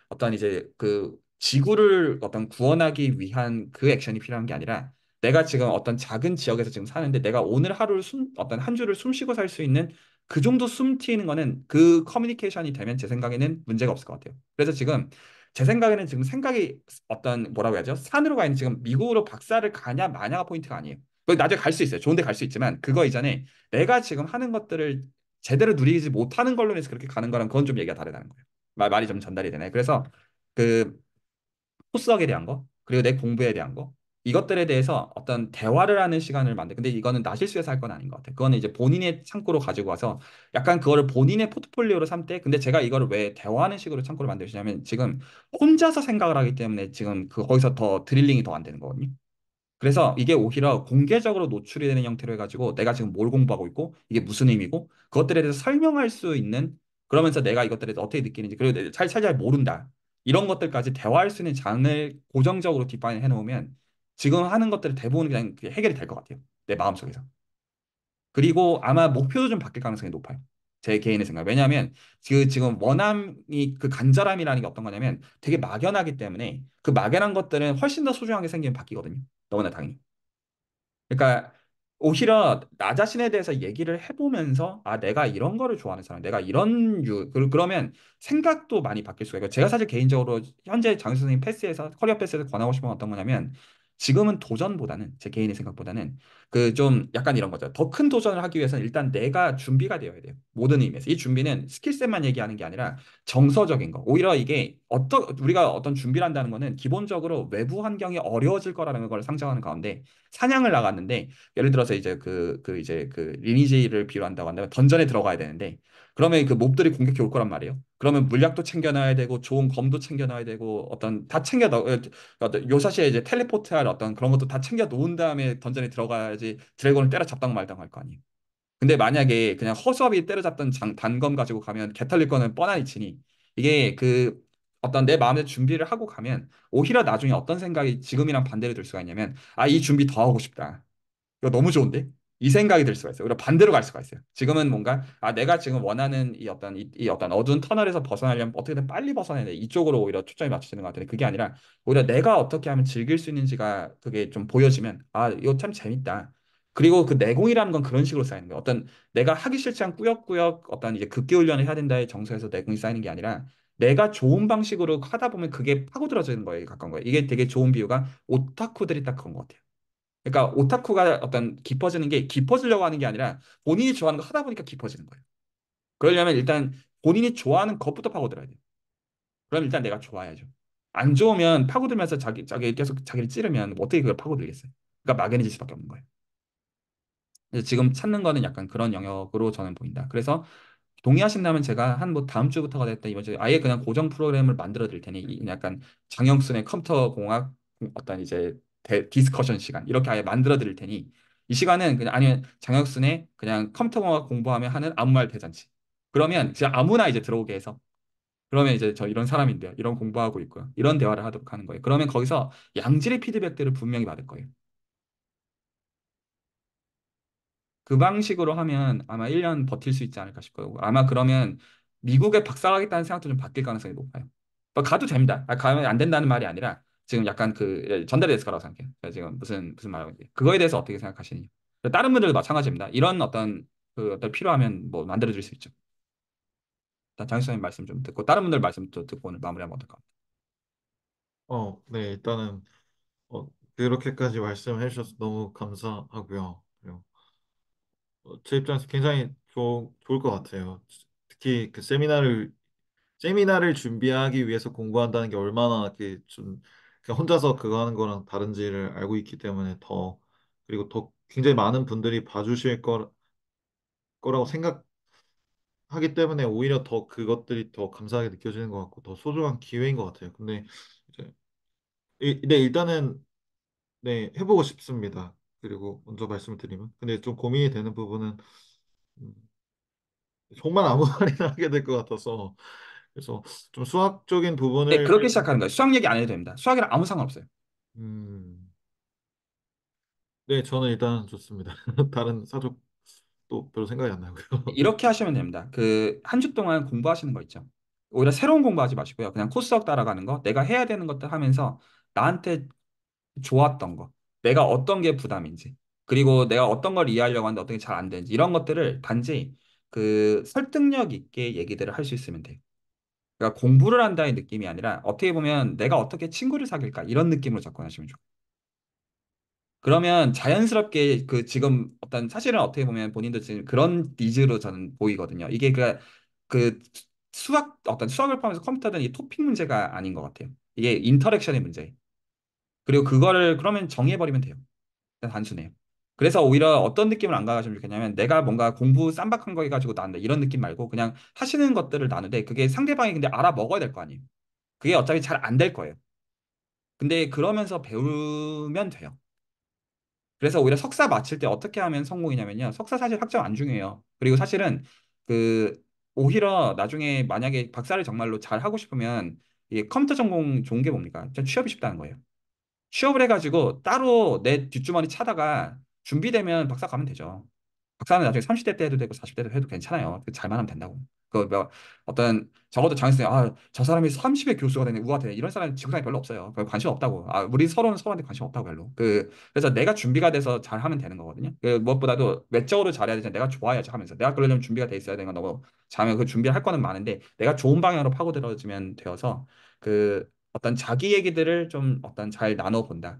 어떤 이제 그 지구를 어떤 구원하기 위한 그 액션이 필요한 게 아니라 내가 지금 어떤 작은 지역에서 지금 사는데 내가 오늘 하루를 어떤 한 주를 숨 쉬고 살 수 있는 그 정도 숨 튀는 거는 그 커뮤니케이션이 되면 제 생각에는 문제가 없을 것 같아요. 그래서 지금 제 생각에는 지금 생각이 어떤 뭐라고 해야죠? 산으로 가 있는 지금 미국으로 박사를 가냐 마냐가 포인트가 아니에요. 거기 나중에 갈 수 있어요. 좋은 데 갈 수 있지만 그거 이전에 내가 지금 하는 것들을 제대로 누리지 못하는 걸로 인해서 그렇게 가는 거랑 그건 좀 얘기가 다르다는 거예요. 말이 좀 전달이 되네. 그래서 그 코스학에 대한 거, 그리고 내 공부에 대한 거, 이것들에 대해서 어떤 대화를 하는 시간을 만들. 근데 이거는 나 실수해서 할 건 아닌 것 같아요. 그거는 이제 본인의 창구로 가지고 와서 약간 그거를 본인의 포트폴리오로 삼되. 근데 제가 이거를 왜 대화하는 식으로 창구를 만드시냐면 지금 혼자서 생각을 하기 때문에 지금 그 거기서 더 드릴링이 더 안 되는 거거든요. 그래서 이게 오히려 공개적으로 노출이 되는 형태로 해가지고 내가 지금 뭘 공부하고 있고 이게 무슨 의미고 그것들에 대해서 설명할 수 있는 그러면서 내가 이것들에 대해서 어떻게 느끼는지 그리고 잘 모른다 이런 것들까지 대화할 수 있는 장을 고정적으로 뒷반에 해놓으면 지금 하는 것들이 대부분 그냥 해결이 될 것 같아요. 내 마음속에서. 그리고 아마 목표도 좀 바뀔 가능성이 높아요. 제 개인의 생각. 왜냐하면 그 지금 원함이 그 간절함이라는 게 어떤 거냐면 되게 막연하기 때문에 그 막연한 것들은 훨씬 더 소중하게 생기면 바뀌거든요. 너무나 당연히. 그러니까 오히려 나 자신에 대해서 얘기를 해보면서 아 내가 이런 거를 좋아하는 사람 내가 이런 그러면 생각도 많이 바뀔 수가 있고 제가 사실 개인적으로 현재 장 선생님 패스에서 커리어 패스에서 권하고 싶은 건 어떤 거냐면 지금은 도전보다는 제 개인의 생각보다는 그 좀 약간 이런 거죠. 더 큰 도전을 하기 위해서는 일단 내가 준비가 되어야 돼요. 모든 의미에서 이 준비는 스킬셋만 얘기하는 게 아니라 정서적인 거. 오히려 이게 우리가 어떤 준비를 한다는 거는 기본적으로 외부 환경이 어려워질 거라는 걸 상정하는 가운데 사냥을 나갔는데 예를 들어서 이제 이제 그 리니지를 필요한다고 한다면 던전에 들어가야 되는데 그러면 그 몹들이 공격해 올 거란 말이에요. 그러면 물약도 챙겨놔야 되고 좋은 검도 챙겨놔야 되고 어떤 다 챙겨 넣 요사시에 이제 텔레포트할 어떤 그런 것도 다 챙겨 놓은 다음에 던전에 들어가야지 드래곤을 때려잡다가 말다가 할 거 아니에요. 근데 만약에 그냥 허수아비 때려잡던 단검 가지고 가면 개털릴 거는 뻔한 이치니 이게 그 어떤 내 마음의 준비를 하고 가면 오히려 나중에 어떤 생각이 지금이랑 반대로 들 수가 있냐면 아, 이 준비 더 하고 싶다. 이거 너무 좋은데? 이 생각이 들 수가 있어요. 오히려 반대로 갈 수가 있어요. 지금은 뭔가 아 내가 지금 원하는 이 어떤 어두운 터널에서 벗어나려면 어떻게든 빨리 벗어나야 돼. 이쪽으로 오히려 초점이 맞춰지는 것 같은데 그게 아니라 오히려 내가 어떻게 하면 즐길 수 있는지가 그게 좀 보여지면 아 이거 참 재밌다. 그리고 그 내공이라는 건 그런 식으로 쌓이는 거예요. 어떤 내가 하기 싫지 않고 꾸역꾸역 어떤 이제 극기 훈련을 해야 된다의 정서에서 내공이 쌓이는 게 아니라 내가 좋은 방식으로 하다 보면 그게 파고들어지는 거에 가까운 거예요. 이게 되게 좋은 비유가 오타쿠들이 딱 그런 것 같아요. 그러니까 오타쿠가 어떤 깊어지는 게 깊어지려고 하는 게 아니라 본인이 좋아하는 거 하다 보니까 깊어지는 거예요. 그러려면 일단 본인이 좋아하는 것부터 파고들어야 돼요. 그럼 일단 내가 좋아야죠. 안 좋으면 파고들면서 자기 계속 자기를 찌르면 어떻게 그걸 파고들겠어요? 그러니까 막연해질 수밖에 없는 거예요. 그래서 지금 찾는 거는 약간 그런 영역으로 저는 보인다. 그래서 동의하신다면 제가 한 뭐 다음 주부터가 됐다 이번 주에 아예 그냥 고정 프로그램을 만들어 드릴 테니 약간 장영순의 컴퓨터 공학 어떤 이제 디스커션 시간 이렇게 아예 만들어 드릴 테니 이 시간은 그냥 아니면 장혁순의 그냥 컴퓨터공학 공부하며 하는 아무 말 대잔치. 그러면 진짜 아무나 이제 들어오게 해서 그러면 이제 저 이런 사람인데요. 이런 공부하고 있고요. 이런 대화를 하도록 하는 거예요. 그러면 거기서 양질의 피드백들을 분명히 받을 거예요. 그 방식으로 하면 아마 1년 버틸 수 있지 않을까 싶고요. 아마 그러면 미국에 박사가겠다는 생각도 좀 바뀔 가능성이 높아요. 가도 됩니다. 가면 안 된다는 말이 아니라 지금 약간 전달이 됐을 거라고 생각해요. 제가 지금 무슨 말하고 있는지. 그거에 대해서 어떻게 생각하시는지. 다른 분들도 마찬가지입니다. 이런 어떤 필요하면 뭐 만들어줄 수 있죠. 일단 장수님 말씀 좀 듣고 다른 분들 말씀 또 듣고 오늘 마무리하면 어떨까? 네, 일단은 어, 그렇게까지 말씀해 주셔서 너무 감사하고요. 그리고 제 입장에서 굉장히 좋을 것 같아요. 특히 그 세미나를 준비하기 위해서 공부한다는 게 얼마나 좀 그냥 혼자서 그거 하는 거랑 다른지를 알고 있기 때문에 그리고 더 굉장히 많은 분들이 봐주실 거라고 생각하기 때문에 오히려 더 그것들이 더 감사하게 느껴지는 것 같고 더 소중한 기회인 것 같아요. 근데 이제 네, 일단은 네, 해보고 싶습니다. 그리고 먼저 말씀을 드리면 근데 좀 고민이 되는 부분은 음, 정말 아무 말이나 하게 될 것 같아서 그래서 좀 수학적인 네, 부분을 그렇게 시작하는 거예요. 수학 얘기 안 해도 됩니다. 수학이랑 아무 상관없어요. 음, 네, 저는 일단 좋습니다. 다른 사족도 별로 생각이 안 나고요. 네. 이렇게 하시면 됩니다. 한 주 동안 공부하시는 거 있죠. 오히려 새로운 공부하지 마시고요. 그냥 코스석 따라가는 거, 내가 해야 되는 것들 하면서 나한테 좋았던 거, 내가 어떤 게 부담인지, 그리고 내가 어떤 걸 이해하려고 하는데 어떤 게 잘 안 되는지 이런 것들을 단지 설득력 있게 얘기들을 할 수 있으면 돼요. 그러니까 공부를 한다의 느낌이 아니라 어떻게 보면 내가 어떻게 친구를 사귈까 이런 느낌으로 접근하시면 좋아요. 그러면 자연스럽게 지금 사실은 어떻게 보면 본인도 지금 그런 니즈로 저는 보이거든요. 이게 그 수학을 포함해서 컴퓨터든 이 토픽 문제가 아닌 것 같아요. 이게 인터랙션의 문제예요. 그리고 그거를 그러면 정해버리면 돼요. 그냥 단순해요. 그래서 오히려 어떤 느낌을 안 가지면 좋겠냐면 내가 뭔가 공부 쌈박한 거 해가지고 나눈다 이런 느낌 말고 그냥 하시는 것들을 나누되 그게 상대방이 근데 알아먹어야 될 거 아니에요. 그게 어차피 잘 안 될 거예요. 근데 그러면서 배우면 돼요. 그래서 오히려 석사 마칠 때 어떻게 하면 성공이냐면요. 석사 사실 학점 안 중요해요. 그리고 사실은 그 오히려 나중에 만약에 박사를 정말로 잘 하고 싶으면 이 컴퓨터 전공 좋은 게 뭡니까? 전 취업이 쉽다는 거예요. 취업을 해가지고 따로 내 뒷주머니 차다가 준비되면 박사 가면 되죠. 박사는 나중에 30대 때 해도 되고 40대 때 해도 괜찮아요. 잘만 하면 된다고. 뭐 적어도 장학생 저 사람이 30의 교수가 되네 우가 되네 이런 사람 지구상에 별로 없어요. 관심 없다고. 우리 서로는 서로한테 관심 없다고 별로. 그래서 내가 준비가 돼서 잘 하면 되는 거거든요. 무엇보다도 외적으로 잘해야 되지 내가 좋아야지 하면서 내가 그러려면 준비가 돼 있어야 되는 건 너무 잘하면 그 준비를 할 거는 많은데 내가 좋은 방향으로 파고들어지면 되어서 어떤 자기 얘기들을 좀 잘 나눠본다.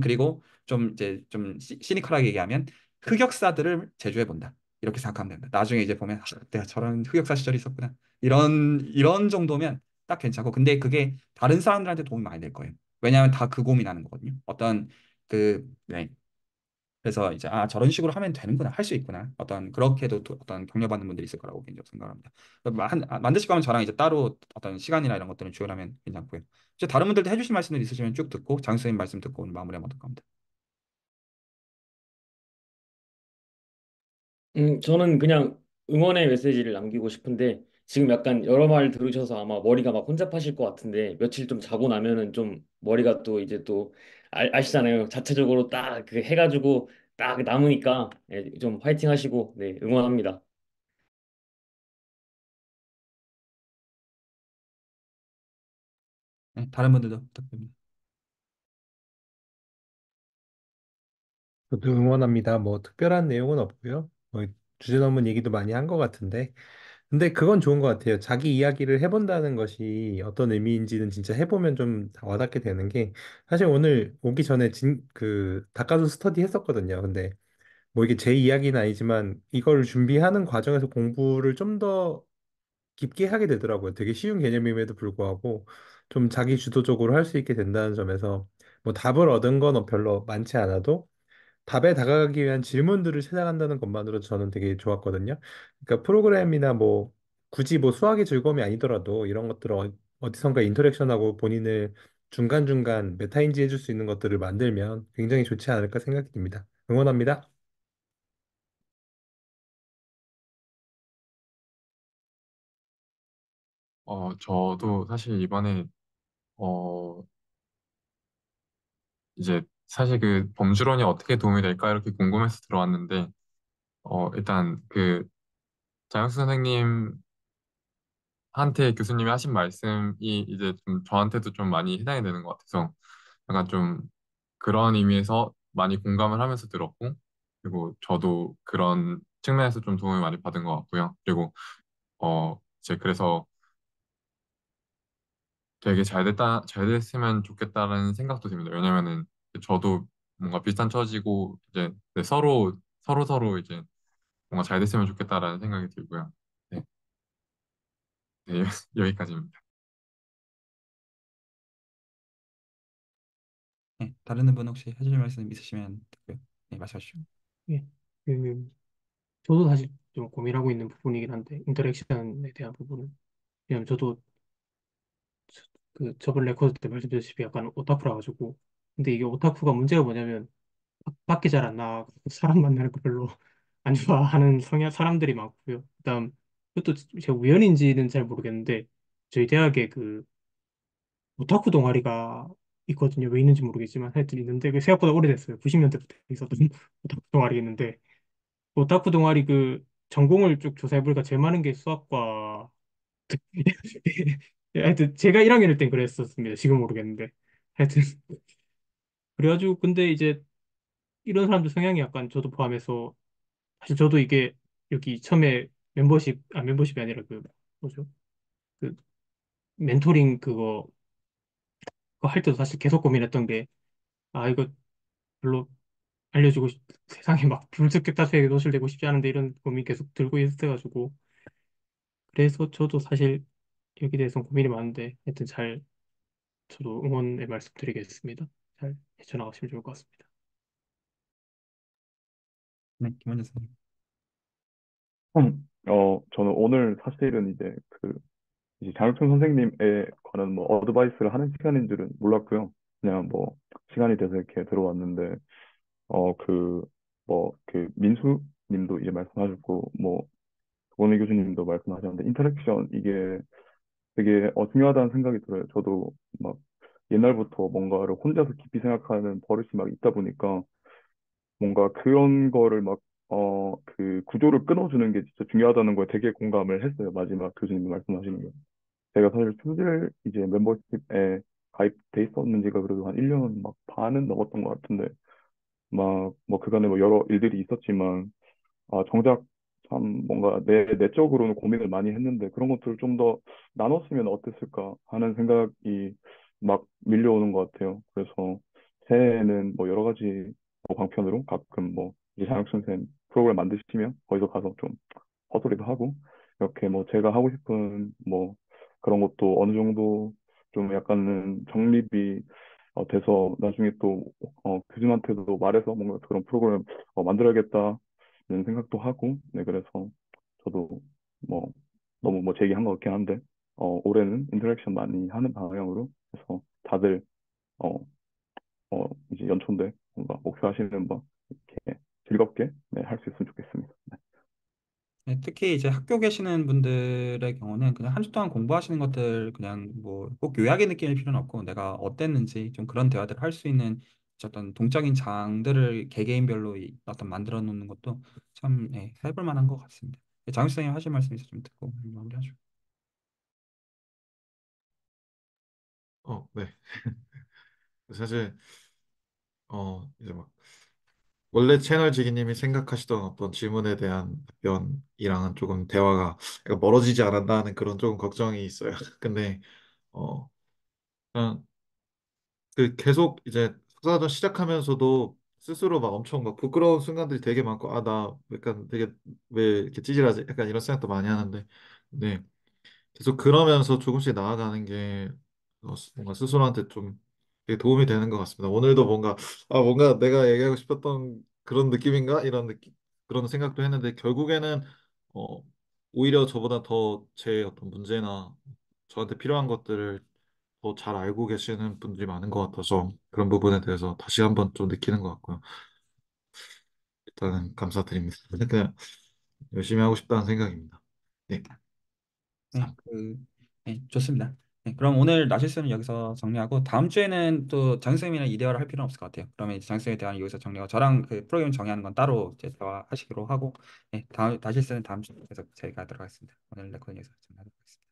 그리고 좀 이제 좀 시니컬하게 얘기하면 흑역사들을 제조해 본다. 이렇게 생각하면 된다. 나중에 이제 보면 내가 저런 흑역사 시절이 있었구나. 이런 정도면 딱 괜찮고 근데 그게 다른 사람들한테 도움이 많이 될 거예요. 왜냐하면 다 그 고민하는 거거든요. 네. 그래서 이제 저런 식으로 하면 되는구나. 할 수 있구나. 그렇게도 어떤 격려받는 분들이 있을 거라고 개인적으로 생각합니다. 만드실 거면 저랑 이제 따로 어떤 시간이나 이런 것들을 조율하면 괜찮고요. 이제 다른 분들도 해주실 말씀들 있으시면 쭉 듣고 장 선생님 말씀 듣고 오늘 마무리하면 어떨까 합니다. 저는 그냥 응원의 메시지를 남기고 싶은데 지금 약간 여러 말 들으셔서 아마 머리가 막 혼잡하실 것 같은데 며칠 좀 자고 나면은 좀 머리가 또 이제 또 아시잖아요. 자체적으로 딱 그 해가지고 딱 남으니까 예, 좀 화이팅 하시고 네, 응원합니다. 네, 다른 분들도 부탁드립니다. 저도 응원합니다. 뭐 특별한 내용은 없고요. 뭐 주제 넘은 얘기도 많이 한 것 같은데 근데 그건 좋은 것 같아요. 자기 이야기를 해본다는 것이 어떤 의미인지는 진짜 해보면 좀 와닿게 되는 게 사실 오늘 오기 전에 닭가슴 스터디 했었거든요. 근데 뭐 이게 제 이야기는 아니지만 이걸 준비하는 과정에서 공부를 좀 더 깊게 하게 되더라고요. 되게 쉬운 개념임에도 불구하고 좀 자기 주도적으로 할 수 있게 된다는 점에서 뭐 답을 얻은 건 별로 많지 않아도 답에 다가가기 위한 질문들을 찾아간다는 것만으로 저는 되게 좋았거든요. 그러니까 프로그램이나 뭐 굳이 뭐 수학의 즐거움이 아니더라도 이런 것들을 어디선가 인터랙션하고 본인을 중간중간 메타인지 해줄 수 있는 것들을 만들면 굉장히 좋지 않을까 생각이 듭니다. 응원합니다. 저도 사실 이번에 어, 이제 사실 그 범주론이 어떻게 도움이 될까 이렇게 궁금해서 들어왔는데 일단 그 장혁수 선생님한테 교수님이 하신 말씀이 이제 좀 저한테도 좀 많이 해당이 되는 것 같아서 약간 좀 그런 의미에서 많이 공감을 하면서 들었고 그리고 저도 그런 측면에서 좀 도움을 많이 받은 것 같고요. 그리고 이제 그래서 되게 잘 됐으면 좋겠다는 생각도 듭니다. 왜냐면은 저도 뭔가 비슷한 처지고 이제 네, 서로 이제 뭔가 잘 됐으면 좋겠다라는 생각이 들고요. 네, 네, 여기까지입니다. 네, 다른 분 혹시 하실 말씀 있으시면 듣고요. 네, 말씀하시죠. 예. 그, 저도 사실 좀 고민하고 있는 부분이긴 한데, 인터랙션에 대한 부분은. 왜냐면 저도 그 저번 레코드 때 말씀드렸다시피 약간 오타쿠라 가지고. 근데 이게 오타쿠가 문제가 뭐냐면, 밖에 잘 안 나가고 사람 만나는 거 별로 안 좋아하는 성향 사람들이 많고요. 그다음 그것도 제가 우연인지는 잘 모르겠는데 저희 대학에 그 오타쿠 동아리가 있거든요. 왜 있는지 모르겠지만 하여튼 있는데 그 생각보다 오래됐어요. 90년대부터 있었던 오타쿠 동아리 있는데 오타쿠 동아리 그 전공을 쭉 조사해보니까 제일 많은 게 수학과 하여튼 제가 1학년일 땐 그랬었습니다. 지금 모르겠는데 하여튼 그래가지고 근데 이제 이런 사람들 성향이 약간 저도 포함해서 사실 저도 이게 여기 처음에 멤버십이 아니라 그 뭐죠? 그 멘토링 그거 할 때도 사실 계속 고민했던 게 아 이거 별로 세상에 막 불특별다수에게 노출되고 싶지 않은데 이런 고민 계속 들고 있어가지고 그래서 저도 사실 여기 대해서 고민이 많은데 하여튼 잘 저도 응원의 말씀드리겠습니다. 잘 헤쳐나가시면 좋을 것 같습니다. 네, 김원재 선생님. 저는 오늘 사실은 이제 장학준 선생님에 관한 뭐 어드바이스를 하는 시간인 줄은 몰랐고요. 그냥 뭐 시간이 돼서 이렇게 들어왔는데, 민수 님도 이제 말씀하셨고, 뭐, 원희 교수님도 말씀하셨는데, 인터랙션 이게 되게 중요하다는 생각이 들어요. 저도 막 옛날부터 뭔가를 혼자서 깊이 생각하는 버릇이 막 있다 보니까 뭔가 그런 거를 그 구조를 끊어주는 게 진짜 중요하다는 거에 되게 공감을 했어요. 마지막 교수님 말씀하시는 거. 제가 사실 퓨질 이제 멤버십에 가입돼 있었는 지가 그래도 한 1년 막 반은 넘었던 것 같은데, 막 뭐 그간에 뭐 여러 일들이 있었지만, 정작 참 뭔가 내적으로는 고민을 많이 했는데 그런 것들을 좀 더 나눴으면 어땠을까 하는 생각이 막 밀려오는 것 같아요. 그래서 새해에는 뭐 여러 가지 방편으로 가끔 뭐 이제 장혁 선생 프로그램 만드시면 거기서 가서 좀 헛소리도 하고 이렇게 뭐 제가 하고 싶은 뭐 그런 것도 어느 정도 좀 약간은 정립이 돼서 나중에 또 교수님한테도 말해서 뭔가 그런 프로그램 만들어야겠다 이런 생각도 하고, 네, 그래서 저도 뭐 너무 뭐 제 얘기한 것 같긴 한데, 올해는 인터랙션 많이 하는 방향으로 해서 다들 어, 이제 연초인데 뭔가 목표하시는 바 이렇게 즐겁게 네, 할 수 있으면 좋겠습니다. 네. 네, 특히 이제 학교 계시는 분들의 경우는 그냥 한 주 동안 공부하시는 것들 그냥 뭐 꼭 요약의 느낌일 필요는 없고 내가 어땠는지 좀 그런 대화들을 할 수 있는 어떤 동적인 장들을 개개인별로 어떤 만들어 놓는 것도 참 해볼 만한 것 같습니다. 장유 선생님 하실 말씀 있으면 좀 듣고 마무리하죠. 네. 사실 이제 막 원래 채널 지기님이 생각하시던 어떤 질문에 대한 답변이랑은 조금 대화가 약간 멀어지지 않았나 하는 그런 조금 걱정이 있어요. 근데 어 그냥 그 계속 이제 석사전 시작하면서도 스스로 막 엄청 막 부끄러운 순간들이 되게 많고 아 나 약간 되게 왜 이렇게 찌질하지 약간 이런 생각도 많이 하는데 네 계속 그러면서 조금씩 나아가는 게 뭔가 스스로한테 좀 되게 도움이 되는 것 같습니다. 오늘도 뭔가 내가 얘기하고 싶었던 그런 느낌인가 이런 느낌 그런 생각도 했는데 결국에는 어 오히려 저보다 더 제 어떤 문제나 저한테 필요한 것들을 더 잘 알고 계시는 분들이 많은 것 같아서 그런 부분에 대해서 다시 한번 좀 느끼는 것 같고요. 일단 감사드립니다. 그냥 열심히 하고 싶다는 생각입니다. 네, 네, 네, 좋습니다. 네, 그럼 오늘 나실수는 여기서 정리하고 다음 주에는 또 장쌤이랑 이 대화를 할 필요는 없을 것 같아요. 그러면 이제 장쌤의 대화는 여기서 정리하고 저랑 그 프로그램 정의하는 건 따로 이제 대화하시기로 하고, 네, 다음 나실수는 다음 주에 계속 저희가 하도록 하겠습니다. 오늘 레코는 여기서 정리하도록 하겠습니다.